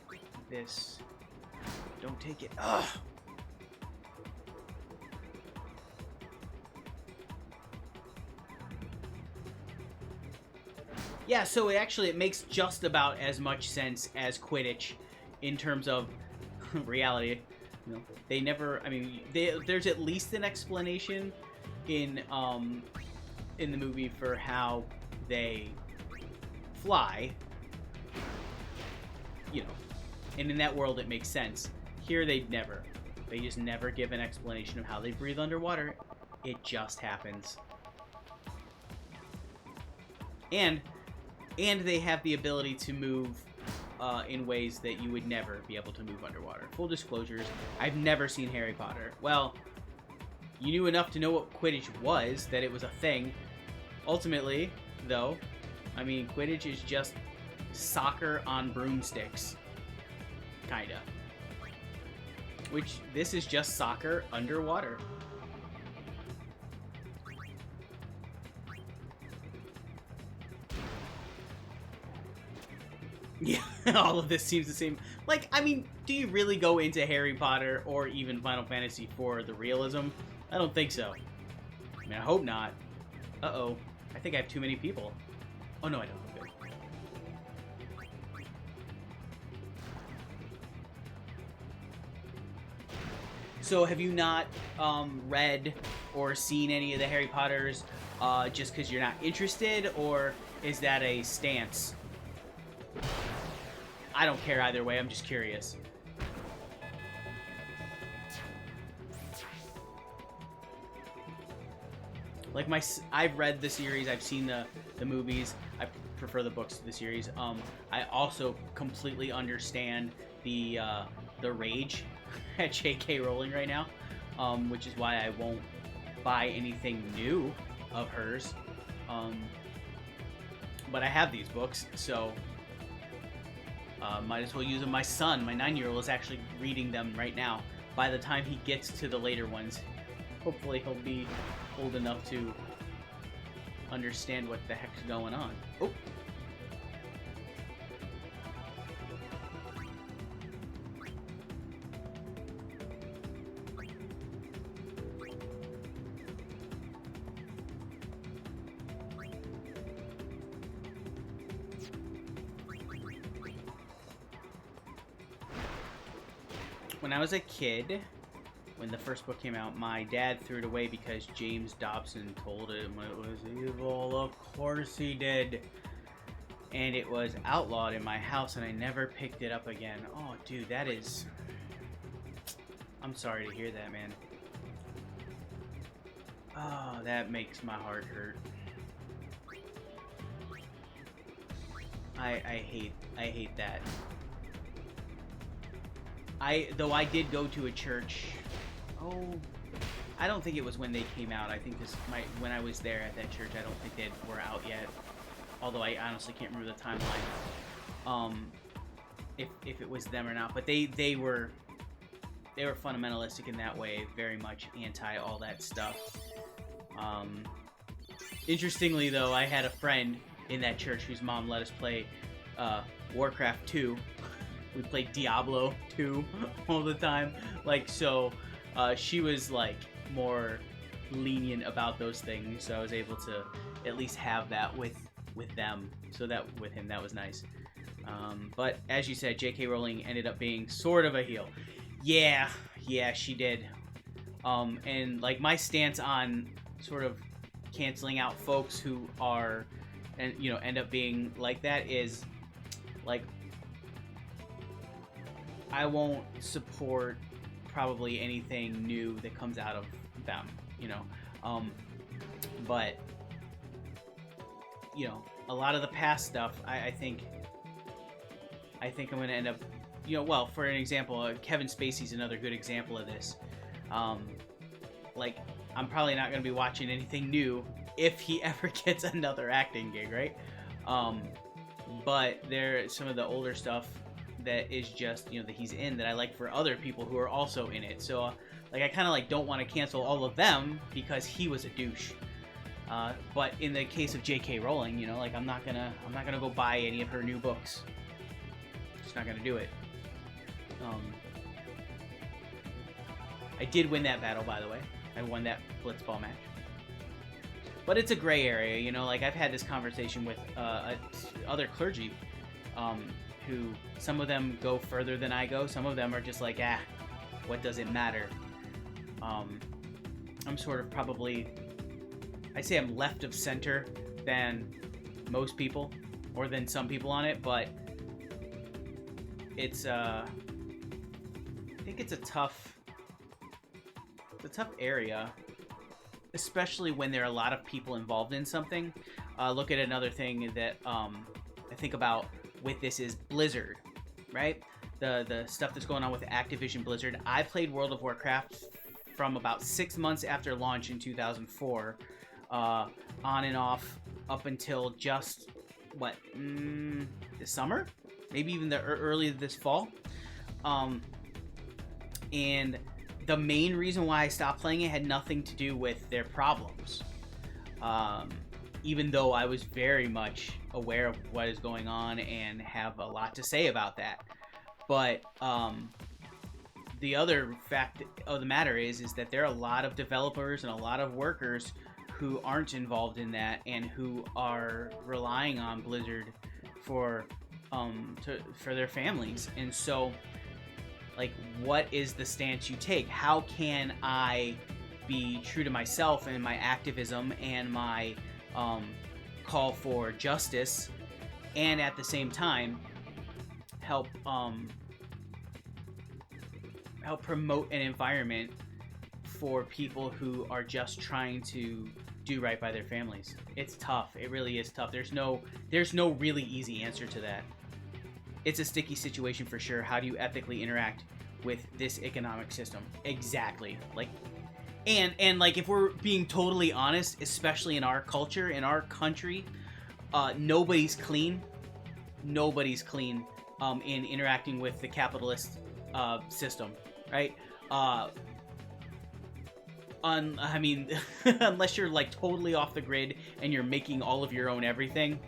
this. Don't take it. Ugh. Yeah, so it makes just about as much sense as Quidditch in terms of reality. You know, they never. I mean, there's at least an explanation in the movie for how they fly. You know, and in that world it makes sense. Here they just never give an explanation of how they breathe underwater. It just happens. And they have the ability to move in ways that you would never be able to move underwater. Full disclosures, I've never seen Harry Potter. Well, you knew enough to know what Quidditch was, that it was a thing. Ultimately, though, I mean, Quidditch is just soccer on broomsticks. Kinda. Which, this is just soccer underwater. Yeah, all of this seems the same. Like, I mean, do you really go into Harry Potter or even Final Fantasy for the realism? I don't think so. I mean, I hope not. Uh-oh. I think I have too many people. Oh, no, I don't. Okay. So, have you not read or seen any of the Harry Potters just because you're not interested, or is that a stance? I don't care either way, I'm just curious. Like, I've read the series, I've seen the movies, I prefer the books to the series. I also completely understand the rage at J.K. Rowling right now, which is why I won't buy anything new of hers. But I have these books, so might as well use them. My son, my 9-year-old, is actually reading them right now. By the time he gets to the later ones, hopefully he'll be old enough to understand what the heck's going on. Oh! When I was a kid, when the first book came out, my dad threw it away because James Dobson told him it was evil. Of course he did. And it was outlawed in my house, and I never picked it up again. Oh, dude, that is... I'm sorry to hear that, man. Oh, that makes my heart hurt. I hate that. Though I did go to a church. Oh, I don't think it was when they came out. I think when I was there at that church, I don't think they were out yet. Although I honestly can't remember the timeline. If it was them or not, but they were fundamentalistic in that way, very much anti all that stuff. Interestingly, though, I had a friend in that church whose mom let us play Warcraft 2 We played Diablo 2 all the time. Like, so she was like more lenient about those things, so I was able to at least have that with them. So that with him, that was nice. But as you said, J.K. Rowling ended up being sort of a heel. Yeah, she did. And like my stance on sort of canceling out folks who are, and you know, end up being like that is like, I won't support probably anything new that comes out of them, you know. But you know, a lot of the past stuff, I think I'm going to end up, you know, well, for an example, Kevin Spacey's another good example of this. Like, I'm probably not going to be watching anything new if he ever gets another acting gig, right? But there's some of the older stuff that is just, you know, that he's in that I like for other people who are also in it. So, like, I kind of like don't want to cancel all of them because he was a douche. But in the case of J.K. Rowling, you know, like I'm not gonna go buy any of her new books. Just not gonna do it. I did win that battle, by the way. I won that Blitzball match. But it's a gray area, you know. Like I've had this conversation with other clergy, who some of them go further than I go. Some of them are just like, what does it matter? I'm sort of probably, I say I'm left of center than most people, or than some people on it, but it's I think it's a tough area, especially when there are a lot of people involved in something. Look at another thing that I think about with this is Blizzard, right? The stuff that's going on with Activision Blizzard. I played World of Warcraft from about 6 months after launch in 2004, on and off up until just this summer, maybe even early this fall. And the main reason why I stopped playing it had nothing to do with their problems. Even though I was very much aware of what is going on and have a lot to say about that. But the other fact of the matter is that there are a lot of developers and a lot of workers who aren't involved in that and who are relying on Blizzard for their families. And so, like, what is the stance you take? How can I be true to myself and my activism and my call for justice, and at the same time help promote an environment for people who are just trying to do right by their families? It's tough. It really is tough. There's no really easy answer to that. It's a sticky situation for sure. How do you ethically interact with this economic system? Exactly. Like, and like, if we're being totally honest, especially in our culture, in our country, nobody's clean. Nobody's clean in interacting with the capitalist system, right? I mean, unless you're like totally off the grid and you're making all of your own everything,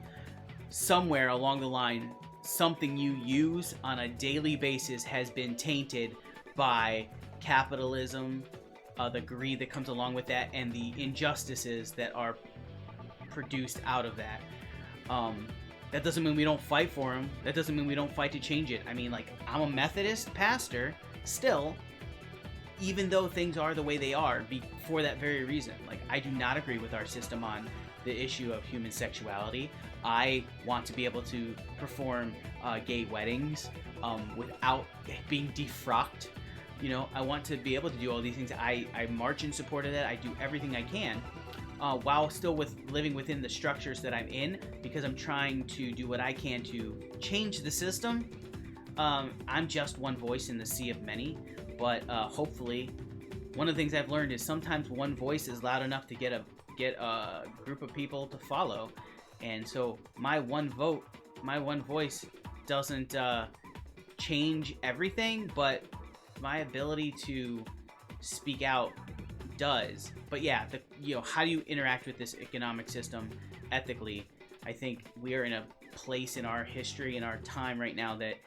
somewhere along the line, something you use on a daily basis has been tainted by capitalism, the greed that comes along with that, and the injustices that are produced out of that. That doesn't mean we don't fight for them. That doesn't mean we don't fight to change it. I mean, like, I'm a Methodist pastor still, even though things are the way they are, for that very reason. Like, I do not agree with our system on the issue of human sexuality. I want to be able to perform gay weddings without being defrocked. You know, I want to be able to do all these things. I march in support of that. I do everything I can, while still living within the structures that I'm in, because I'm trying to do what I can to change the system. I'm just one voice in the sea of many, but hopefully, one of the things I've learned is sometimes one voice is loud enough to get a group of people to follow. And so my one voice doesn't change everything, but my ability to speak out does. But yeah, how do you interact with this economic system ethically? I think we are in a place in our history, in our time right now, that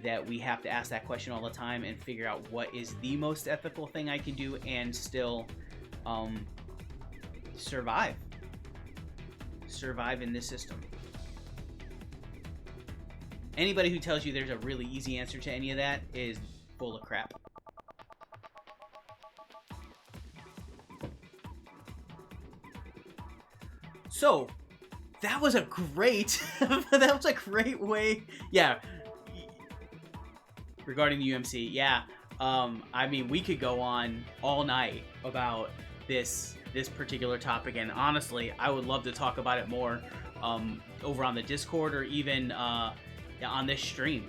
that we have to ask that question all the time and figure out what is the most ethical thing I can do and still survive in this system. Anybody who tells you there's a really easy answer to any of that is full of crap. So, that was a great way. Yeah. Regarding the UMC, yeah. I mean, we could go on all night about this particular topic, and honestly, I would love to talk about it more over on the Discord or even on this stream.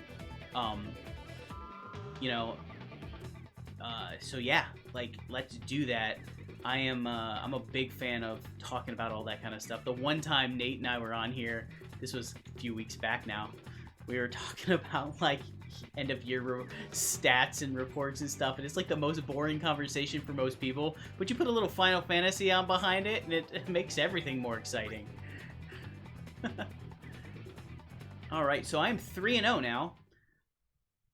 So yeah, like, let's do that. I'm a big fan of talking about all that kind of stuff. The one time Nate and I were on here, this was a few weeks back now, we were talking about like end of year stats and reports and stuff, and it's like the most boring conversation for most people, but you put a little Final Fantasy on behind it and it makes everything more exciting. Alright, so I'm 3-0 now.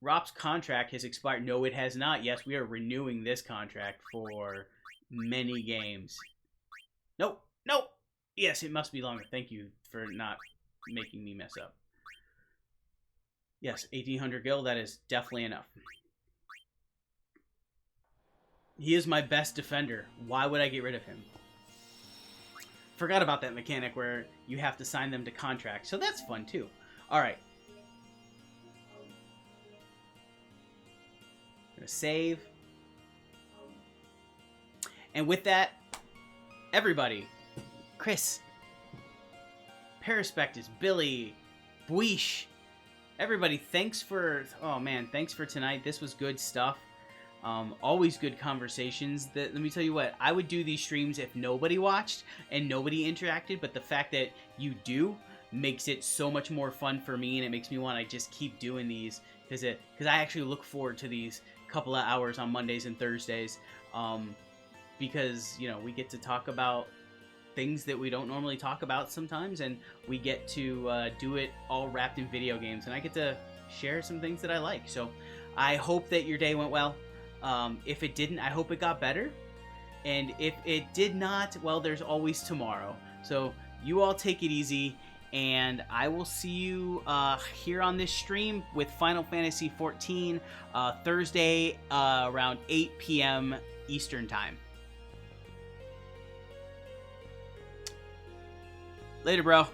Rob's contract has expired. No, it has not. Yes, we are renewing this contract for many games. Nope. Yes, it must be longer. Thank you for not making me mess up. Yes, 1800 gil, that is definitely enough. He is my best defender. Why would I get rid of him? Forgot about that mechanic where you have to sign them to contract, so that's fun too. Alright. Gonna save. And with that, everybody, Chris, Perispectus, Billy, Buish, everybody, thanks for tonight. This was good stuff. Always good conversations. Let me tell you what, I would do these streams if nobody watched and nobody interacted, but the fact that you do makes it so much more fun for me, and it makes me want to just keep doing these because I actually look forward to these couple of hours on Mondays and Thursdays, because we get to talk about things that we don't normally talk about sometimes, and we get to do it all wrapped in video games, and I get to share some things that I like. So I hope that your day went well. If it didn't, I hope it got better, and if it did not, well, there's always tomorrow. So you all take it easy, and I will see you here on this stream with Final Fantasy XIV Thursday around 8 p.m. Eastern Time. Later, bro.